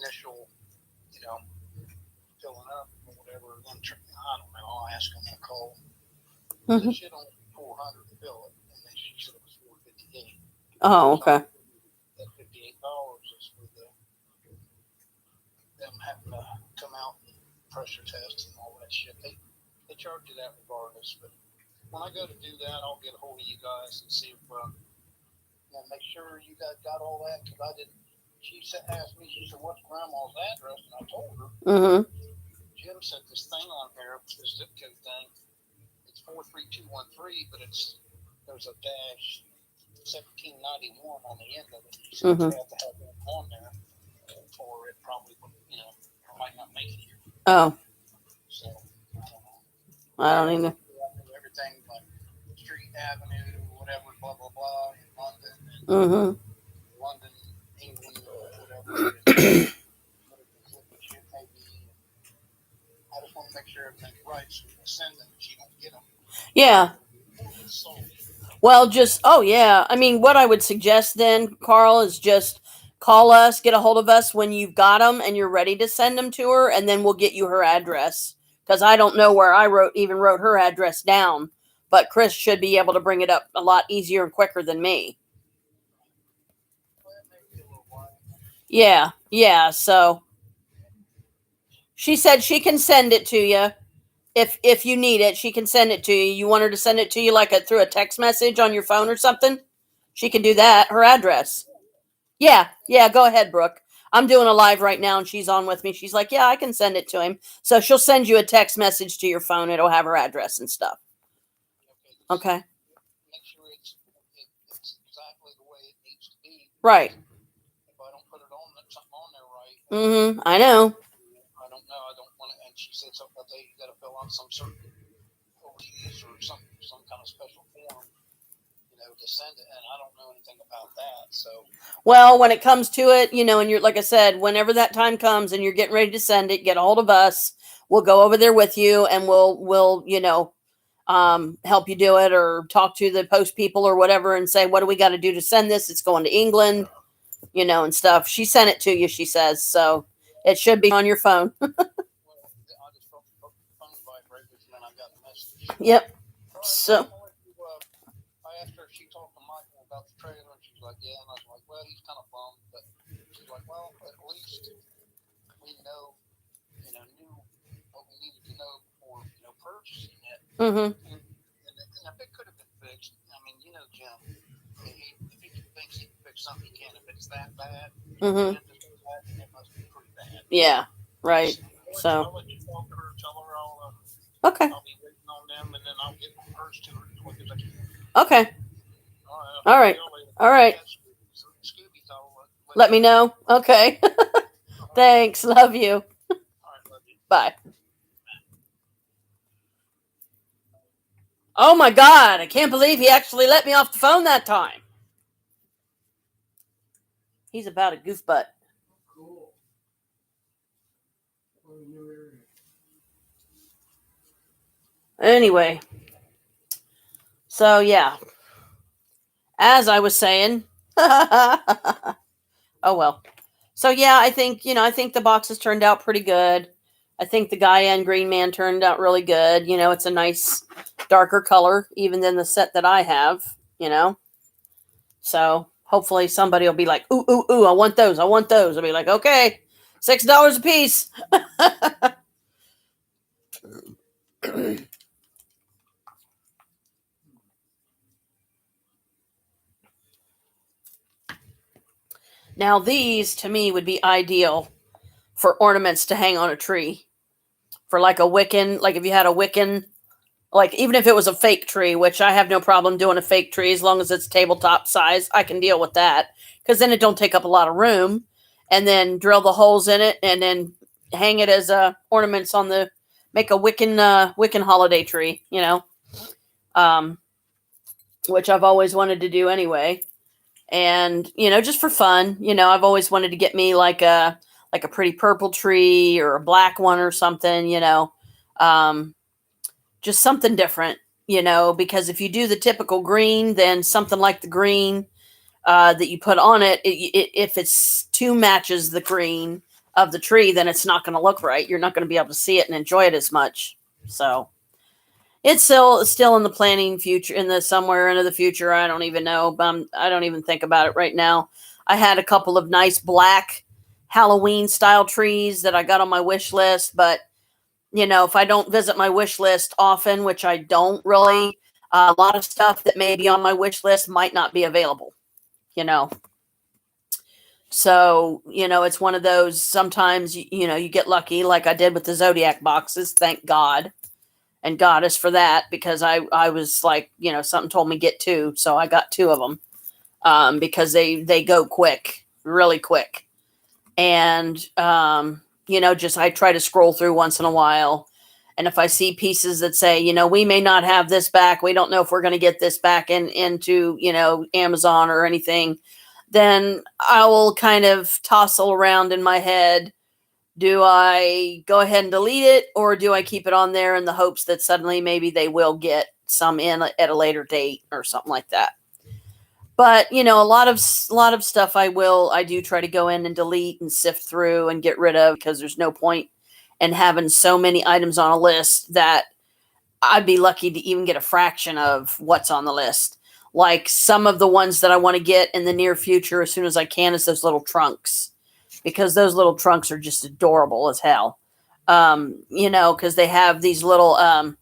initial, filling up or whatever. And then I don't know. I'll ask them to call. Mm-hmm. It should only be $400 to fill it, and she said it was $458. Oh, okay. That $58 is for them having to come out and pressure test and all that shit. They charge you that regardless. But when I go to do that, I'll get a hold of you guys and see if make sure you guys got all that because I didn't. She asked me. She said, "What's Grandma's address?" And I told her. Mm-hmm. Jim sent this thing on here, this zip code thing. It's 43213, but there's a dash 1791 on the end of it. He said you have to have that on there, or it probably would, or might not make it here. Oh. So I don't know. I don't either. Everything like Street Avenue, whatever, blah blah blah, in London, Mm-hmm. London, England, or whatever. Shit may be. I just want to to make sure everything's right, so we can send them, she don't get them. Yeah. It's sold. Well, oh yeah. I mean, what I would suggest then, Carl, is just call us, get a hold of us when you've got them and you're ready to send them to her, and then we'll get you her address. Because I don't know where I even wrote her address down, but Chris should be able to bring it up a lot easier and quicker than me. Well, it may be a little while. Yeah. So she said she can send it to you. If you need it, she can send it to you. You want her to send it to you like through a text message on your phone or something? She can do that. Her address. Yeah. Go ahead, Brooke. I'm doing a live right now and she's on with me. She's like, yeah, I can send it to him. So she'll send you a text message to your phone. It'll have her address and stuff. Okay. Make sure it's exactly the way it needs to be. Right. If I don't put it on something on there right. I know. I don't know. I don't want to. And she said something about you got to fill out some certain overuse or some kind of special form, to send it. And I don't know anything about that. So. Well, when it comes to it, and you're, like I said, whenever that time comes and you're getting ready to send it, get a hold of us. We'll go over there with you and we'll help you do it, or talk to the post people or whatever and say, what do we got to do to send this? It's going to England, and stuff. She sent it to you, she says. So it should be on your phone. Well, I just felt the phone vibrate and then I got the message. Yep. Right, So. I asked her if she talked to Michael about the trailer, and she's like, yeah. And I was like, well, he's kind of bummed, but she's like, well, at least we knew what we needed to know before, purchasing it. Mm-hmm. And if it could have been fixed, I mean, Jim, if he thinks he can fix something, he can. If it's that bad, Mm-hmm. it must be pretty bad. Yeah, right. So. I'll let you talk to her, tell her Okay. I'll be waiting on them, and then I'll get hers to her as quick as I can. Okay. All right. All right. Let me know. Okay. Thanks. Love you. All right, love you. Bye. Oh my God. I can't believe he actually let me off the phone that time. He's about a goofbutt. Cool. Anyway. So yeah. As I was saying. Oh well. So yeah, I think the boxes turned out pretty good. I think the Gaia and Green Man turned out really good. It's a nice darker color, even than the set that I have, So hopefully somebody will be like, ooh, I want those. I'll be like, okay, $6 a piece. Now these, to me, would be ideal for ornaments to hang on a tree. For like a Wiccan, like if you had a Wiccan, like even if it was a fake tree, which I have no problem doing a fake tree as long as it's tabletop size, I can deal with that. Because then it don't take up a lot of room. And then drill the holes in it and then hang it as ornaments on make a Wiccan holiday tree, which I've always wanted to do anyway. And, just for fun, I've always wanted to get me like a pretty purple tree or a black one or something, just something different, because if you do the typical green, then something like the green that you put on it, if it's too matches the green of the tree, then it's not going to look right. You're not going to be able to see it and enjoy it as much. So it's still in the planning future, somewhere into the future. I don't even know. But I don't even think about it right now. I had a couple of nice black Halloween style trees that I got on my wish list, but if I don't visit my wish list often, which I don't really, a lot of stuff that may be on my wish list might not be available, So, it's one of those, sometimes, you get lucky like I did with the Zodiac boxes. Thank God and Goddess for that, because I was like, something told me get 2. So I got 2 of them because they go quick, really quick. And, just I try to scroll through once in a while. And if I see pieces that say, we may not have this back, we don't know if we're going to get this back into, Amazon or anything, then I will kind of tossle around in my head Do I go ahead and delete it, or do I keep it on there in the hopes that suddenly maybe they will get some in at a later date or something like that? But a lot of stuff I do try to go in and delete and sift through and get rid of, because there's no point in having so many items on a list that I'd be lucky to even get a fraction of what's on the list. Like some of the ones that I want to get in the near future as soon as I can is those little trunks, because those little trunks are just adorable as hell. Because they have these little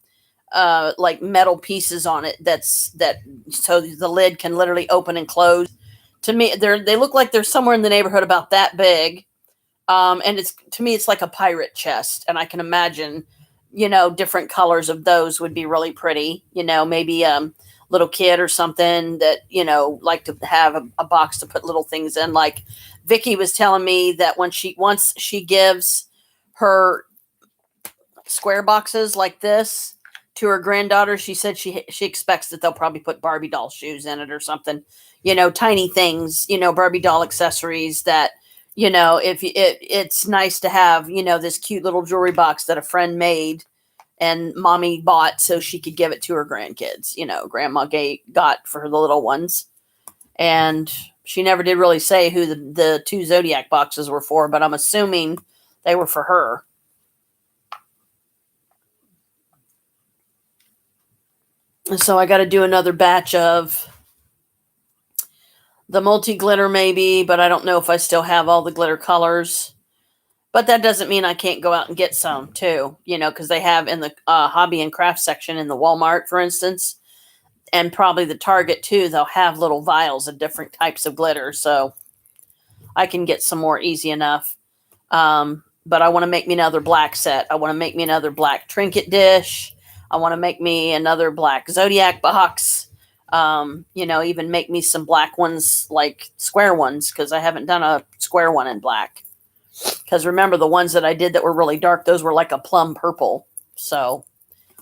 like metal pieces on it so the lid can literally open and close. To me, they look like they're somewhere in the neighborhood about that big. And to me it's like a pirate chest, and I can imagine different colors of those would be really pretty. Maybe little kid or something that like to have a box to put little things in. Like Vicky was telling me that once she gives her square boxes like this to her granddaughter, she said she expects that they'll probably put Barbie doll shoes in it or something, tiny things, Barbie doll accessories that, if it's nice to have, this cute little jewelry box that a friend made and mommy bought so she could give it to her grandkids, grandma got for the little ones. And she never did really say who the 2 Zodiac boxes were for, but I'm assuming they were for her. So I got to do another batch of the multi-glitter maybe, but I don't know if I still have all the glitter colors. But that doesn't mean I can't go out and get some too, because they have in the hobby and craft section in the Walmart, for instance, and probably the Target too, they'll have little vials of different types of glitter. So I can get some more easy enough. But I want to make me another black set. I want to make me another black trinket dish. I want to make me another black Zodiac box. Even make me some black ones, like square ones, because I haven't done a square one in black. Because remember, the ones that I did that were really dark, those were like a plum purple. So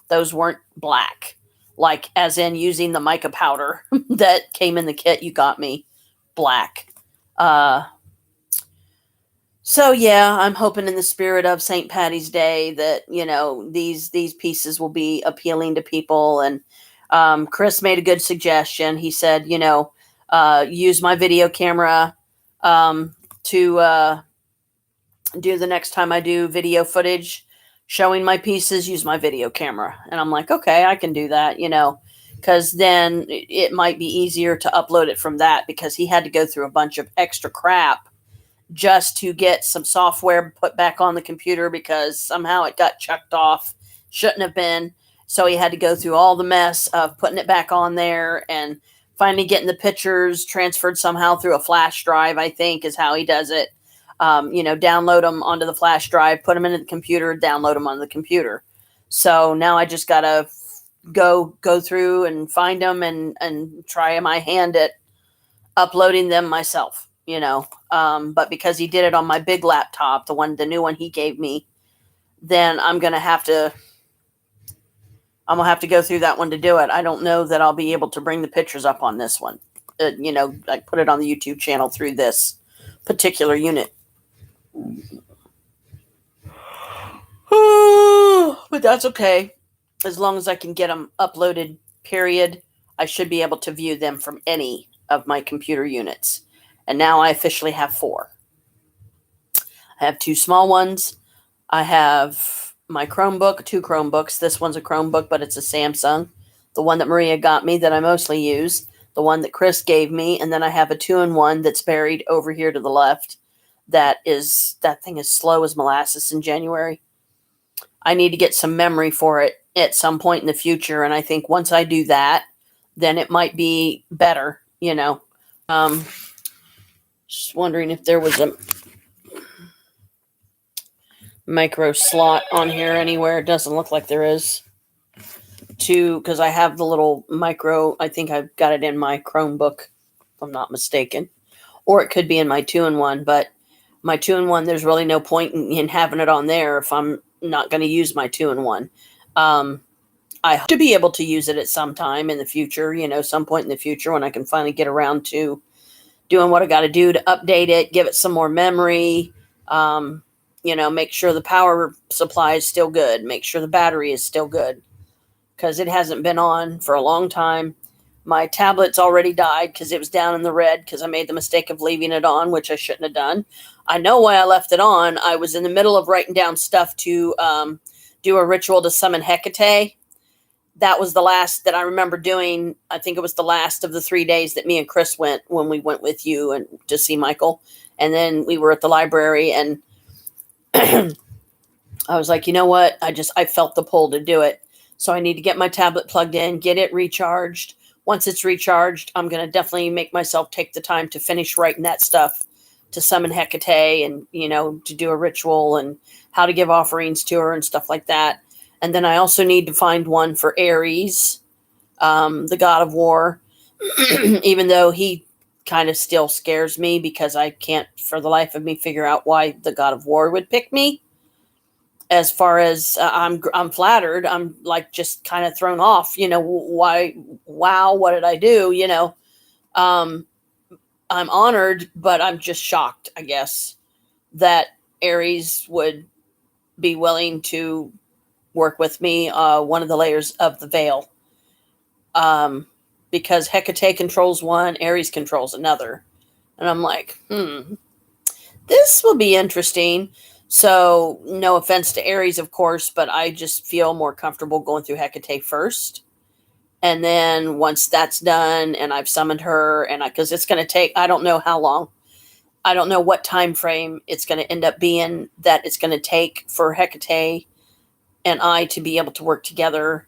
those weren't black. Like, as in using the mica powder that came in the kit you got me, black. So yeah, I'm hoping in the spirit of St. Patty's Day that, these pieces will be appealing to people. And Chris made a good suggestion. He said, use my video camera to do the next time I do video footage showing my pieces, use my video camera. And I'm like, okay, I can do that, because then it might be easier to upload it from that, because he had to go through a bunch of extra crap just to get some software put back on the computer, because somehow it got chucked off. Shouldn't have been. So he had to go through all the mess of putting it back on there and finally getting the pictures transferred somehow through a flash drive, I think is how he does it. Download them onto the flash drive, put them into the computer, download them on the computer. So now I just got to go through and find them and try my hand at uploading them myself, but because he did it on my big laptop, the new one he gave me, then I'm going to have to go through that one to do it. I don't know that I'll be able to bring the pictures up on this one. I put it on the YouTube channel through this particular unit. But that's okay. As long as I can get them uploaded, period, I should be able to view them from any of my computer units. And now I officially have 4. I have 2 small ones. I have my Chromebook, 2 Chromebooks. This one's a Chromebook, but it's a Samsung. The one that Maria got me that I mostly use. The one that Chris gave me. And then I have a 2-in-1 that's buried over here to the left. That thing is slow as molasses in January. I need to get some memory for it at some point in the future. And I think once I do that, then it might be better, Just wondering if there was a micro slot on here anywhere. It doesn't look like there is. Because I have the little micro, I think I've got it in my Chromebook, if I'm not mistaken. Or it could be in my 2-in-1, but my 2-in-1, there's really no point in having it on there if I'm not going to use my 2-in-1. I hope to be able to use it at some time in the future, some point in the future when I can finally get around to doing what I got to do to update it, give it some more memory, make sure the power supply is still good, make sure the battery is still good, because it hasn't been on for a long time. My tablet's already died because it was down in the red because I made the mistake of leaving it on, which I shouldn't have done. I know why I left it on. I was in the middle of writing down stuff to do a ritual to summon Hecate. That was the last that I remember doing. I think it was the last of the 3 days that me and Chris went, when we went with you and to see Michael. And then we were at the library, and I was like, you know what? I felt the pull to do it. So I need to get my tablet plugged in, get it recharged. Once it's recharged, I'm going to definitely make myself take the time to finish writing that stuff to summon Hecate, and, to do a ritual and how to give offerings to her and stuff like that. And then I also need to find one for Ares, the god of war, even though he kind of still scares me because I can't for the life of me figure out why the god of war would pick me. As far as I'm flattered, I'm like just kind of thrown off, why, wow, what did I do? I'm honored, but I'm just shocked, I guess, that Ares would be willing to work with me, one of the layers of the veil. Because Hecate controls one, Ares controls another. And I'm like, this will be interesting. So, no offense to Ares, of course, but I just feel more comfortable going through Hecate first. And then once that's done and I've summoned her, and because it's going to take, I don't know how long. I don't know what time frame it's going to end up being that it's going to take for Hecate and I to be able to work together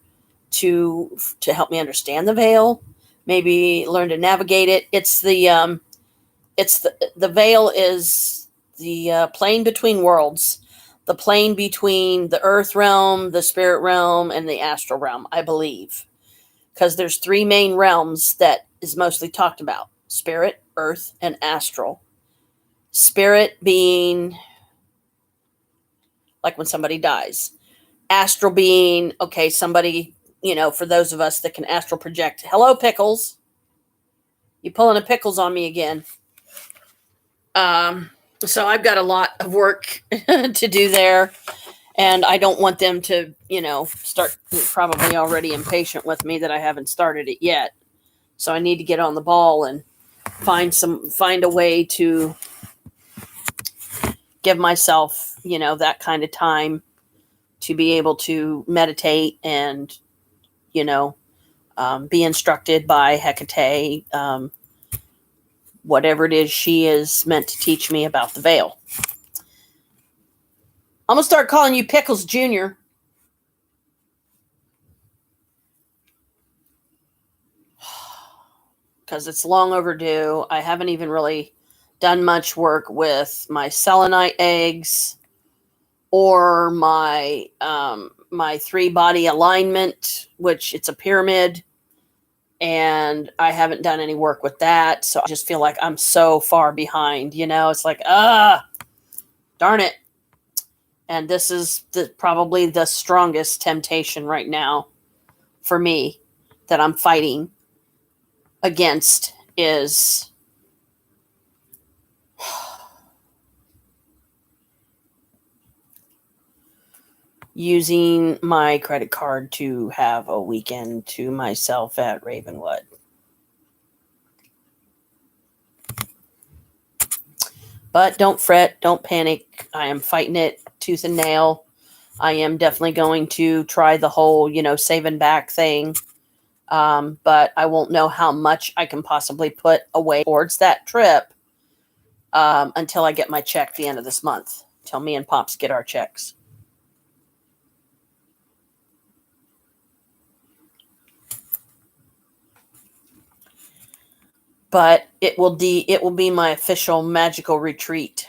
to help me understand the veil, maybe learn to navigate it. It's the veil is the plane between worlds, the plane between the earth realm, the spirit realm, and the astral realm, I believe. Because there's 3 main realms that is mostly talked about: spirit, earth, and astral. Spirit being like when somebody dies. Astral being, okay, somebody, for those of us that can astral project. Hello, Pickles. You pulling a Pickles on me again. So I've got a lot of work to do there, and I don't want them to, start probably already impatient with me that I haven't started it yet. So I need to get on the ball and find a way to give myself, that kind of time to be able to meditate and, be instructed by Hecate, whatever it is she is meant to teach me about the veil. I'm going to start calling you Pickles Jr. Because it's long overdue. I haven't even really done much work with my selenite eggs or my 3-body alignment, which it's a pyramid. And I haven't done any work with that. So I just feel like I'm so far behind, it's like, darn it. And this is probably the strongest temptation right now for me that I'm fighting against is using my credit card to have a weekend to myself at Ravenwood. But don't fret, don't panic. I am fighting it tooth and nail. I am definitely going to try the whole, saving back thing. But I won't know how much I can possibly put away towards that trip until I get my check the end of this month. Till me and Pops get our checks. But it will be my official magical retreat,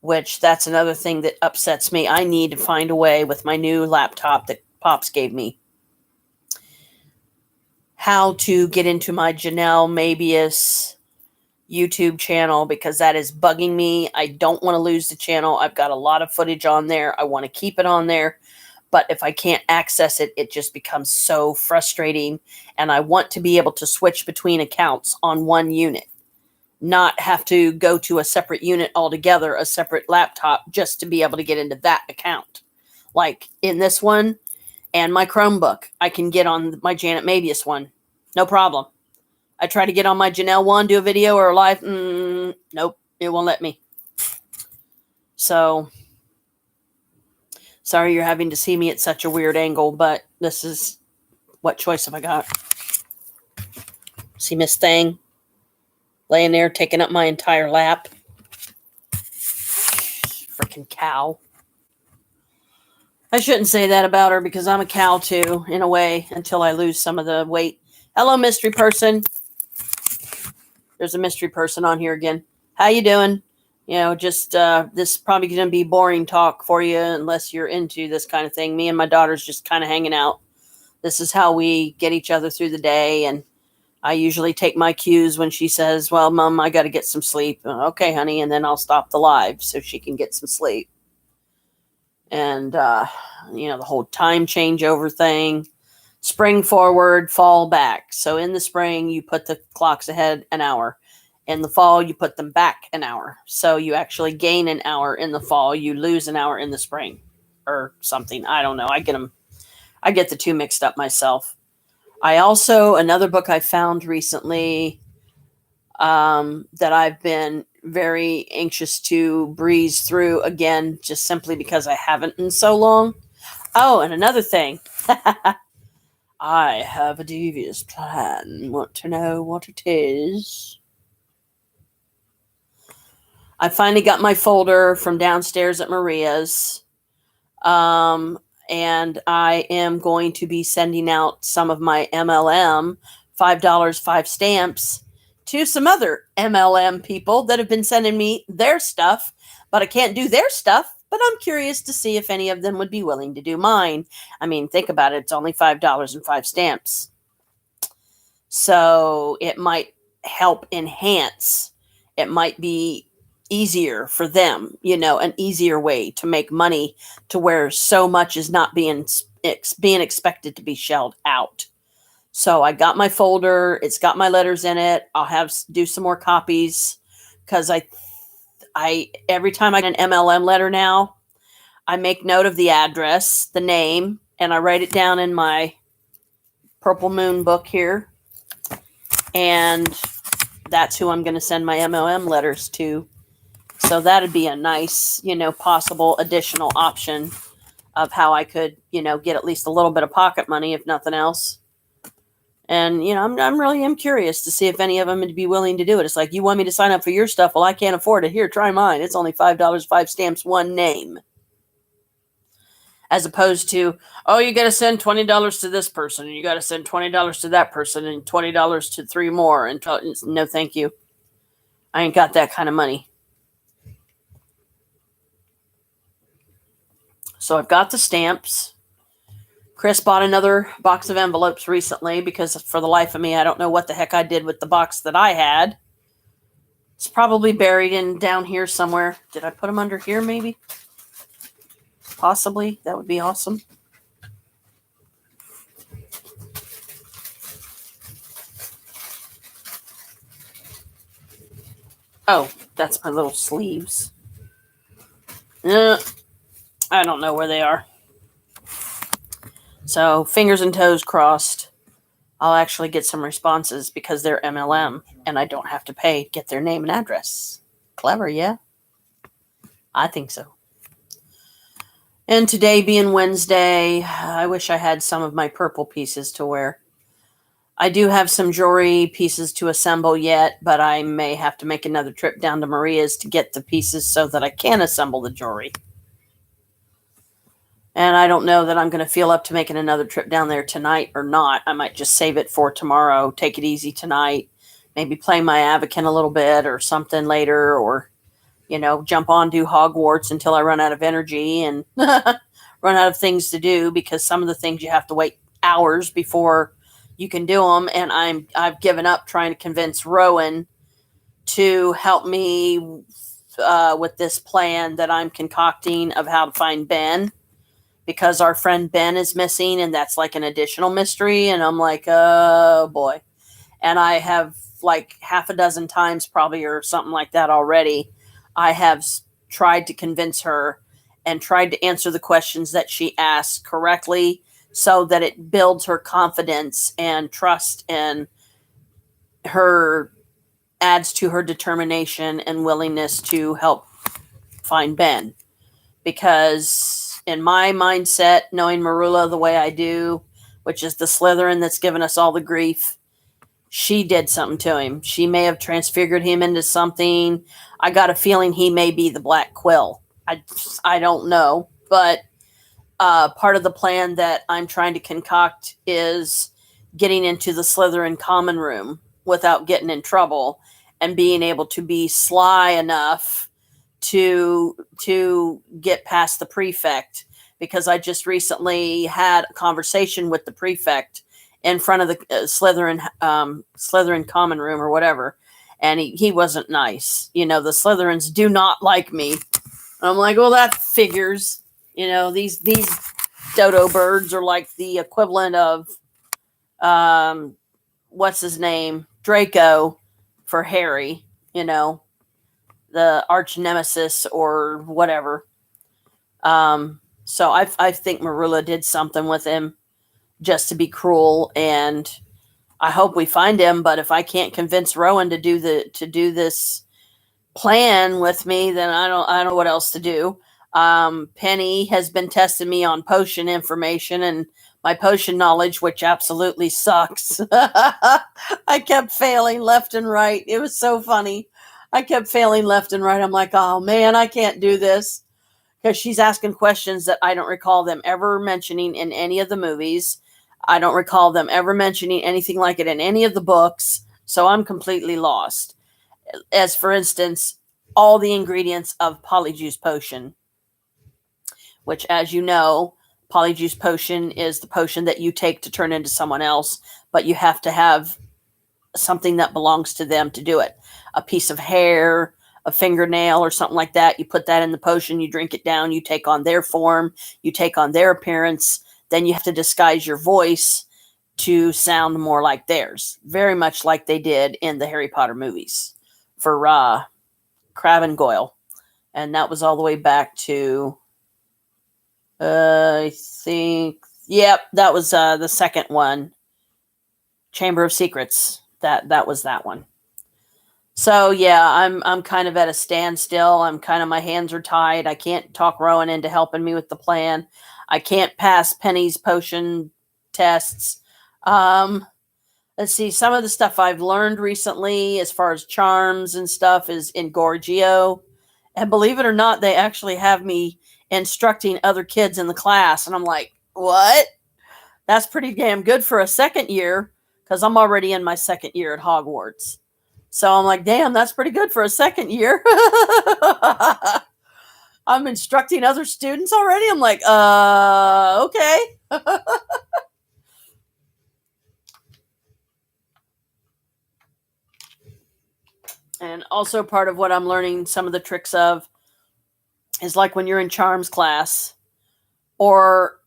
which that's another thing that upsets me. I need to find a way with my new laptop that Pops gave me how to get into my Janell Mabeus YouTube channel, because that is bugging me. I don't want to lose the channel. I've got a lot of footage on there. I want to keep it on there. But if I can't access it, it just becomes so frustrating. And I want to be able to switch between accounts on one unit. not have to go to a separate unit altogether, a separate laptop, just to be able to get into that account. Like in this one and my Chromebook, I can get on my Janell Mabeus one. No problem. I try to get on my Janell one, do a video or a live. Nope, it won't let me. So, sorry you're having to see me at such a weird angle, but this is, what choice have I got? See Miss Thing laying there taking up my entire lap. Freaking cow. I shouldn't say that about her because I'm a cow too, in a way, until I lose some of the weight. Hello, mystery person. There's a mystery person on here again. How you doing? You know, just this is probably going to be boring talk for you unless you're into this kind of thing. Me and my daughter's just kind of hanging out. This is how we get each other through the day, and I usually take my cues when she says, well, Mom, I got to get some sleep. Okay, honey, and then I'll stop the live so she can get some sleep. And, you know, the whole time changeover thing. Spring forward, fall back. So in the spring, you put the clocks ahead an hour. In the fall, you put them back an hour. So you actually gain an hour in the fall. You lose an hour in the spring or something. I don't know. I get the two mixed up myself. I also, another book I found recently that I've been very anxious to breeze through again, just simply because I haven't in so long. Oh, and another thing. I have a devious plan. Want to know what it is? I finally got my folder from downstairs at Maria's. And I am going to be sending out some of my MLM, $5, 5 stamps, to some other MLM people that have been sending me their stuff, but I can't do their stuff. But I'm curious to see if any of them would be willing to do mine. I mean, think about it. It's only $5 and 5 stamps. So it might help enhance. It might be easier for them, you know, an easier way to make money to where so much is not being expected to be shelled out. So I got my folder. It's got my letters in it. I'll do some more copies because I every time I get an MLM letter now, I make note of the address, the name, and I write it down in my Purple Moon book here. And that's who I'm going to send my MLM letters to. So that'd be a nice, you know, possible additional option of how I could, you know, get at least a little bit of pocket money, if nothing else. And, you know, I'm really curious to see if any of them would be willing to do it. It's like, you want me to sign up for your stuff? Well, I can't afford it. Here, try mine. It's only $5, 5 stamps, one name. As opposed to, oh, you got to send $20 to this person, and you got to send $20 to that person, and $20 to 3 more. And no, thank you. I ain't got that kind of money. So I've got the stamps. Chris bought another box of envelopes recently because for the life of me, I don't know what the heck I did with the box that I had. It's probably buried down here somewhere. Did I put them under here maybe? Possibly. That would be awesome. Oh, that's my little sleeves. I don't know where they are. So, fingers and toes crossed. I'll actually get some responses because they're MLM and I don't have to pay to get their name and address. Clever, yeah? I think so. And today being Wednesday, I wish I had some of my purple pieces to wear. I do have some jewelry pieces to assemble yet, but I may have to make another trip down to Maria's to get the pieces so that I can assemble the jewelry. And I don't know that I'm going to feel up to making another trip down there tonight or not. I might just save it for tomorrow, take it easy tonight, maybe play my Avakin a little bit or something later, or, you know, jump on, do Hogwarts until I run out of energy and run out of things to do, because some of the things you have to wait hours before you can do them. And I've given up trying to convince Rowan to help me with this plan that I'm concocting of how to find Ben, because our friend Ben is missing, and that's like an additional mystery. And I'm like, oh boy. And I have like half a dozen times probably or something like that already, I have tried to convince her and tried to answer the questions that she asks correctly so that it builds her confidence and trust, and her adds to her determination and willingness to help find Ben. Because in my mindset, knowing Marula the way I do, which is the Slytherin that's given us all the grief, she did something to him. She may have transfigured him into something. I got a feeling he may be the Black Quill. I don't know. But part of the plan that I'm trying to concoct is getting into the Slytherin common room without getting in trouble and being able to be sly enough to get past the prefect, because I just recently had a conversation with the prefect in front of the Slytherin common room or whatever, and he wasn't nice. The Slytherins do not like me. I'm like, well, that figures. These dodo birds are like the equivalent of what's his name, Draco, for Harry. The arch nemesis or whatever. So I think Marula did something with him just to be cruel, and I hope we find him. But if I can't convince Rowan to do this plan with me, then I don't know what else to do. Penny has been testing me on potion information and my potion knowledge, which absolutely sucks. I kept failing left and right. It was so funny. I kept failing left and right. I'm like, oh man, I can't do this. Because she's asking questions that I don't recall them ever mentioning in any of the movies. I don't recall them ever mentioning anything like it in any of the books. So I'm completely lost. As for instance, all the ingredients of Polyjuice Potion, which, as you know, Polyjuice Potion is the potion that you take to turn into someone else, but you have to have something that belongs to them to do it. A piece of hair, a fingernail, or something like that. You put that in the potion, you drink it down, you take on their form, you take on their appearance, then you have to disguise your voice to sound more like theirs. Very much like they did in the Harry Potter movies for Crabbe and Goyle. And that was all the way back to, I think, yep, that was the second one. Chamber of Secrets. That was that one. So yeah, I'm kind of at a standstill. My hands are tied. I can't talk Rowan into helping me with the plan. I can't pass Penny's potion tests. Let's see, some of the stuff I've learned recently as far as charms and stuff is in Gorgio. And believe it or not, they actually have me instructing other kids in the class. And I'm like, what? That's pretty damn good for a second year, because I'm already in my second year at Hogwarts. So I'm like, damn, that's pretty good for a second year. I'm instructing other students already. I'm like, okay. And also part of what I'm learning some of the tricks of is like when you're in charms class or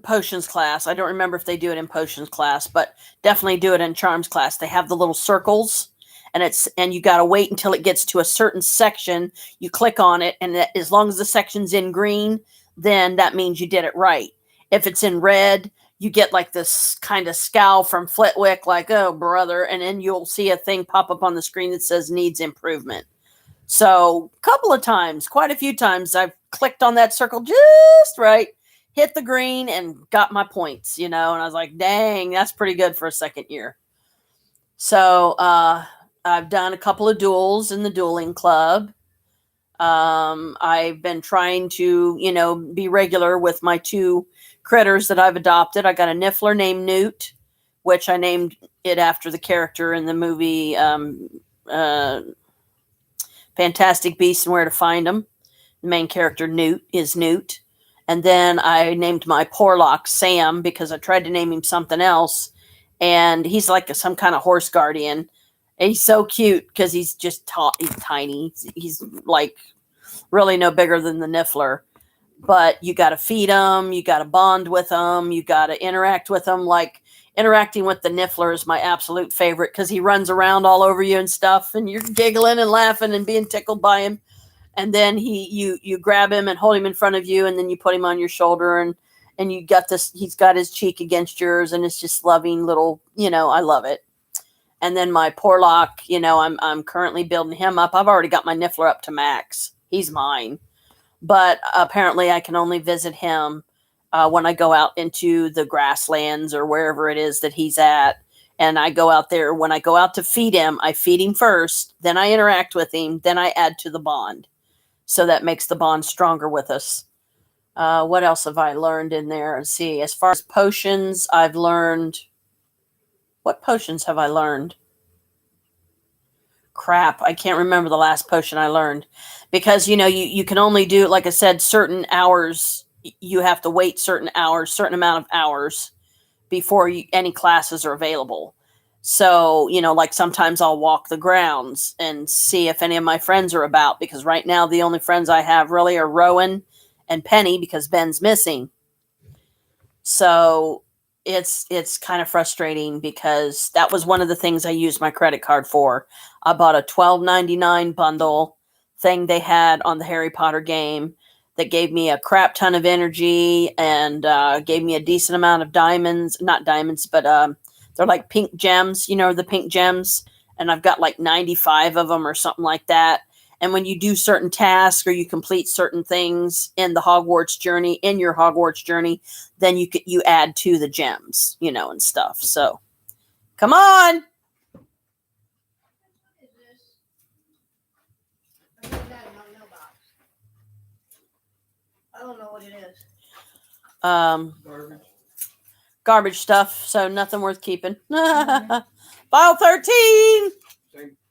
potions class. I don't remember if they do it in potions class, but definitely do it in charms class. They have the little circles, and you got to wait until it gets to a certain section. You click on it, and as long as the section's in green, then that means you did it right. If it's in red, you get like this kind of scowl from Flitwick, like, oh, brother, and then you'll see a thing pop up on the screen that says needs improvement. So a couple of times, quite a few times, I've clicked on that circle just right, hit the green, and got my points, and I was like, dang, that's pretty good for a second year. So I've done a couple of duels in the dueling club. I've been trying to, be regular with my two critters that I've adopted. I got a Niffler named Newt, which I named it after the character in the movie Fantastic Beasts and Where to Find Them. The main character, Newt, is Newt. And then I named my Porlock Sam, because I tried to name him something else. And he's like some kind of horse guardian. And he's so cute because he's just he's tiny. He's like really no bigger than the Niffler. But you got to feed him. You got to bond with him. You got to interact with him like interacting with the Niffler is my absolute favorite because he runs around all over you and stuff, and you're giggling and laughing and being tickled by him. And then you grab him and hold him in front of you, and then you put him on your shoulder, and you got this. He's got his cheek against yours, and it's just loving little. I love it. And then my Porlock, I'm currently building him up. I've already got my Niffler up to max. He's mine, but apparently I can only visit him when I go out into the grasslands or wherever it is that he's at. And I go out there. When I go out to feed him, I feed him first. Then I interact with him. Then I add to the bond. So that makes the bond stronger with us. What else have I learned in there? Let's see. As far as potions, I've learned... What potions have I learned? Crap. I can't remember the last potion I learned. Because, you can only do, like I said, certain hours. You have to wait certain amount of hours before any classes are available. So, like sometimes I'll walk the grounds and see if any of my friends are about, because right now the only friends I have really are Rowan and Penny because Ben's missing. So it's kind of frustrating because that was one of the things I used my credit card for. I bought a $12.99 bundle thing they had on the Harry Potter game that gave me a crap ton of energy and gave me a decent amount of diamonds. Not diamonds, but they're like pink gems, the pink gems. And I've got like 95 of them or something like that. And when you do certain tasks or you complete certain things in your Hogwarts journey, then you add to the gems, and stuff. So, come on. I don't know what it is. Garbage stuff. So nothing worth keeping. File 13.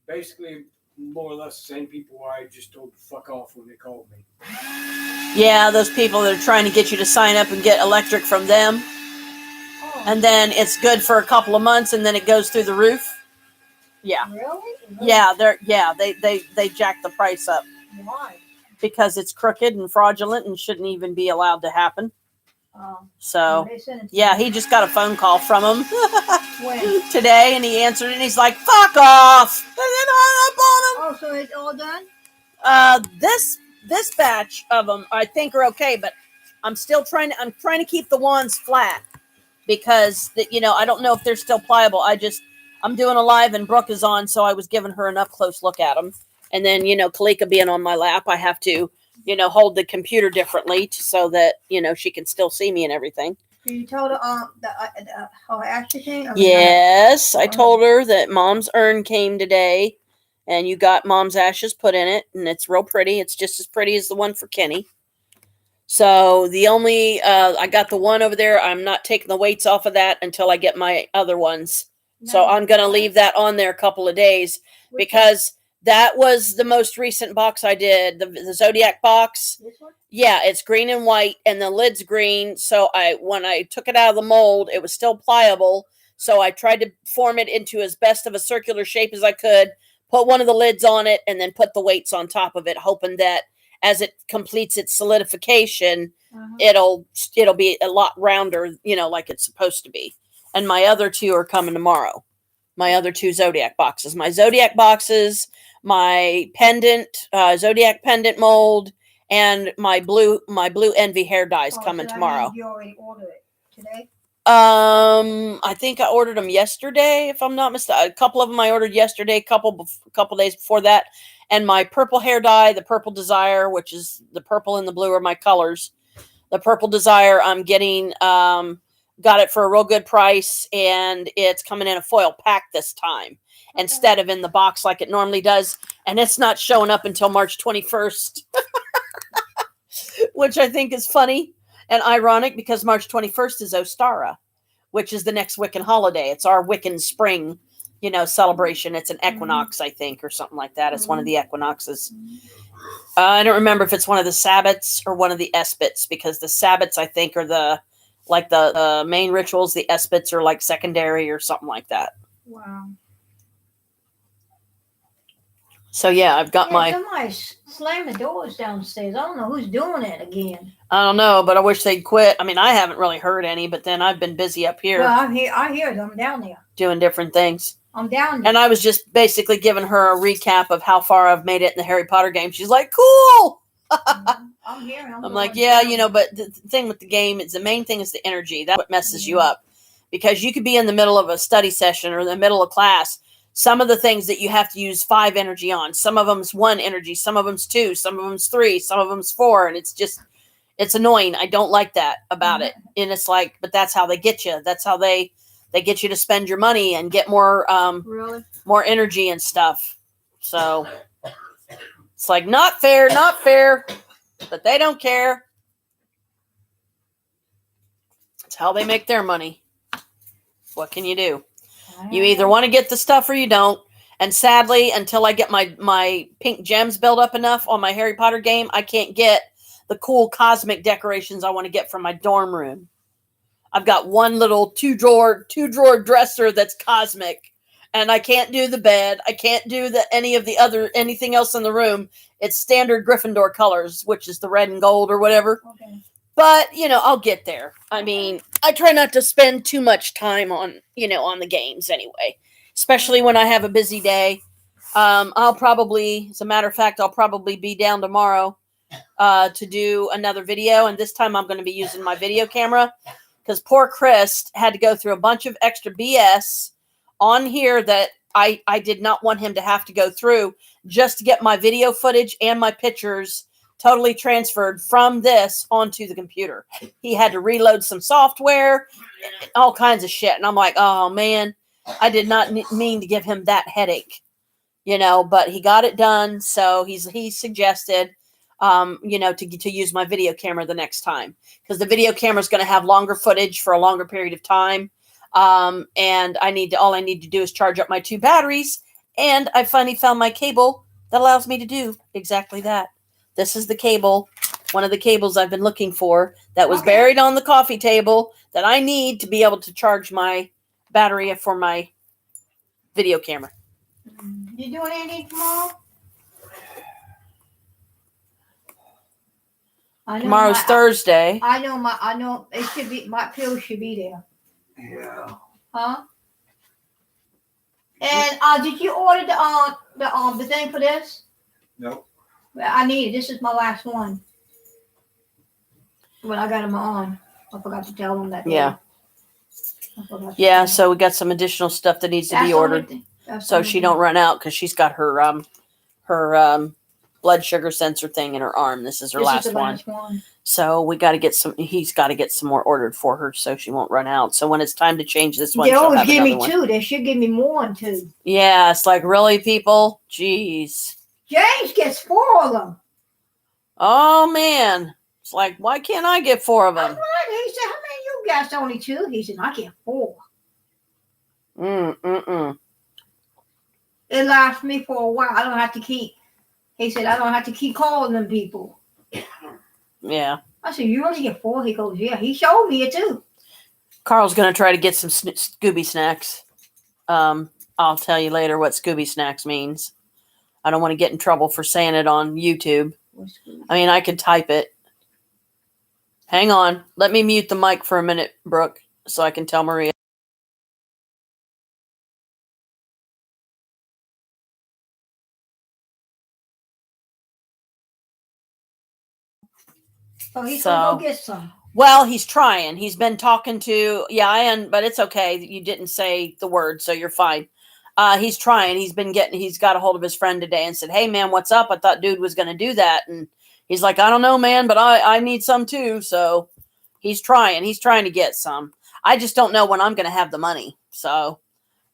Basically, more or less the same people I just told to fuck off when they called me. Yeah, those people that are trying to get you to sign up and get electric from them. Oh. And then it's good for a couple of months and then it goes through the roof. Yeah. Really? Yeah, they jack the price up. Why? Because it's crooked and fraudulent and shouldn't even be allowed to happen. So, yeah, he just got a phone call from him today, and he answered it, and he's like, "Fuck off!" And then hung up on him. Oh, so it's all done? This batch of them I think are okay, but I'm trying to keep the wands flat because I don't know if they're still pliable. I'm doing a live and Brooke is on, so I was giving her an up close look at them, and then Kalika being on my lap, I have to. Hold the computer differently so that, she can still see me and everything. Did you tell her how Ashley came? Yes, I told her that Mom's urn came today and you got Mom's ashes put in it and it's real pretty. It's just as pretty as the one for Kenny. So the only, I got the one over there. I'm not taking the weights off of that until I get my other ones. No. So I'm going to leave that on there a couple of days because that was the most recent box I did, the Zodiac box. This one? Yeah, it's green and white, and the lid's green. So when I took it out of the mold, it was still pliable. So I tried to form it into as best of a circular shape as I could, put one of the lids on it, and then put the weights on top of it, hoping that as it completes its solidification, it'll be a lot rounder, like it's supposed to be. And my other two are coming tomorrow. My other two Zodiac boxes. My Zodiac boxes, my pendant, Zodiac pendant mold, and my blue Envy hair dye is coming tomorrow. You already ordered it today? I think I ordered them yesterday, if I'm not mistaken. A couple of them I ordered yesterday, a couple days before that. And my purple hair dye, the Purple Desire, which is the purple and the blue are my colors. The Purple Desire, I'm getting, got it for a real good price, and it's coming in a foil pack this time instead of in the box like it normally does. And it's not showing up until March 21st, which I think is funny and ironic because March 21st is Ostara, which is the next Wiccan holiday. It's our Wiccan spring, celebration. It's an equinox, I think, or something like that. It's one of the equinoxes. I don't remember if it's one of the Sabbats or one of the Esbats, because the Sabbats, I think, are the main rituals. The Esbats are like secondary or something like that. Wow. So yeah, I've got my. Somebody slammed the doors downstairs. I don't know who's doing it again. I don't know, but I wish they'd quit. I mean, I haven't really heard any, but then I've been busy up here Well, I hear it. I'm down there. doing different things. I'm down there. And I was just basically giving her a recap of how far I've made it in the Harry Potter game. She's like, cool. I'm here. I'm like, yeah, but the thing with the game is the main thing is the energy. That's what messes you up. Because you could be in the middle of a study session or in the middle of class. Some of the things that you have to use 5 energy on. Some of them's 1 energy. Some of them's 2. Some of them's 3. Some of them's 4. And it's annoying. I don't like that about it. And it's like, but that's how they get you. That's how they get you to spend your money and get more more energy and stuff. So it's like, not fair, but they don't care. It's how they make their money. What can you do? You either want to get the stuff or you don't. And sadly, until I get my pink gems built up enough on my Harry Potter game, I can't get the cool cosmic decorations I want to get from my dorm room. I've got one little two drawer dresser that's cosmic, and I can't do the bed. I can't do anything else in the room. It's standard Gryffindor colors, which is the red and gold or whatever. Okay. But, I'll get there. I mean, I try not to spend too much time on the games anyway, especially when I have a busy day. I'll probably, as a matter of fact, I'll probably be down tomorrow to do another video. And this time I'm going to be using my video camera because poor Chris had to go through a bunch of extra BS on here that I did not want him to have to go through just to get my video footage and my pictures totally transferred from this onto the computer. He had to reload some software, all kinds of shit. And I'm like, oh man, I did not mean to give him that headache, but he got it done. So he suggested, to use my video camera the next time because the video camera is going to have longer footage for a longer period of time. And all I need to do is charge up my 2 batteries. And I finally found my cable that allows me to do exactly that. This is the cable, one of the cables I've been looking for that was buried on the coffee table that I need to be able to charge my battery for my video camera. You doing anything tomorrow? Tomorrow's Thursday. I know it should be, my pills should be there. Yeah. Huh? And did you order the thing for this? Nope. I need it. This is my last one. When I got them on, I forgot to tell them that. Yeah. Yeah. So we got some additional stuff that needs to be ordered, so she don't run out because she's got her blood sugar sensor thing in her arm. This is her last one. So we got to get some. He's got to get some more ordered for her so she won't run out. So when it's time to change this one, they always give me one. 2. They should give me more than 2. Yeah, it's like, really, people. Jeez. James gets 4 of them. Oh man, it's like, why can't I get 4 of them? He said, "How many you got? Only 2." He said, "I get 4." It lasts me for a while. I don't have to keep. He said, "I don't have to keep calling them people." Yeah. I said, "You only get 4?" He goes, "Yeah." He showed me it too. Carl's gonna try to get some Scooby snacks. I'll tell you later what Scooby snacks means. I don't want to get in trouble for saying it on YouTube. I mean, I could type it. Hang on. Let me mute the mic for a minute, Brooke, so I can tell Maria. So he's gonna go get some. Well, he's trying. He's been talking to, but it's okay. You didn't say the word, so you're fine. He's trying. He's got a hold of his friend today and said, "Hey man, what's up? I thought dude was going to do that." And he's like, "I don't know, man, but I need some too." So he's trying to get some. I just don't know when I'm going to have the money. So,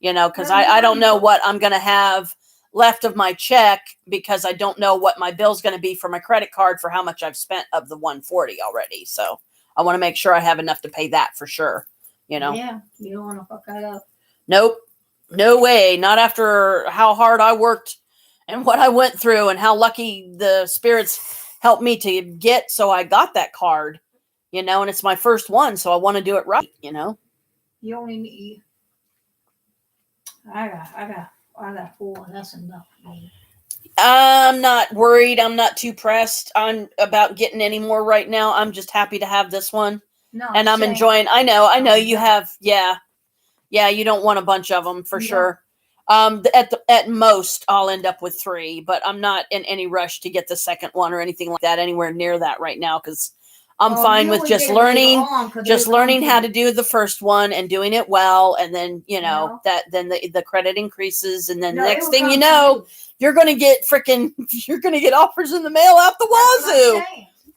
cause I don't know what I'm going to have left of my check because I don't know what my bill's going to be for my credit card for how much I've spent of the 140 already. So I want to make sure I have enough to pay that for sure. Yeah. You don't want to fuck that up. Nope. No way. Not after how hard I worked and what I went through and how lucky the spirits helped me to get. So I got that card, and it's my first one. So I want to do it right, You only need. I got 4. That's enough. I'm not worried. I'm not too pressed on about getting any more right now. I'm just happy to have this one. No, And I'm saying, enjoying. I know Oh, you yeah. have. Yeah, you don't want a bunch of them for You sure. At most, I'll end up with 3, but I'm not in any rush to get the second one or anything like that anywhere near that right now because I'm Well, fine you with would just get it later learning, on, 'cause just they'll come learning to how you. to do the first one and doing it well, and then Yeah. then the credit increases, and then No, the it next will thing you come to know, you're gonna get you're gonna get offers in the mail out the That's what I'm wazoo.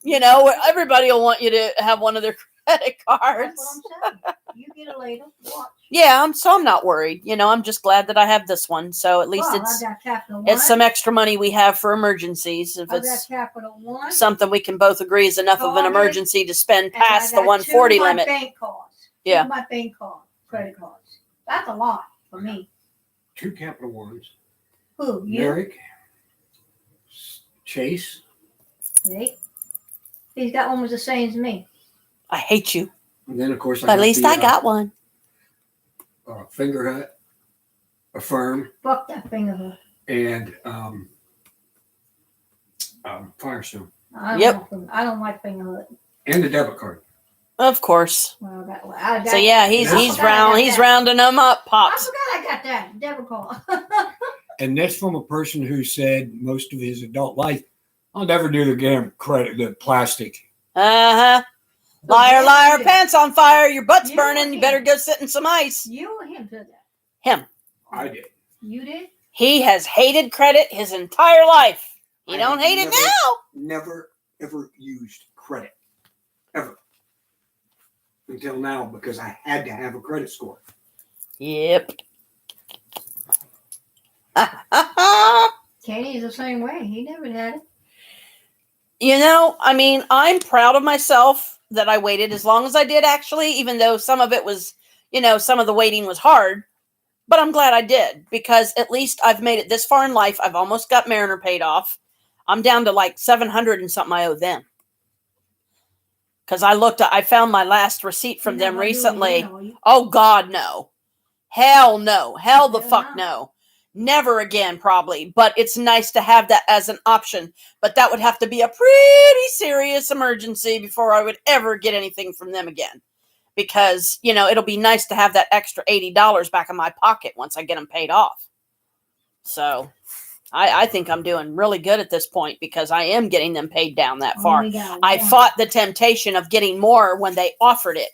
saying. Everybody will want you to have one of their credit cards. That's what I'm saying. You get it later. Watch. Yeah, I'm not worried. I'm just glad that I have this one. So at least Well, it's I got Capital One. it's some extra money we have for emergencies. If I got it's Capital One. something we can both agree is enough of an Target, emergency to spend and I past the got 140 2 of my limit. bank cards. Yeah. 2 of my bank credit cards. That's a lot for me. 2 Capital Ones. Who? You? Merrick, Chase. See? He's got almost the same as me. I hate you. And then, of course, But at least I got one. Finger Hut, Affirm, Fuck that finger. and Firestone. Yep. I don't like finger. And the debit card. Of course. Well, I got So yeah, he's I he's forgot I round got he's that. rounding them up, I pops. forgot I got that debit card. And this from a person who said most of his adult life, I'll never do the damn the plastic. Uh-huh. Liar, liar, You. pants on fire, your butt's You burning, and you him. better go sit in some ice. You or him did that? Him. I did. You did? He has hated credit his entire life. He I don't have hate it never- now. Never, ever used credit. Ever. Until now, because I had to have a credit score. Yep. Kenny is the same way. He never had it. I mean, I'm proud of myself that I waited as long as I did, actually, even though some of it was, some of the waiting was hard. But I'm glad I did, because at least I've made it this far in life. I've almost got Mariner paid off. I'm down to like 700 and something I owe them. Because I found my last receipt from them recently. Oh, God, no. Hell no. Hell the fuck no. Never again, probably. But it's nice to have that as an option. But that would have to be a pretty serious emergency before I would ever get anything from them again. Because, it'll be nice to have that extra $80 back in my pocket once I get them paid off. So, I think I'm doing really good at this point because I am getting them paid down that far. I fought the temptation of getting more when they offered it,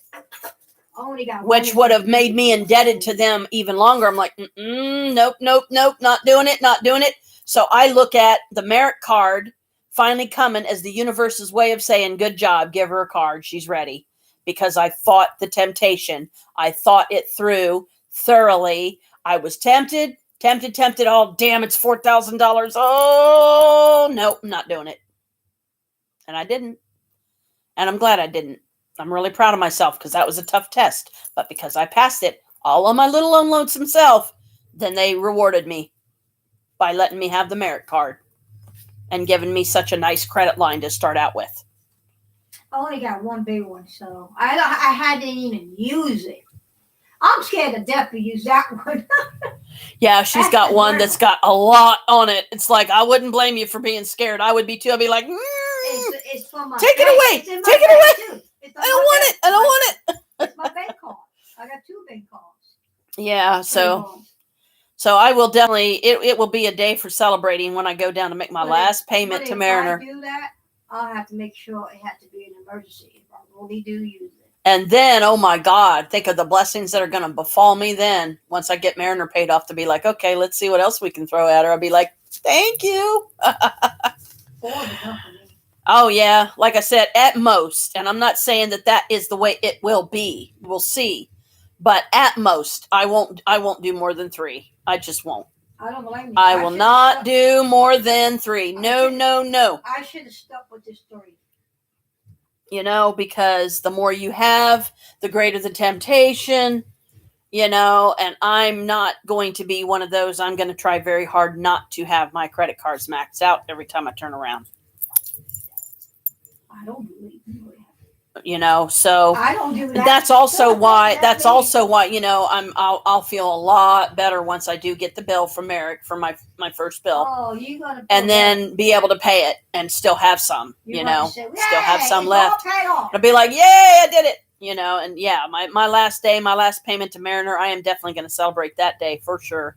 which would have made me indebted to them even longer. I'm like, nope, not doing it. So I look at the merit card finally coming as the universe's way of saying, good job, give her a card, she's ready. Because I fought the temptation. I thought it through thoroughly. I was tempted. Oh, damn, it's $4,000. Oh, nope, I'm not doing it. And I didn't. And I'm glad I didn't. I'm really proud of myself because that was a tough test. But because I passed it all on my little own lonesome self, then they rewarded me by letting me have the merit card and giving me such a nice credit line to start out with. I only got one big one, so I hadn't even use it. I'm scared to death to use that one. Yeah, she's That's got the one word. that's got a lot on it. It's like, I wouldn't blame you for being scared. I would be too. I'd be like, It's from my Take it bank. away. It's in my Take it bank, away. too. It's on I don't my want bank. it. I don't want it. It's my bank card. I got 2 bank cards. Yeah, so I will definitely, it will be a day for celebrating when I go down to make my last payment to Mariner. If I do that, I'll have to make sure it has to be an emergency. If I really do use it. And then, oh my God, think of the blessings that are going to befall me then once I get Mariner paid off to be like, okay, let's see what else we can throw at her. I'll be like, thank you. Oh, yeah. Like I said, at most, and I'm not saying that is the way it will be. We'll see. But at most, I won't do more than 3. I just won't. I don't blame you. I will not do more than 3. No. I should have stuck with this 3. Because the more you have, the greater the temptation, and I'm not going to be one of those. I'm going to try very hard not to have my credit cards maxed out every time I turn around. I don't believe you. So I don't do that. that's also why That's me. I'll feel a lot better once I do get the bill from Merrick for my first bill, Oh, you gonna feel and better. then be able to pay it and still have some, You're gonna say, still have "Yay, some it's left. all paid off." I'll be like, yay, I did it, and yeah, my last day, my last payment to Mariner, I am definitely going to celebrate that day for sure.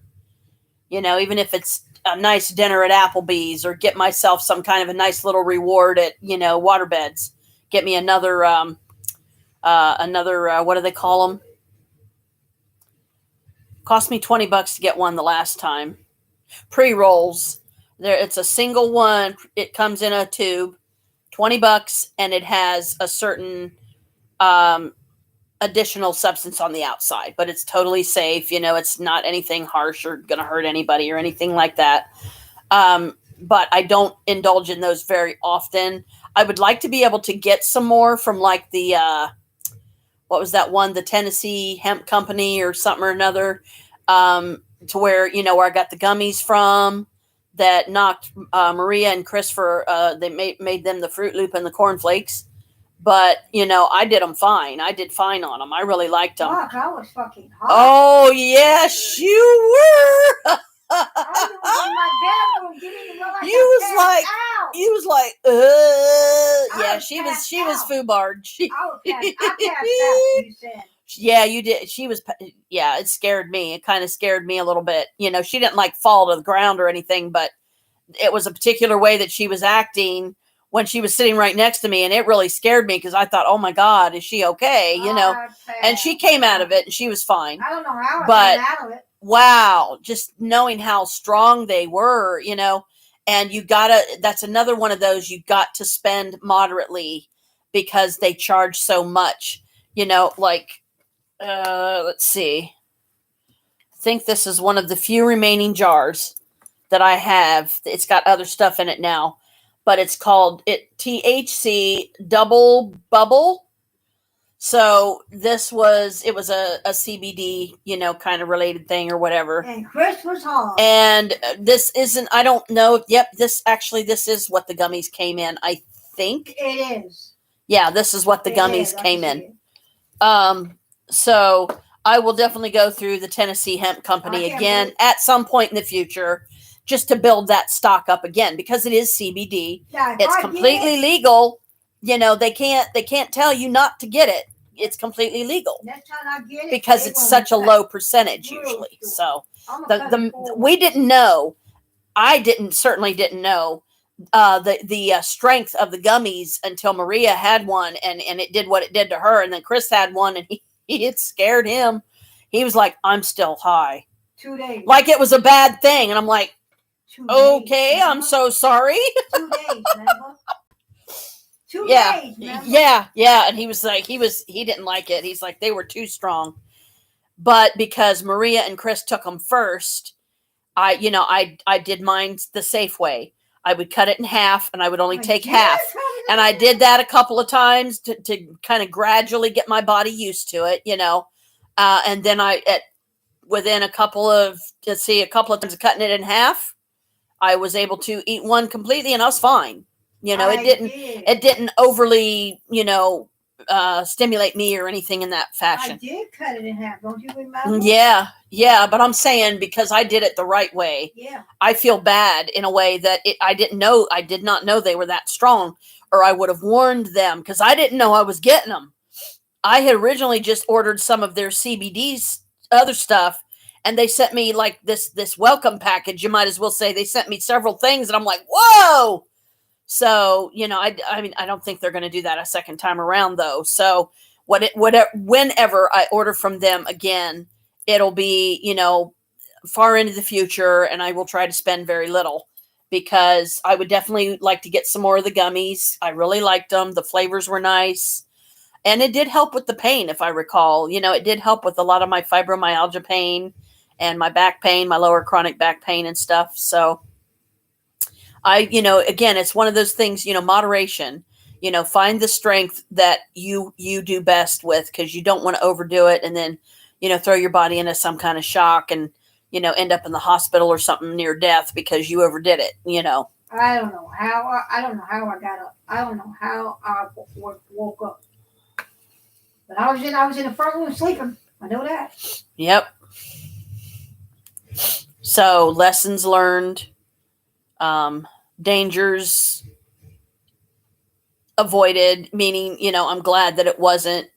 Even if it's a nice dinner at Applebee's or get myself some kind of a nice little reward at, Waterbeds. Get me another, what do they call them? Cost me $20 to get one the last time. Pre-rolls. It's a single one. It comes in a tube, $20, and it has a certain additional substance on the outside, but it's totally safe. It's not anything harsh or going to hurt anybody or anything like that. But I don't indulge in those very often. I would like to be able to get some more from like the, what was that one? The Tennessee Hemp Company or something or another, to where, where I got the gummies from that knocked Maria and Christopher, they made them the Fruit Loop and the cornflakes. But, I did them fine. I did fine on them. I really liked them. Fuck, I was fucking hot. Oh, yes, you were. I was in my bedroom, didn't even realize You was like, yeah, she was foobarred. I passed out, you said. Yeah, you did. It scared me. It kind of scared me a little bit. She didn't like fall to the ground or anything, but it was a particular way that she was acting when she was sitting right next to me. And it really scared me because I thought, oh my God, is she okay? And she came out of it and she was fine. I don't know how but, I came out of it. Wow. Just knowing how strong they were, and that's another one of those you got to spend moderately because they charge so much, let's see. I think this is one of the few remaining jars that I have. It's got other stuff in it now, but it's called THC Double Bubble. So it was a CBD, kind of related thing or whatever. And Chris was hard. And this isn't, I don't know. Yep. This is what the gummies came in. I think it is. Yeah. This is what the gummies came in. So I will definitely go through the Tennessee Hemp Company again at some point in the future, just to build that stock up again, because it is CBD. Yeah, it's completely legal. They can't tell you not to get it. It's completely legal. Next time I get it, because it's such a low percentage usually. So we didn't know. I certainly didn't know the strength of the gummies until Maria had one and it did what it did to her. And then Chris had one and it scared him. He was like, I'm still high. 2 days. Like it was a bad thing. And I'm like, 2 okay, days, I'm so sorry. 2 days, remember? 2 Yeah. days, remember? Yeah. And he was like, he didn't like it. He's like, they were too strong. But because Maria and Chris took them first, I did mine the safe way. I would cut it in half and I would only take half. And I did that a couple of times to kind of gradually get my body used to it, and then within a couple of times of cutting it in half, I was able to eat one completely and I was fine. It didn't overly, stimulate me or anything in that fashion. I did cut it in half. Don't you remember? Yeah. But I'm saying because I did it the right way. Yeah. I feel bad in a way that I did not know they were that strong, or I would have warned them because I didn't know I was getting them. I had originally just ordered some of their CBD's other stuff, and they sent me like this welcome package. You might as well say they sent me several things, and I'm like, whoa. So, I mean, I don't think they're going to do that a second time around though. So whenever I order from them again, it'll be, far into the future, and I will try to spend very little because I would definitely like to get some more of the gummies. I really liked them. The flavors were nice. And it did help with the pain, if I recall. It did help with a lot of my fibromyalgia pain and my back pain, my lower chronic back pain and stuff. So again, it's one of those things, moderation, find the strength that you do best with, because you don't want to overdo it and then, throw your body into some kind of shock and, end up in the hospital or something near death because you overdid it, I don't know how I got up. I don't know how I woke up. But I was in the front room sleeping. I know that. Yep. So lessons learned, dangers avoided, meaning, I'm glad that it wasn't.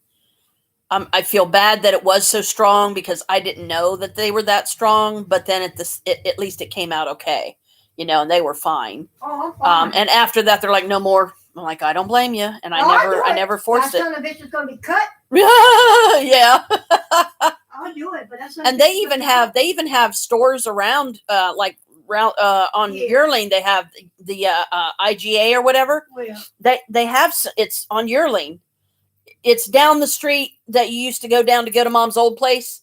I feel bad that it was so strong because I didn't know that they were that strong, but then at least it came out okay, and they were fine. Oh, I'm fine. And after that, they're like, no more. I'm like, I don't blame you. And I never forced it. That son of a bitch is going to be cut. Yeah. I'll do it, but that's. And they even have stores around, on Yeah. Yearling. They have the IGA or whatever. Well, They have it's on Yearling. It's down the street that you used to go down to Mom's old place.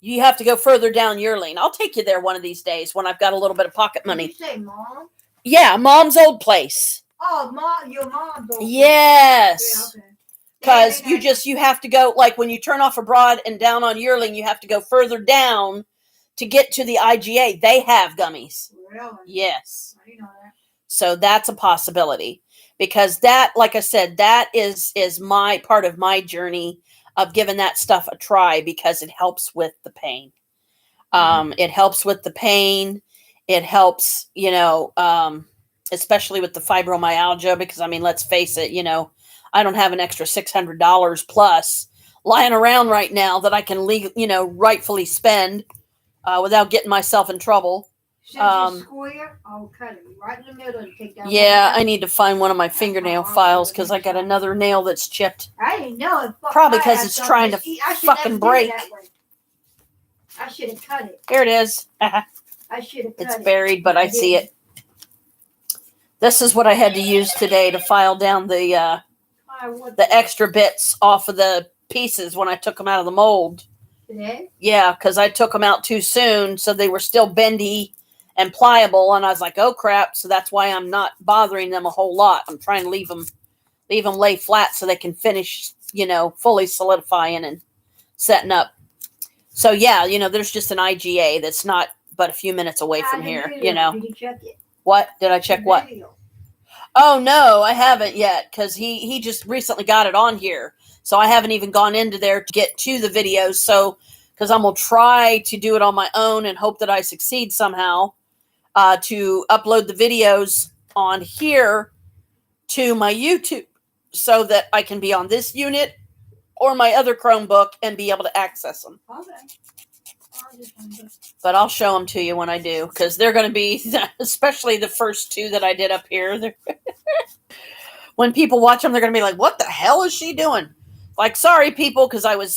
You have to go further down Yearling. I'll take you there one of these days when I've got a little bit of pocket money. Did you say mom? Yeah, Mom's old place. Oh, mom, your mom's old place. Yes. Yeah, okay. Because you have to go, like when you turn off Abroad and down on Yearling, you have to go further down to get to the IGA. They have gummies. Really? Yes. I didn't know that. So that's a possibility. Because that, like I said, that is my part of my journey of giving that stuff a try because it helps with the pain. It helps with the pain. It helps, especially with the fibromyalgia because, let's face it, I don't have an extra $600 plus lying around right now that I can rightfully spend without getting myself in trouble. Square, I'll cut it right in the middle and take that. Yeah, I need to find one of my fingernail files because I got another nail that's chipped. I didn't know it. Probably because it's trying to fucking break. I should have cut it. Here it is. I should have cut it. It's buried, but I see it. This is what I had to use today to file down the extra bits off of the pieces when I took them out of the mold. Today? Yeah, because I took them out too soon, so they were still bendy and pliable, and I was like, oh crap, so that's why I'm not bothering them a whole lot. I'm trying to leave them lay flat so they can finish, fully solidifying and setting up. So yeah, there's just an IGA that's not but a few minutes away from here, Did you check it? What? Did I check what? Oh no, I haven't yet because he just recently got it on here. So I haven't even gone into there to get to the videos. So, because I'm going to try to do it on my own and hope that I succeed somehow to upload the videos on here to my YouTube so that I can be on this unit or my other Chromebook and be able to access them. Okay. But I'll show them to you when I do because they're going to be, especially the first two that I did up here. When people watch them, they're going to be like, what the hell is she doing? Like, sorry, people, because I was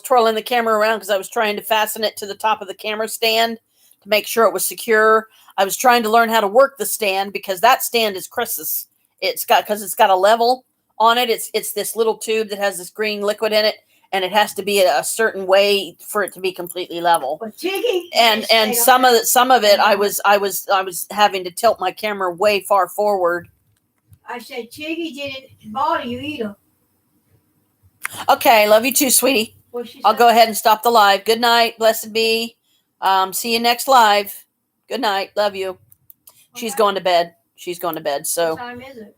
twirling the camera around because I was trying to fasten it to the top of the camera stand to make sure it was secure. I was trying to learn how to work the stand because that stand is Chris's. Because it's got a level on it. It's this little tube that has this green liquid in it, and it has to be a certain way for it to be completely level. But Tiggy, and some of it, I was having to tilt my camera way far forward. I said Tiggy didn't bother you either. Okay, love you too, sweetie. I'll go ahead and stop the live. Good night. Blessed be. See you next live. Good night. Love you. She's going to bed. So what time is it?